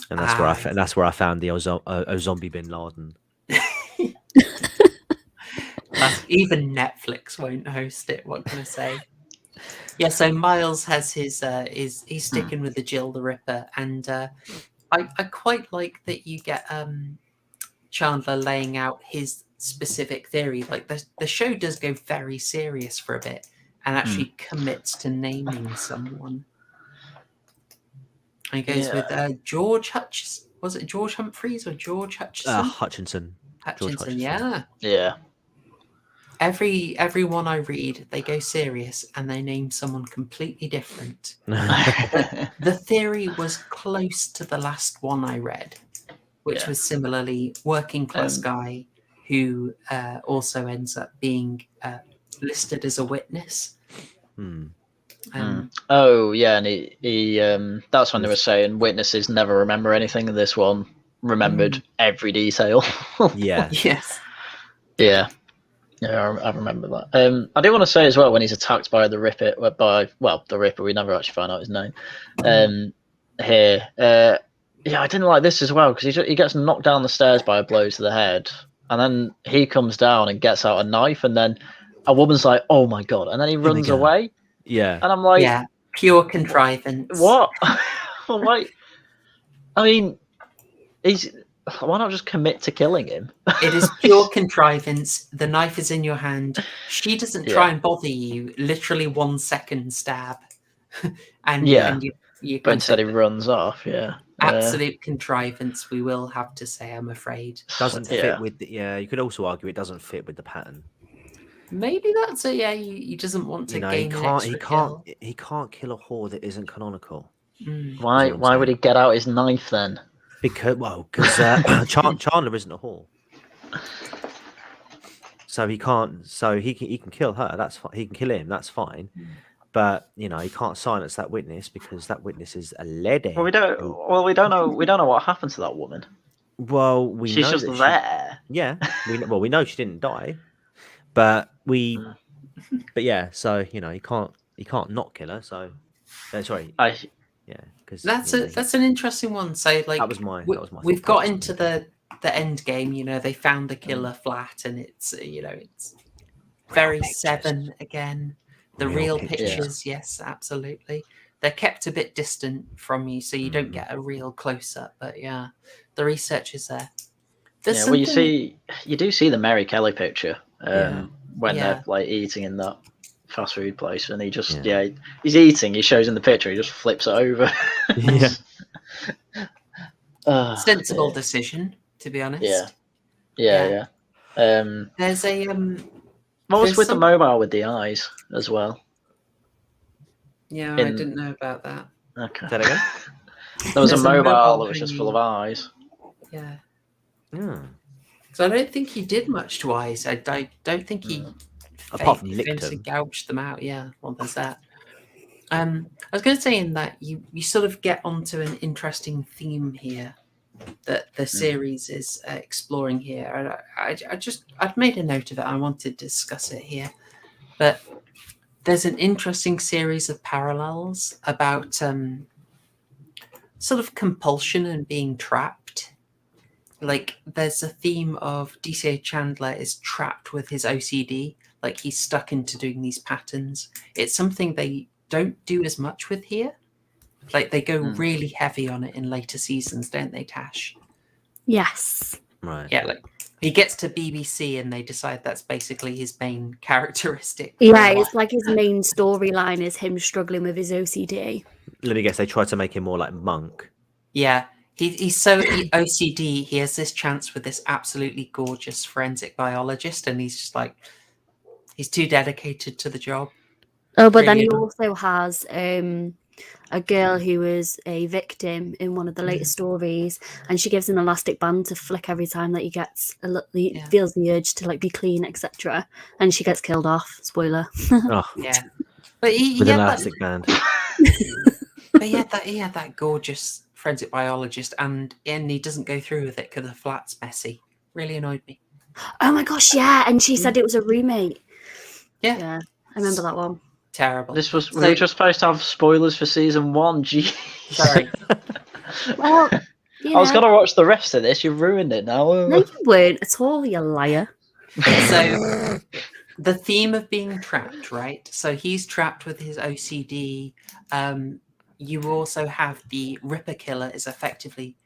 and that's where I found the Zombie bin Laden. Even Netflix won't host it. What can I say? Yeah. So Miles has his he's sticking with the Jill the Ripper, and I quite like that you get Chandler laying out his specific theory. Like the show does go very serious for a bit and actually commits to naming someone. And he goes with George Hutchison. Was it George Humphreys or George Hutchison? Hutchinson. Hutchinson, yeah. Yeah. every one I read, they go serious and they name someone completely different. The theory was close to the last one I read, which was similarly working class guy who also ends up being listed as a witness. Oh yeah, and he that's when they were saying witnesses never remember anything, and this one remembered every detail. Yeah. Yes. Yeah, I remember that. I do want to say as well, when he's attacked by the Ripper, the Ripper, we never actually find out his name. Here, yeah, I didn't like this as well because he gets knocked down the stairs by a blow to the head, and then he comes down and gets out a knife, and then a woman's like, "Oh my god!" and then he runs away. Yeah, and I'm like, yeah, pure contrivance. What? Like, I mean, why not just commit to killing him? It is pure contrivance. The knife is in your hand. She doesn't try and bother you. Literally 1 second stab, and you but instead he runs off. Yeah, absolute contrivance. We will have to say, I'm afraid, doesn't fit with. You could also argue it doesn't fit with the pattern. Maybe that's it. Yeah, he doesn't want to gain an extra kill. He can't kill a whore that isn't canonical. Why would he get out his knife then? Because Chandler isn't a whore, so he can't. So he can kill her. That's fine. He can kill him. That's fine. But he can't silence that witness because that witness is a lady. Well, we don't know. We don't know what happened to that woman. Well, she's know just there. We know she didn't die, but yeah. So he can't not kill her. So because that's an interesting one. So that was my. We've got into the end game. They found the killer flat, and it's it's very Seven again. The real pictures, yes, absolutely. They're kept a bit distant from you, so you don't get a real close up. But yeah, the research is there. Well, you do see the Mary Kelly picture when they're like eating in that fast food place, and he just he's eating. He shows in the picture. He just flips it over. Sensible decision, to be honest. Yeah. There's a what was with the mobile with the eyes as well? Yeah, I didn't know about that. Okay. Say that again? There was a mobile that was just full of eyes. Yeah. So I don't think he did much to eyes. I don't think he apart from licked them, gouged them out. Yeah, well, there's that. I was going to say in that you sort of get onto an interesting theme here that the series is exploring here. I'd made a note of it. I wanted to discuss it here, but there's an interesting series of parallels about sort of compulsion and being trapped. Like there's a theme of DCA Chandler is trapped with his OCD, like he's stuck into doing these patterns. It's something they don't do as much with here. Like they go really heavy on it in later seasons, don't they, Tash? Yes. Right. Yeah, like he gets to BBC and they decide that's basically his main characteristic. Yeah, it's like his main storyline is him struggling with his OCD. Let me guess, they try to make him more like Monk. Yeah. He's so OCD, he has this chance with this absolutely gorgeous forensic biologist, and he's just like, he's too dedicated to the job. Oh, but then he also has a girl who is a victim in one of the later stories, and she gives an elastic band to flick every time that he feels the urge to like be clean, etc. And she gets killed off. Spoiler. Yeah, but with an elastic band. But he had that gorgeous forensic biologist, and he doesn't go through with it because the flat's messy. Really annoyed me. Oh my gosh, yeah, and she said it was a roommate. Yeah, I remember that one. Terrible. We were just supposed to have spoilers for season 1. Gee, sorry. Well, I was gonna watch the rest of this. You ruined it now. No, you weren't at all, you liar. So the theme of being trapped, right? So he's trapped with his OCD. You also have the Ripper killer is effectively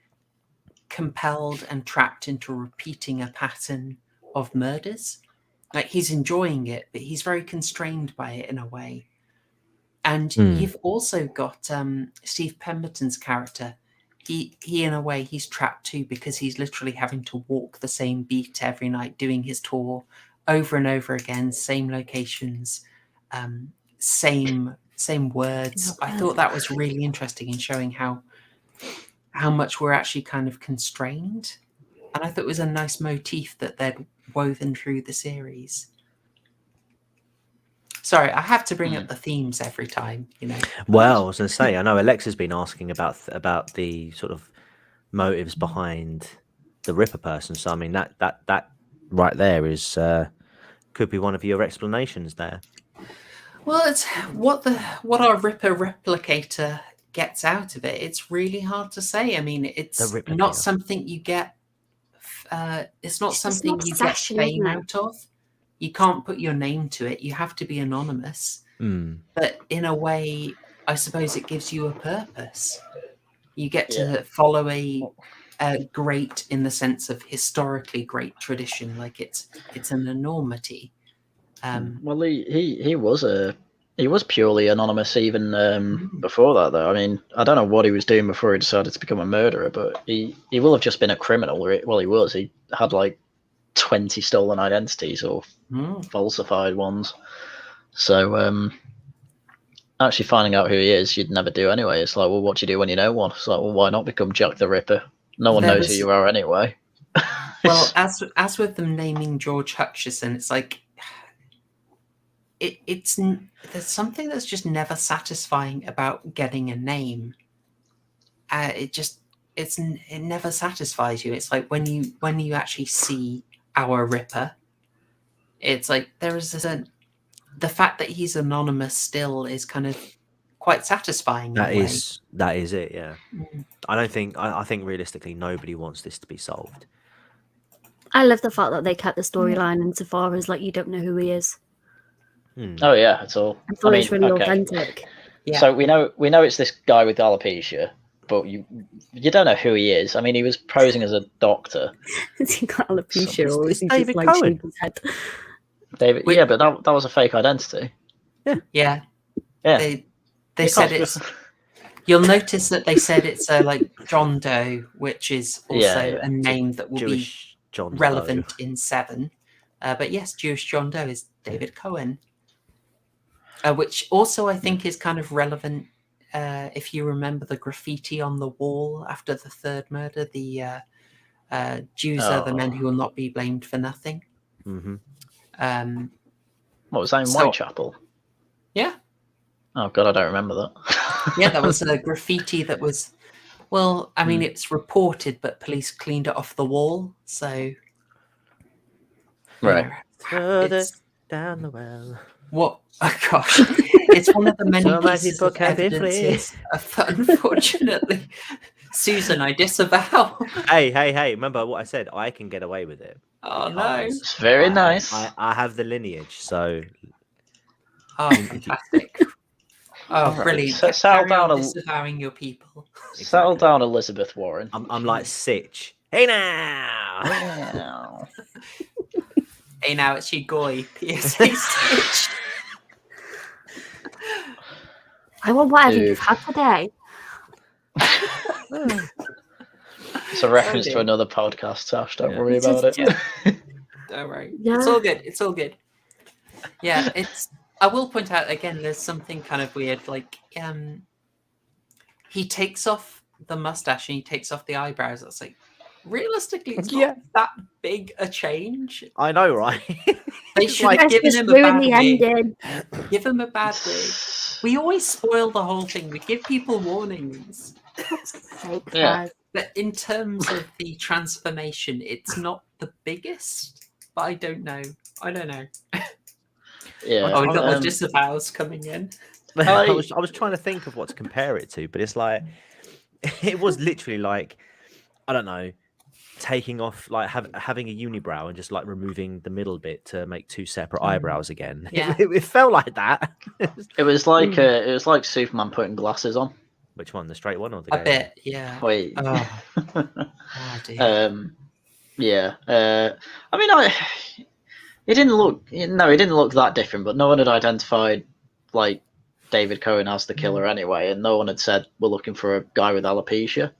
compelled and trapped into repeating a pattern of murders. Like he's enjoying it, but he's very constrained by it in a way. And you've also got Steve Pemberton's character. He in a way, he's trapped too because he's literally having to walk the same beat every night, doing his tour over and over again, same locations, same words. I thought that was really interesting in showing how much we're actually kind of constrained, and I thought it was a nice motif that they'd woven through the series. Sorry, I have to bring up the themes every time, you know. Well, I was going to say, I know Alexa's been asking about the sort of motives behind the Ripper person. So I mean, that right there is could be one of your explanations there. Well, it's what our Ripper replicator gets out of it. It's really hard to say. I mean, it's not something you get. It's not something you get fame out of. You can't put your name to it. You have to be anonymous. But in a way, I suppose it gives you a purpose. You get to follow a great, in the sense of historically great tradition, like it's an enormity. Well, he was purely anonymous even before that, though. I mean, I don't know what he was doing before he decided to become a murderer, but he will have just been a criminal. Well, he was. He had like 20 stolen identities or falsified ones. So actually finding out who he is, you'd never do anyway. It's like, well, what do you do when you know one? It's like, well, why not become Jack the Ripper? No one knows who you are anyway. Well, as with them naming George Hutchison, it's like there's something that's just never satisfying about getting a name. It never satisfies you. It's like when you actually see our Ripper, it's like there is the fact that he's anonymous still is kind of quite satisfying. That is it. Yeah. I think realistically nobody wants this to be solved. I love the fact that they kept the storyline insofar as like you don't know who he is. Oh yeah, it's all. I thought it's really authentic. Yeah. So we know it's this guy with alopecia, but you don't know who he is. I mean, he was posing as a doctor. Has he got alopecia, or is he David just Cohen? shaving his head? David, yeah, but that was a fake identity. Yeah. Yeah. They said it's. You'll notice that they said it's like John Doe, which is also a name that will Jewish be John relevant Doe. in 7. But yes, Jewish John Doe is David Cohen. Which also I think is kind of relevant if you remember the graffiti on the wall after the 3rd murder, the Jews are the men who will not be blamed for nothing. What was that in Whitechapel? Yeah. Oh God, I don't remember that. Yeah, that was a graffiti that was, well, I mean, it's reported, but police cleaned it off the wall. So, right. Further down the well. What? Oh gosh, it's one of the many pieces of evidence. Unfortunately, Susan, I disavow. Hey! Remember what I said? I can get away with it. Oh no! It's very nice. I have the lineage, so. Oh, fantastic! Oh, right. brilliant! Settle down, disavowing your people. Settle down, Elizabeth Warren. I'm like Sitch. Hey now. Hey now, it's you, Goy. PSA Stitch. I want whatever you've had today. It's a reference to another podcast, Tash. Don't worry about it. Don't worry. Yeah. It's all good. It's all good. Yeah, I will point out again, there's something kind of weird. Like, he takes off the mustache and he takes off the eyebrows. That's like, realistically, it's not that big a change. I know, right? They should have given him a bad wig. Ending. Give him a bad wig. We always spoil the whole thing. We give people warnings. But in terms of the transformation, it's not the biggest. But I don't know. Yeah. Oh, we got the disavows coming in. I was trying to think of what to compare it to, but it's like it was literally like, I don't know, taking off, like having a unibrow and just like removing the middle bit to make 2 separate eyebrows again. Yeah. It felt like that. It was like Superman putting glasses on. Which one, the straight one or the? A bit, yeah. Wait. Oh. Oh dear. Yeah. I mean, it didn't look that different, but no one had identified like David Cohen as the killer anyway, and no one had said we're looking for a guy with alopecia.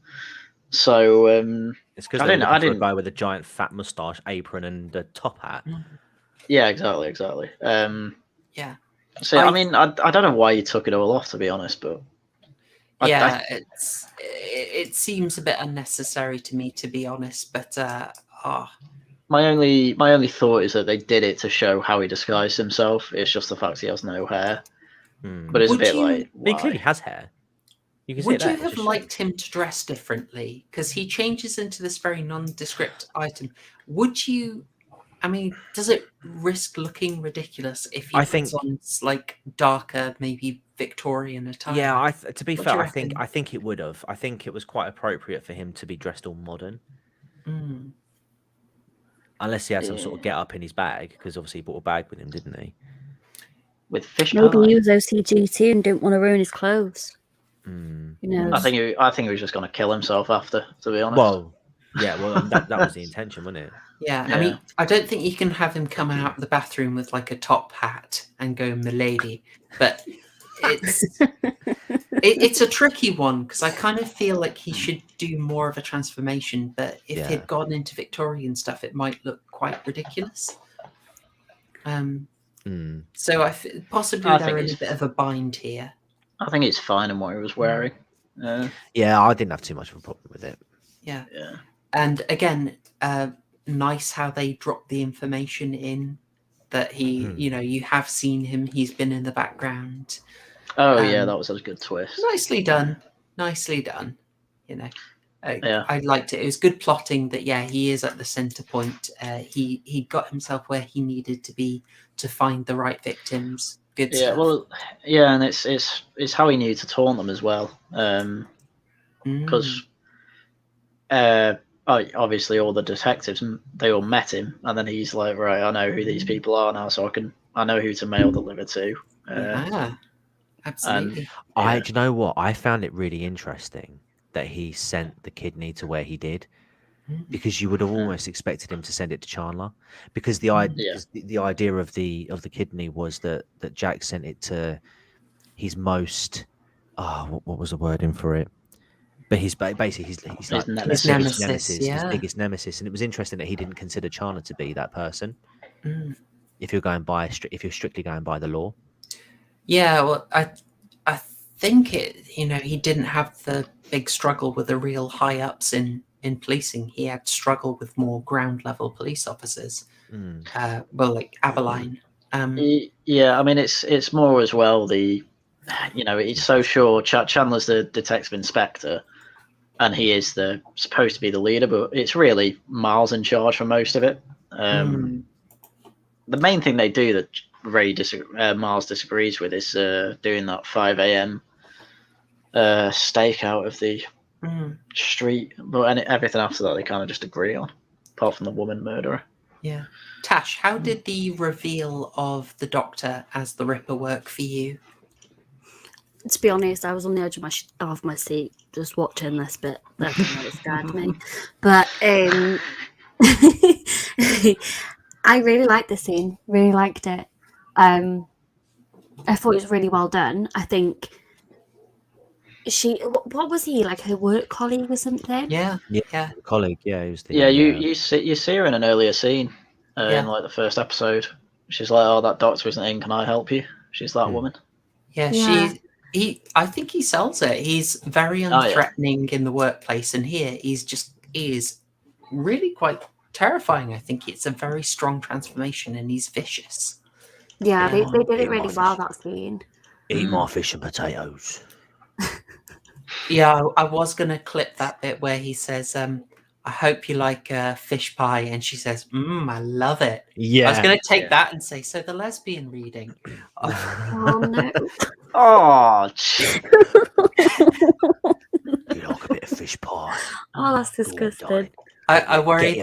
So it's because I didn't a guy with a giant fat mustache, apron, and a top hat. Yeah, exactly. Yeah. So I mean, I don't know why you took it all off, to be honest, but yeah, it seems a bit unnecessary to me, to be honest. But my only thought is that they did it to show how he disguised himself. It's just the fact he has no hair. But it's a bit like, He clearly why? has hair. You can see would it you there. have liked him to dress differently? Because he changes into this very nondescript item. Would you? I mean, does it risk looking ridiculous if he puts on like darker, maybe Victorian attire? Yeah, to be fair, I think it would have. I think it was quite appropriate for him to be dressed all modern. Unless he had some sort of get up in his bag, because obviously he brought a bag with him, didn't he? With fish Maybe pie. he was OCD too and didn't want to ruin his clothes. You know, I think he was just going to kill himself after, to be honest. Well, yeah, that was the intention, wasn't it? Yeah, I mean, I don't think you can have him come out of the bathroom with like a top hat and go "milady," but it's a tricky one because I kind of feel like he should do more of a transformation. But if he'd gone into Victorian stuff, it might look quite ridiculous. So possibly they're in a bit of a bind here. I think it's fine in what he was wearing. Yeah, I didn't have too much of a problem with it. Yeah. And again, nice how they dropped the information in that he, you have seen him. He's been in the background. Oh yeah, that was a good twist. Nicely done. I liked it. It was good plotting that he is at the center point. He got himself where he needed to be to find the right victims. Good stuff. Well, and it's how he knew to taunt them as well. Because obviously all the detectives, they all met him, and then he's like, right, I know who these people are now, so I know who to mail deliver to. Absolutely. Do you know what? I found it really interesting that he sent the kidney to where he did, because you would have almost expected him to send it to Chandler, because the idea of the kidney was that Jack sent it to his most what was the wording for it? But he's basically his nemesis, his biggest nemesis, and it was interesting that he didn't consider Chandler to be that person. If you're strictly going by the law. Yeah, well, I think he didn't have the big struggle with the real high ups in policing. He had struggled with more ground level police officers. Like Abeline. I mean it's more as well he's so sure Chandler's the detective inspector, and he is supposed to be the leader, but it's really Miles in charge for most of it. The main thing they do that Miles disagrees with is doing that 5 a.m. Stakeout of the street, but everything after that they kind of just agree on, apart from the woman murderer. Yeah. Tash, how did the reveal of the Doctor as the Ripper work for you? To be honest, I was on the edge of my seat just watching this bit. That really scared me. But I really liked the scene. Really liked it. I thought it was really well done. I think what was he, like her work colleague or something? Yeah. Colleague. Yeah, he was. You see her in an earlier scene in like the first episode. She's like, "Oh, that doctor isn't in. Can I help you?" She's that woman. Yeah. I think he sells it. He's very unthreatening in the workplace, and here he is really quite terrifying. I think it's a very strong transformation, and he's vicious. Yeah, they did it really well, that scene. Eat my fish and potatoes. Yeah, I was going to clip that bit where he says, I hope you like fish pie. And she says, I love it. Yeah. I was going to take that and say, so the lesbian reading. Oh, no. Oh, you like a bit of fish pie. Oh, that's disgusting. I worry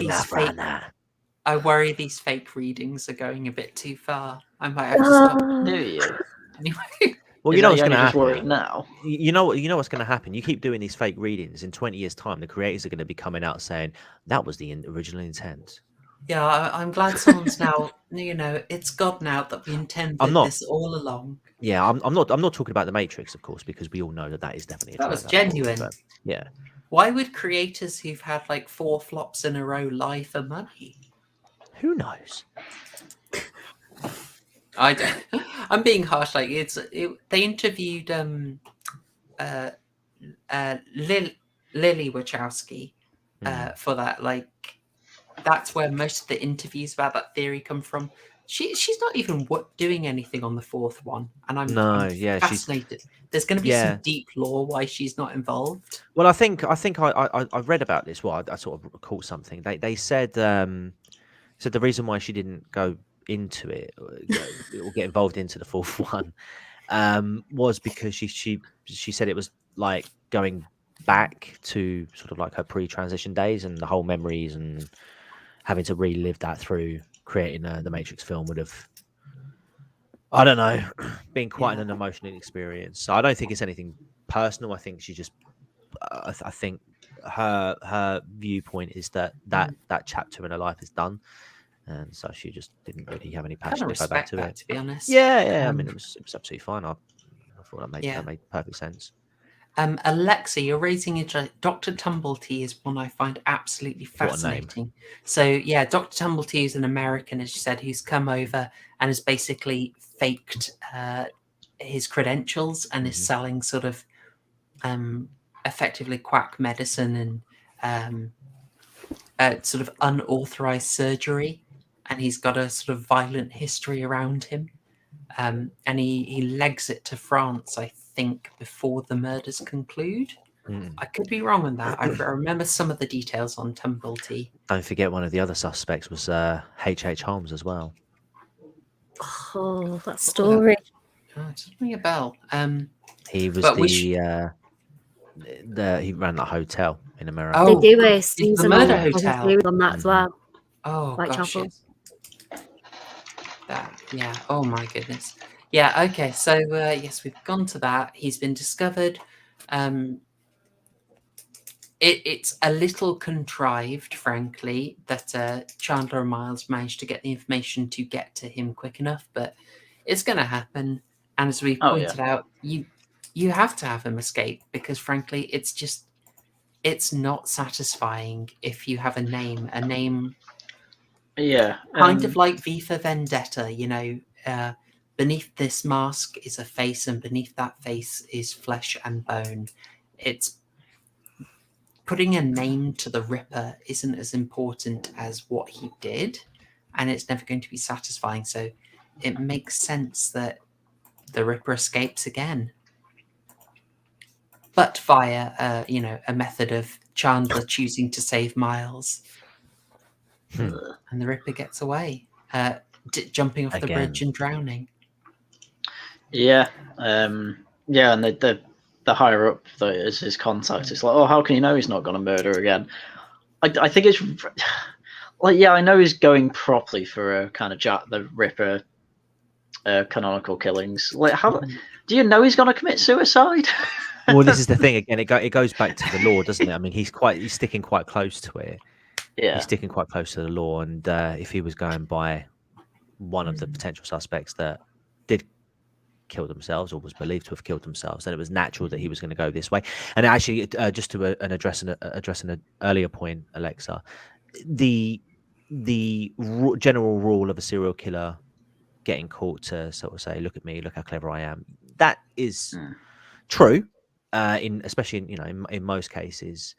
these fake readings are going a bit too far. I might have to stop. Do you? Anyway. Well, you know what's going to happen worried now. You know what's going to happen. You keep doing these fake readings. In 20 years' time, the creators are going to be coming out saying that was the original intent. Yeah, I'm glad someone's now. It's gotten out that we intended this all along. Yeah, I'm not talking about the Matrix, of course, because we all know that is definitely that was genuine. But, yeah. Why would creators who've had like 4 flops in a row lie for money? Who knows? I'm being harsh. Like they interviewed Lily Wachowski for that. Like that's where most of the interviews about that theory come from. She's not even doing anything on the fourth one, and I'm fascinated. There's going to be some deep lore why she's not involved. Well, I think I read about this. Well, I sort of caught something. They said the reason why she didn't go into it or get involved into the fourth one was because she said it was like going back to sort of like her pre-transition days, and the whole memories and having to relive that through creating the Matrix film would have, I don't know, been quite an emotional experience. So I don't think it's anything personal. I think she just I think her viewpoint is that chapter in her life is done, and so she just didn't really have any passion to go back to it. To be honest, I mean, it was absolutely fine. I thought that made perfect sense. Alexa, you're raising it. Dr. Tumblety is one I find absolutely fascinating. So yeah, Dr. Tumblety is an American, as you said, who's come over and has basically faked his credentials and is selling sort of effectively quack medicine and sort of unauthorized surgery, and he's got a sort of violent history around him, and he legs it to France, I think, before the murders conclude. I could be wrong on that. I remember some of the details on Tumblety. Don't forget, one of the other suspects was H.H. Holmes as well. Oh, that story. Just ring a bell. He was he ran that hotel in America. They do a season the murder hotel on that as well. Oh, Whitechapel. gosh. That, yeah. Oh, my goodness. Yeah, okay. So, yes, we've gone to that. He's been discovered. It's a little contrived, frankly, that Chandler and Miles managed to get the information to get to him quick enough, but it's going to happen. And as we pointed out, you have to have him escape because, frankly, it's not satisfying if you have a name kind of like V for Vendetta, you know, beneath this mask is a face, and beneath that face is flesh and bone. It's putting a name to the Ripper isn't as important as what he did, and it's never going to be satisfying. So it makes sense that the Ripper escapes again, but via a method of Chandler choosing to save Miles. And the Ripper gets away, jumping off the bridge and drowning. Yeah, and the higher up that is his contact. It's like, oh, how can you know he's not going to murder again? I think it's like, I know he's going properly for a kind of Jack the Ripper canonical killings. Like, how do you know he's going to commit suicide? Well, this is the thing again. It goes back to the law, doesn't it? I mean, he's sticking quite close to it. Yeah, he's sticking quite close to the law, and if he was going by one of the potential suspects that did kill themselves or was believed to have killed themselves, then it was natural that he was going to go this way. And actually, just to addressing an earlier point, Alexa, the general rule of a serial killer getting caught to sort of say, "Look at me, look how clever I am," that is true. Especially in most cases.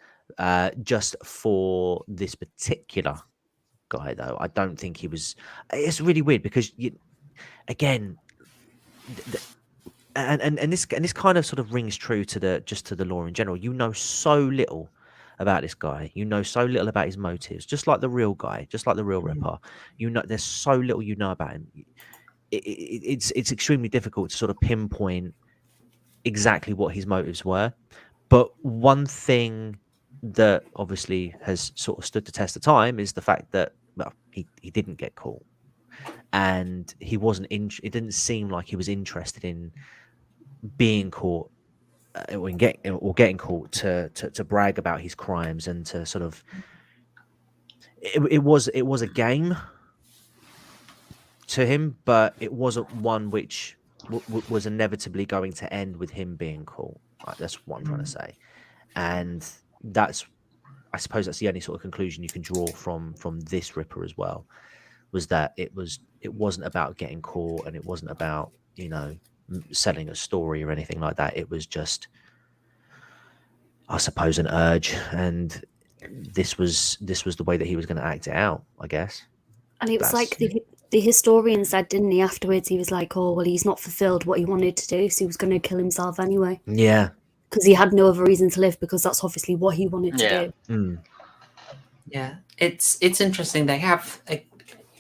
Just for this particular guy, though, I don't think he was. It's really weird because and this kind of sort of rings true to the law in general. You know so little about this guy. You know so little about his motives. Just like the real guy, just like the real Ripper. You know, there's so little you know about him. It's extremely difficult to sort of pinpoint exactly what his motives were. But one thing that obviously has sort of stood the test of time is the fact that he didn't get caught, and he wasn't it didn't seem like he was interested in being caught or getting caught to brag about his crimes and to sort of it was a game to him, but it wasn't one which was inevitably going to end with him being caught. That's what I'm trying to say. And I suppose that's the only sort of conclusion you can draw from this Ripper as well. was that it wasn't about getting caught, and it wasn't about, you know, selling a story or anything like that. It was just, I suppose, an urge, and this was the way that he was going to act it out, I guess. And it was like the historian said, didn't he, afterwards? He was like, oh, well, he's not fulfilled what he wanted to do, so he was going to kill himself anyway. Yeah. Because he had no other reason to live, because that's obviously what he wanted to do. Mm. Yeah, it's interesting. They have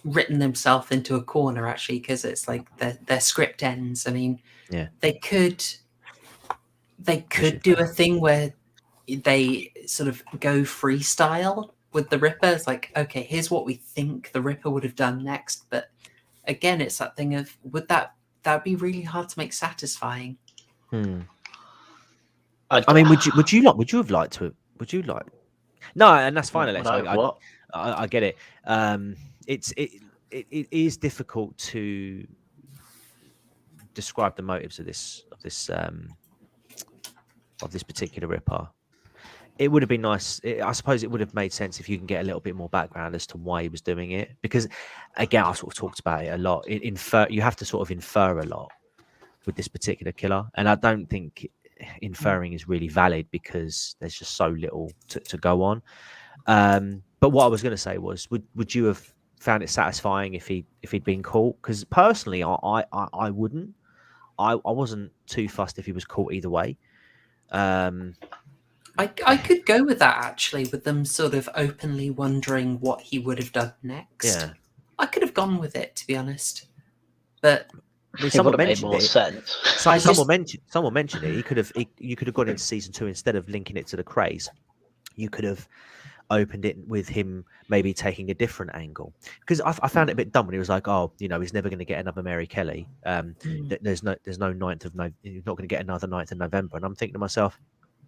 written themselves into a corner, actually, because it's like their script ends. I mean, yeah, they could do a thing where they sort of go freestyle with the Ripper. It's like, okay, here's what we think the Ripper would have done next. But again, it's that thing of, would that be really hard to make satisfying? I mean, would you have liked to? Would you like? No, and that's fine, Alex. I get it. It is difficult to describe the motives of this particular Ripper. It would have been nice. I suppose it would have made sense if you can get a little bit more background as to why he was doing it. Because, again, I've sort of talked about it a lot. You have to sort of infer a lot with this particular killer, and I don't think inferring is really valid because there's just so little to go on. But what I was going to say was, would you have found it satisfying if he'd been caught? Because personally, I wouldn't. I wasn't too fussed if he was caught either way. I could go with that, actually, with them sort of openly wondering what he would have done next. Yeah, I could have gone with it, to be honest. But someone mentioned more sense. Someone mentioned it. You could have gone into season 2 instead of linking it to the craze. You could have opened it with him maybe taking a different angle, because I found it a bit dumb when he was like, oh, you know, he's never going to get another Mary Kelly. There's no 9th of November. He's not going to get another 9th of November. And I'm thinking to myself,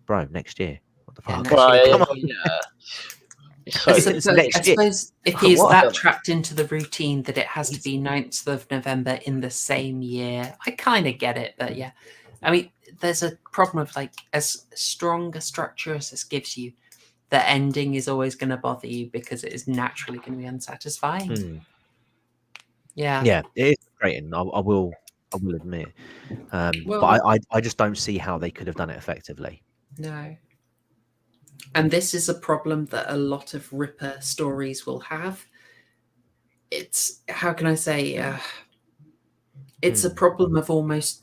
bro, next year. What the fuck? Come on. Yeah. I suppose if he's that trapped into the routine that it has to be 9th of November in the same year, I kind of get it. But yeah, I mean, there's a problem of, like, as strong a structure as this gives you, the ending is always going to bother you because it is naturally going to be unsatisfying. Yeah, it is frustrating. I will admit, but I just don't see how they could have done it effectively. No. And this is a problem that a lot of Ripper stories will have. It's, how can I say, it's a problem of almost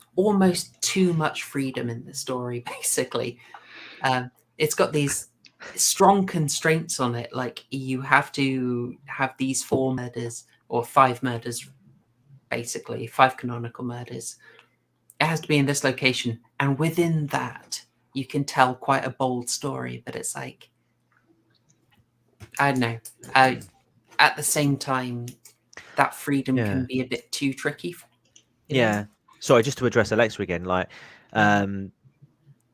too much freedom in the story, basically. It's got these strong constraints on it, like you have to have these 4 murders or 5 murders, basically 5 canonical murders. It has to be in this location, and within that you can tell quite a bold story, but it's like, I don't know, at the same time that freedom can be a bit too tricky. Sorry, just to address Alexa again, like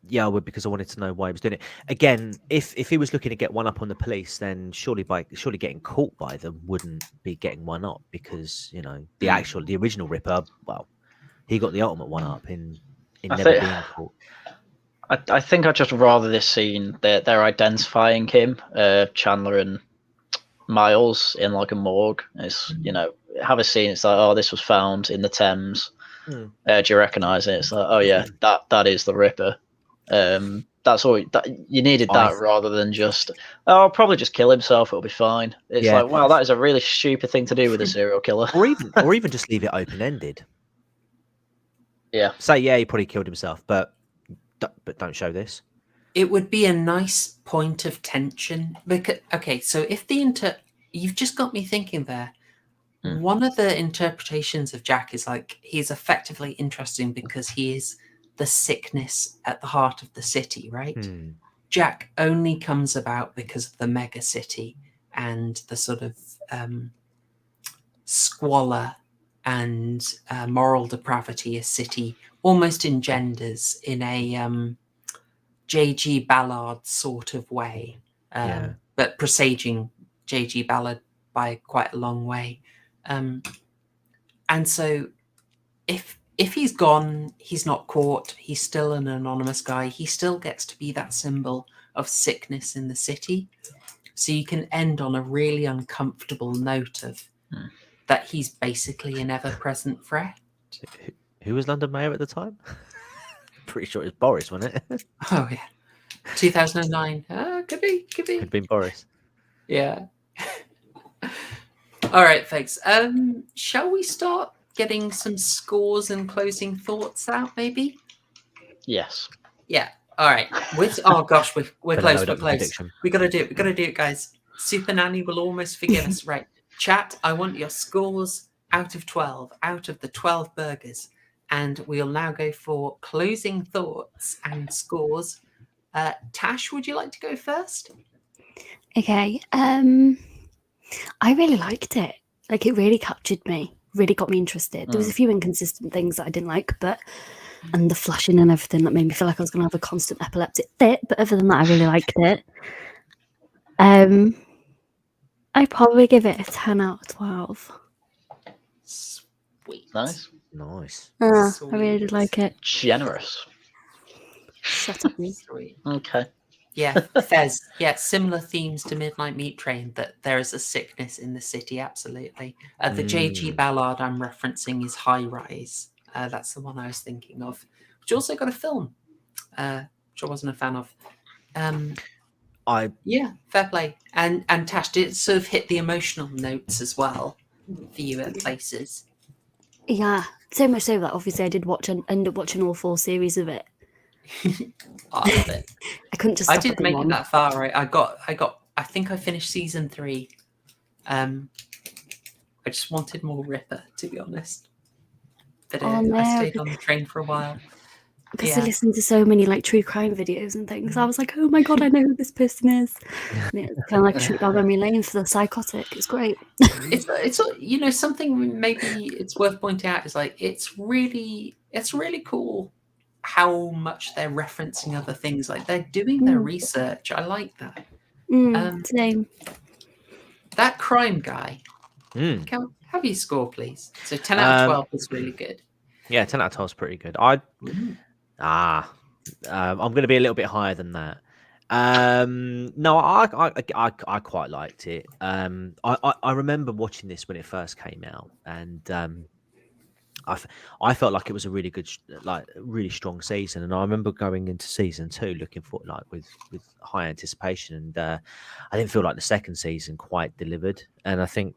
because I wanted to know why he was doing it. Again, if he was looking to get one up on the police, then surely getting caught by them wouldn't be getting one up, because, you know, the original Ripper, well, he got the ultimate one up in never being caught. I think I'd just rather this scene. They're identifying him, Chandler and Miles, in like a morgue. It's, you know, have a scene. It's like, oh, this was found in the Thames. Do you recognise it? It's like, oh yeah, that is the Ripper. That's all you needed, that rather than just, oh, I'll probably just kill himself, it'll be fine. It's like, wow, that is a really stupid thing to do with a serial killer. or even just leave it open-ended. Yeah. Say, yeah, he probably killed himself, but don't show this. It would be a nice point of tension, because, okay, so if you've just got me thinking there. One of the interpretations of Jack is like, he's effectively interesting because he is the sickness at the heart of the city, right? Jack only comes about because of the mega city and the sort of squalor and moral depravity a city almost engenders in a J.G. Ballard sort of way, but presaging J.G. Ballard by quite a long way. And so if he's gone, he's not caught, he's still an anonymous guy, he still gets to be that symbol of sickness in the city. So you can end on a really uncomfortable note of, that he's basically an ever-present threat. Who was London Mayor at the time? Pretty sure it was Boris, wasn't it? Oh yeah, 2009. Could be. Could have been Boris. Yeah. All right, folks. Shall we start getting some scores and closing thoughts out? Maybe. Yes. Yeah. All right. Oh gosh, we're Better close. load We're up the close. prediction. We gotta do it. We gotta do it, guys. Super Nanny will almost forgive us. Right. Chat. I want your scores out of 12. Out of the 12 burgers. And we'll now go for closing thoughts and scores. Tash, would you like to go first? Okay. I really liked it. Like, it really captured me. Really got me interested. There was a few inconsistent things that I didn't like, and the flashing and everything that made me feel like I was going to have a constant epileptic fit. But other than that, I really liked it. I'd probably give it a 10 out of 12. Sweet. Nice. Nice. I really did like it. Generous. Shut up, me. Sweet. Okay. Yeah, Fez. Yeah, similar themes to Midnight Meat Train, that there is a sickness in the city, absolutely. The J.G. Ballard I'm referencing is High Rise. That's the one I was thinking of, which also got a film, which I wasn't a fan of. Yeah, fair play. And Tash, did it sort of hit the emotional notes as well for you at places? Yeah, so much so that obviously I did end up watching all 4 series of it. I love it. I couldn't just. I Stop didn't at make one. it that far, right? I think I finished season 3. I just wanted more Ripper, to be honest. But I stayed on the train for a while. Because I listened to so many like true crime videos and things. I was like, oh my god, I know who this person is. And it's kind of like a trip down memory lane for the psychotic. It's great. It's something maybe it's worth pointing out is like it's really cool how much they're referencing other things. Like they're doing their research. I like that. Same. That crime guy. Have you score, please? So 10 out of 12 is really good. Yeah, 10 out of 12 is pretty good. I'm going to be a little bit higher than that. No, I quite liked it. I remember watching this when it first came out, and I felt like it was a really good, really strong season. And I remember going into season 2 looking for with high anticipation, and I didn't feel like the second season quite delivered. And I think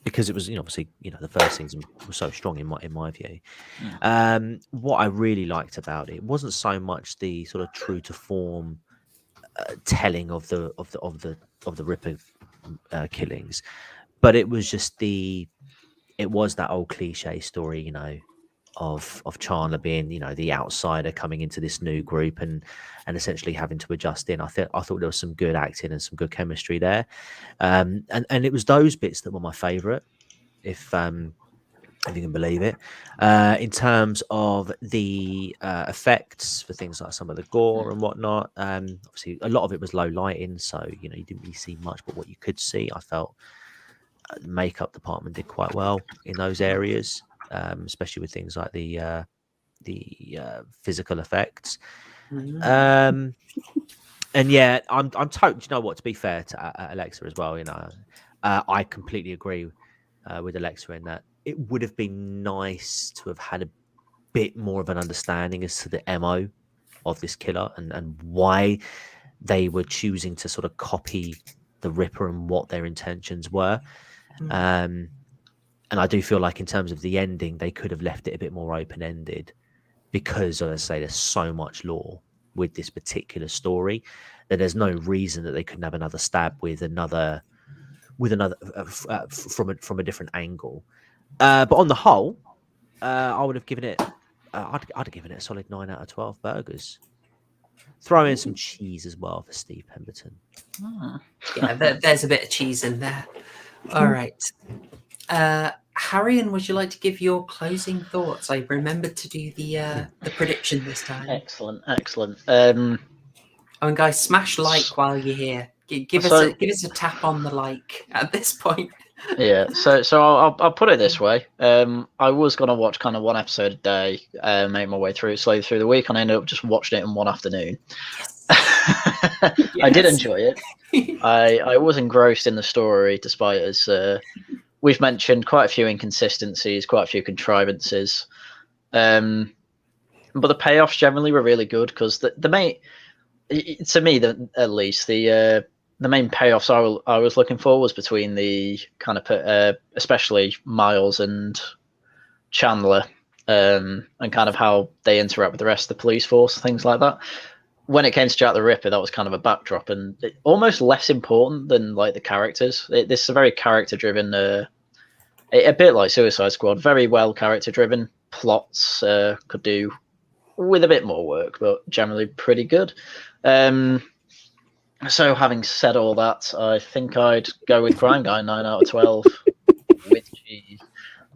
because it was obviously the first season was so strong in my view. What I really liked about it wasn't so much the sort of true to form telling of the Ripper killings, but it was just it was that old cliche story, of Chandler being, the outsider coming into this new group and essentially having to adjust in. I thought there was some good acting and some good chemistry there. And it was those bits that were my favourite, if you can believe it. In terms of the effects for things like some of the gore and whatnot, obviously a lot of it was low lighting, so you didn't really see much, but what you could see, I felt the makeup department did quite well in those areas, especially with things like the physical effects. And yeah, I'm totally. You know what? To be fair to Alexa as well, I completely agree with Alexa in that it would have been nice to have had a bit more of an understanding as to the MO of this killer and why they were choosing to sort of copy the Ripper and what their intentions were. And I do feel like in terms of the ending, they could have left it a bit more open-ended because, as I say, there's so much lore with this particular story that there's no reason that they couldn't have another stab with another from a different angle. But on the whole, I would have given it. I'd have given it a solid 9 out of 12 burgers. Throw in some cheese as well for Steve Pemberton. Yeah, there's a bit of cheese in there. All right. Haryan, would you like to give your closing thoughts? I remembered to do the prediction this time. Excellent. Guys, smash like while you're here. Give us a tap on the like at this point. Yeah, so I'll put it this way. I was gonna watch kind of one episode a day, make my way slowly through the week, and I ended up just watching it in one afternoon. Yes. I did enjoy it. I was engrossed in the story, despite as we've mentioned quite a few inconsistencies, quite a few contrivances, but the payoffs generally were really good because the main, to me, at least the main payoffs I was looking for was between the kind of especially Miles and Chandler, and kind of how they interact with the rest of the police force, things like that. When it came to Jack the Ripper, that was kind of a backdrop and almost less important than like the characters. This is a very character-driven, a bit like Suicide Squad. Very well character-driven plots. Could do with a bit more work, but generally pretty good. So having said all that, I think I'd go with Crime Guy 9 out of 12 with cheese.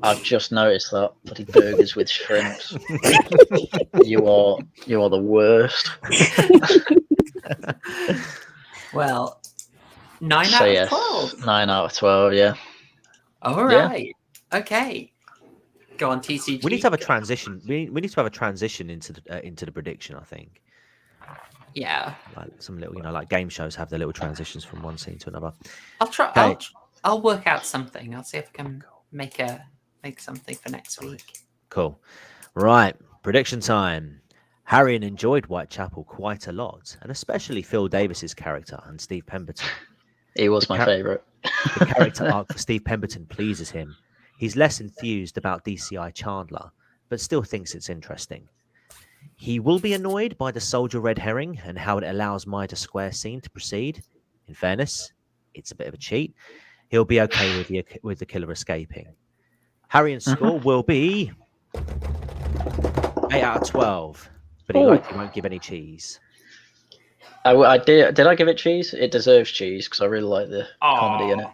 I've just noticed that bloody burgers with shrimps. You are the worst. Well, 9 out of 12. 9 out of 12. Yeah. All right. Yeah. Okay. Go on, TCG. We need to have a transition. We need to have a transition into the prediction. I think. Yeah. Like some little, like game shows have their little transitions from one scene to another. I'll try. Okay. I'll work out something. I'll see if I can make something for next week. Cool. Right. Prediction time. Haryan enjoyed Whitechapel quite a lot, and especially Phil Davis's character and Steve Pemberton. He was my favourite. The character arc for Steve Pemberton pleases him. He's less enthused about DCI Chandler, but still thinks it's interesting. He will be annoyed by the soldier red herring and how it allows Midas Square scene to proceed. In fairness, it's a bit of a cheat. He'll be okay with the killer escaping. Haryan's score will be 8 out of 12, but he likely won't give any cheese. I did I give it cheese? It deserves cheese because I really like the comedy in it.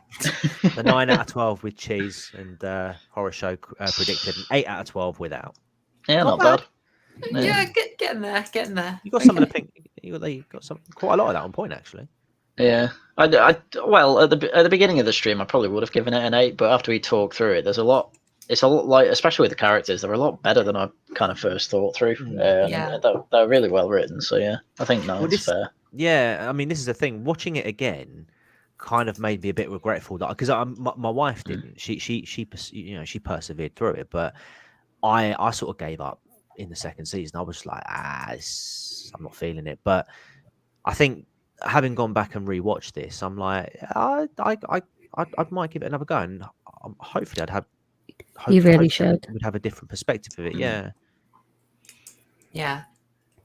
The 9 out of 12 with cheese, and Horrorshow predicted an 8 out of 12 without. Yeah, not bad. Yeah, getting there. You got some of the pink. You got some quite a lot of that on point actually. Yeah, well at the beginning of the stream I probably would have given it an 8, but after we talked through it, there's a lot. It's a lot like, especially with the characters, they're a lot better than I kind of first thought through. Yeah, they're really well written. So yeah, I think it's fair. Yeah, I mean, this is the thing. Watching it again kind of made me a bit regretful that because my wife didn't. She persevered through it, but I sort of gave up in the second season. I was like, I'm not feeling it. But I think having gone back and rewatched this, I'm like, I might give it another go, and hopefully I'd have. You really should. Would have a different perspective of it. Yeah. Yeah.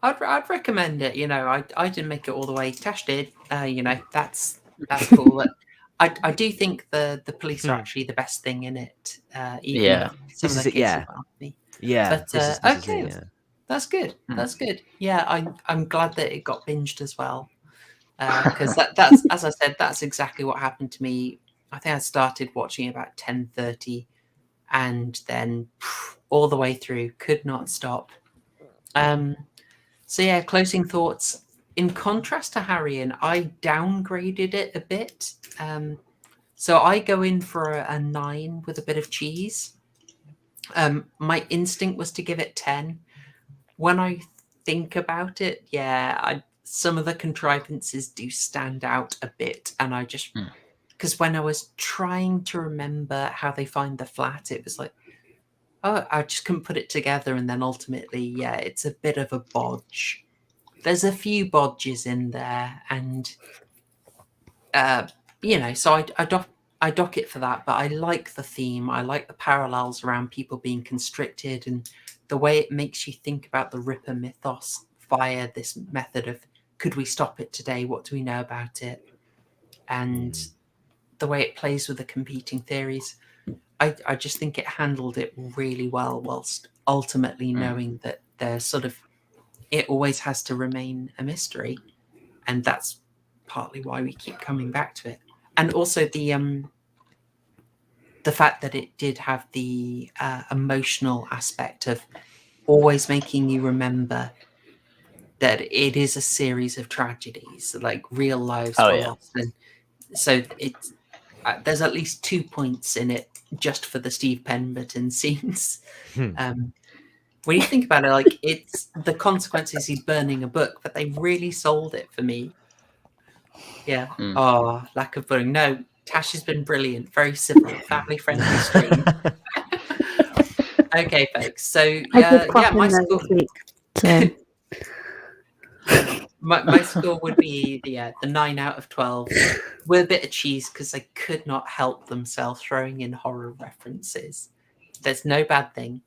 I'd recommend it. I didn't make it all the way. Tash did. That's cool. I do think the police are actually the best thing in it. Yeah. Some of the cases me. Yeah. But okay, that's good. That's good. Yeah, I'm glad that it got binged as well. Because that's as I said, that's exactly what happened to me. I think I started watching about 10:30, and then all the way through, could not stop. So yeah, closing thoughts. In contrast to Haryan, I downgraded it a bit. So I go in for a 9 with a bit of cheese. My instinct was to give it 10. When I think about it, some of the contrivances do stand out a bit, and I just because when I was trying to remember how they find the flat, it was like, I just couldn't put it together, and then ultimately, it's a bit of a bodge. There's a few bodges in there, and so I dock it for that. But I like the theme. I like the parallels around people being constricted, and the way it makes you think about the Ripper mythos via this method of, could we stop it today? What do we know about it? And the way it plays with the competing theories. I just think it handled it really well, whilst ultimately knowing that there's sort of, it always has to remain a mystery. And that's partly why we keep coming back to it. And also the fact that it did have the emotional aspect of always making you remember that it is a series of tragedies, like real lives were lost. And so it's, there's at least 2 points in it just for the Steve Pemberton scenes. When you think about it, like, it's the consequences, he's burning a book, but they really sold it for me. Yeah. Oh, lack of pudding. No, Tash has been brilliant, very civil, family-friendly stream. Okay, folks. So yeah, my score. So my score would be the 9 out of 12 with a bit of cheese because they could not help themselves throwing in horror references. There's no bad thing.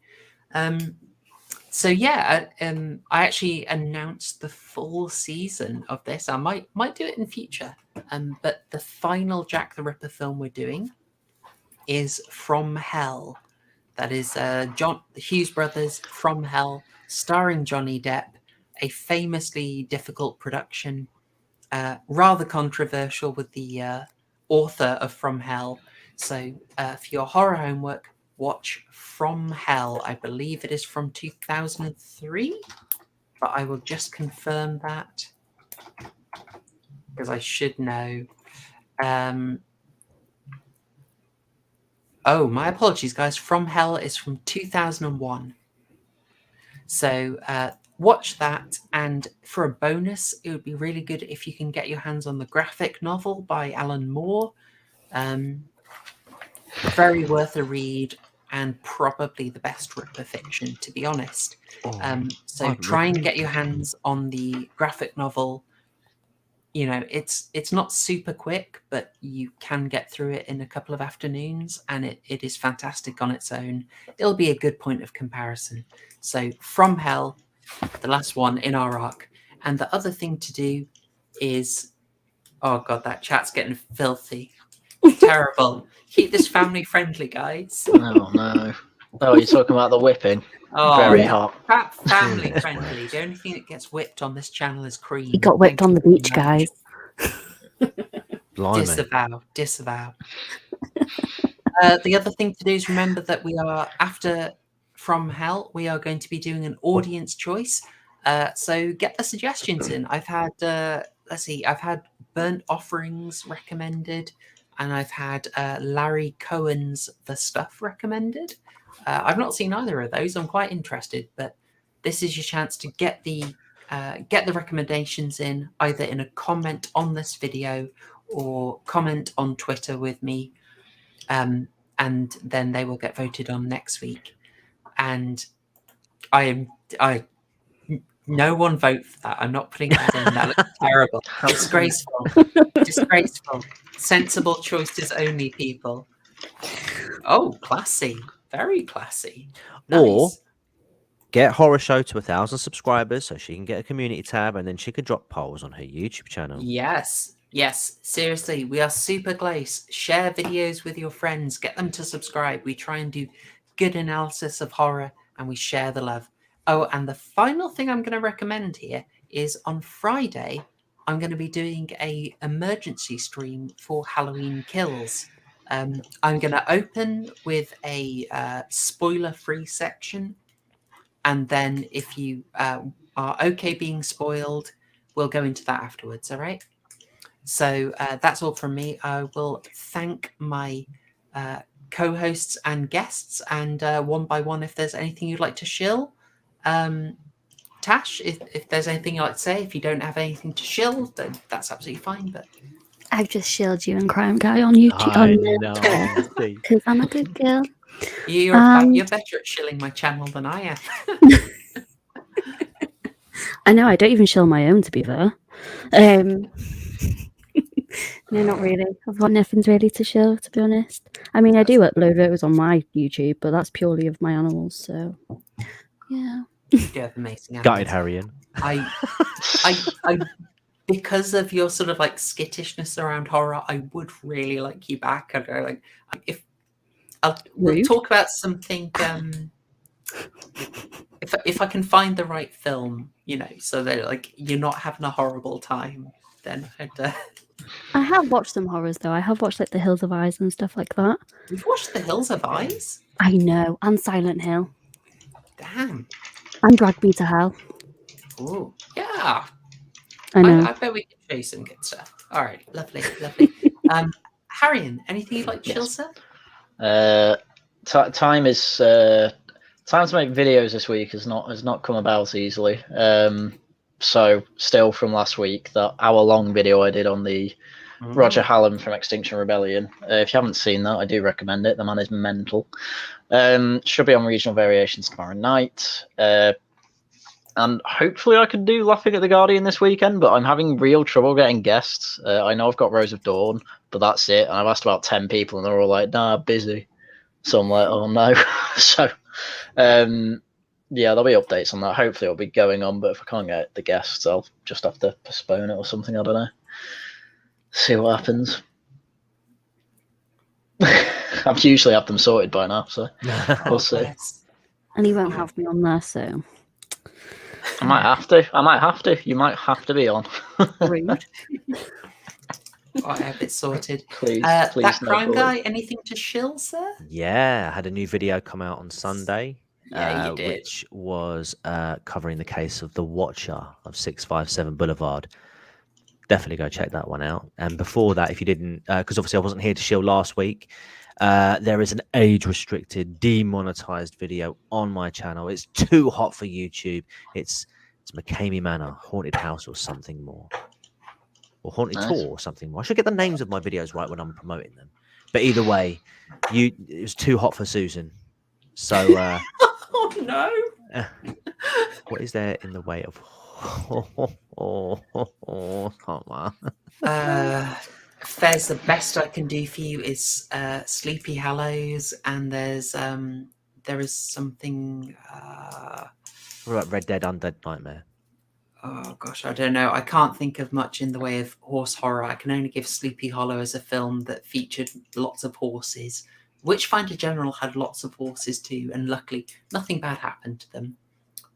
So yeah, I actually announced the full season of this. I might do it in future. But the final Jack the Ripper film we're doing is From Hell. That is the Hughes brothers, From Hell, starring Johnny Depp. A famously difficult production, rather controversial with the author of From Hell. So for your horror homework, watch From Hell. I believe it is from 2003, but I will just confirm that because I should know. Oh, my apologies, guys. From Hell is from 2001. So watch that, and for a bonus, it would be really good if you can get your hands on the graphic novel by Alan Moore. Very worth a read, and probably the best Ripper fiction, to be honest. So try and get your hands on the graphic novel. You know, it's not super quick, but you can get through it in a couple of afternoons, and it is fantastic on its own. It'll be a good point of comparison. So From Hell, the last one in our arc. And the other thing to do is, oh God, that chat's getting filthy. Terrible. Keep this family friendly, guys. Oh no. Oh, you're talking about the whipping. Oh, Very hot. Family friendly. The only thing that gets whipped on this channel is cream. he got whipped on the beach, guys. Blimey. Disavow. The other thing to do is remember that we are, after From Hell, we are going to be doing an audience choice. So get the suggestions in. I've had, I've had Burnt Offerings recommended, and I've had Larry Cohen's The Stuff recommended. I've not seen either of those. I'm quite interested, but this is your chance to get the recommendations in, either in a comment on this video or comment on Twitter with me, and then they will get voted on next week. And no one vote for that. I'm not putting that in. That looks terrible. Disgraceful. Sensible choices only, people. Oh, classy. Very classy. Nice. Or get Horrorshow to 1,000 subscribers so she can get a community tab, and then she could drop polls on her YouTube channel. Yes. Seriously, we are super close. Share videos with your friends. Get them to subscribe. We try and do good analysis of horror, and we share the love. Oh, and the final thing I'm going to recommend here is on Friday, I'm going to be doing a emergency stream for Halloween Kills. I'm going to open with a spoiler-free section, and then if you are okay being spoiled, we'll go into that afterwards, all right? So that's all from me. I will thank my co-hosts and guests, and one by one, if there's anything you'd like to shill. Tash, if there's anything you'd like to say, if you don't have anything to shill, then that's absolutely fine. But I've just shilled you and Crime Guy on YouTube because I'm a good girl. You're better at shilling my channel than I am. I know, I don't even shill my own, to be fair. No, not really. I've got nothing really to shill, to be honest. I mean, I do upload videos on my YouTube, but that's purely of my animals, so yeah. You have amazing animals. Gutted Haryan. I because of your sort of like skittishness around horror, I would really like you back. I go like we'll talk about something. If I can find the right film, you know, so that like you're not having a horrible time, then I'd. I have watched some horrors though. I have watched like The Hills of Eyes and stuff like that. You've watched The Hills of Eyes? I know, and Silent Hill. Damn. And Drag Me to Hell. Oh, yeah. I know. I bet we can show you some good stuff. All right, lovely. Haryan, anything you'd like to chill, sir? Time to make videos this week has not come about easily. So still from last week, that hour-long video I did on the Roger Hallam from Extinction Rebellion. If you haven't seen that, I do recommend it. The man is mental. Should be on Regional Variations tomorrow night. And hopefully I can do Laughing at the Guardian this weekend, but I'm having real trouble getting guests. I know I've got Rose of Dawn, but that's it. And I've asked about 10 people, and they're all like, nah, busy. So I'm like, oh no. So, yeah, there'll be updates on that. Hopefully it'll be going on, but if I can't get the guests, I'll just have to postpone it or something. I don't know. See what happens. I've usually have them sorted by now, so we'll see. And he won't have me on there, so I might have to. You might have to be on. rude. I have it sorted. Please, That no crime bully. guy, anything to shill, sir? Yeah, I had a new video come out on Sunday, Yeah, you did. which was covering the case of the Watcher of 657 Boulevard. Definitely go check that one out. And before that, if you didn't, because obviously I wasn't here to shill last week, there is an age-restricted, demonetized video on my channel. It's too hot for YouTube. It's McCamey Manor, Haunted House, or something more. Or Haunted Tour or something more. I should get the names of my videos right when I'm promoting them. But either way, it was too hot for Susan. So Oh no! what is there in the way of come on. Fez, the best I can do for you is Sleepy Hallows, and there is something. What about Red Dead Undead Nightmare? Oh gosh, I don't know. I can't think of much in the way of horse horror. I can only give Sleepy Hollow as a film that featured lots of horses. Witchfinder General had lots of horses too, and luckily nothing bad happened to them.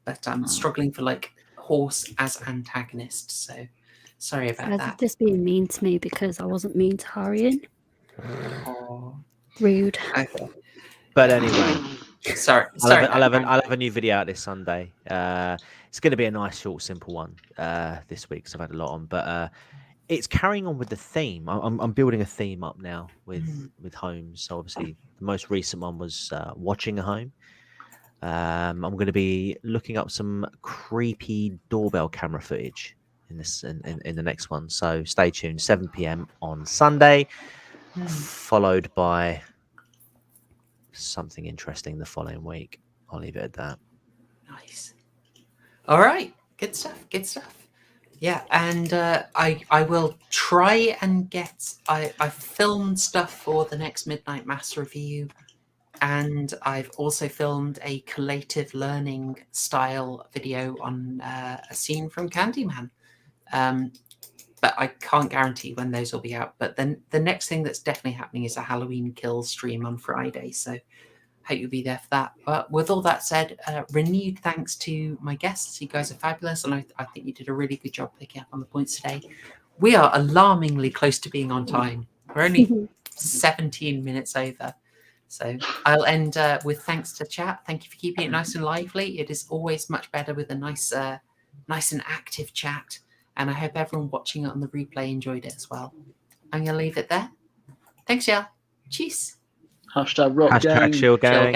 But I'm struggling for like horse as antagonist, so sorry about Guys, that. just being mean to me because I wasn't mean to Haryan. Oh, Rude. okay. But anyway, Sorry. I'll have a new video out this Sunday. It's going to be a nice, short, simple one this week because I've had a lot on. But it's carrying on with the theme. I'm building a theme up now with homes. So obviously, the most recent one was watching a home. I'm going to be looking up some creepy doorbell camera footage in the next one. So stay tuned. 7 p.m. on Sunday, followed by something interesting the following week. I'll leave it at that. Nice. All right. Good stuff. Yeah, and I will try and get. I filmed stuff for the next Midnight Mass review, and I've also filmed a collative learning style video on a scene from Candyman. But I can't guarantee when those will be out. But then the next thing that's definitely happening is a Halloween Kills stream on Friday. So hope you'll be there for that. But with all that said, renewed thanks to my guests. You guys are fabulous. And I think you did a really good job picking up on the points today. We are alarmingly close to being on time. We're only 17 minutes over. So I'll end with thanks to chat. Thank you for keeping it nice and lively. It is always much better with a nice and active chat. And I hope everyone watching it on the replay enjoyed it as well. I'm going to leave it there. Thanks, y'all. Cheers. #rock Hashtag gang. Shield Gang. Chill gang.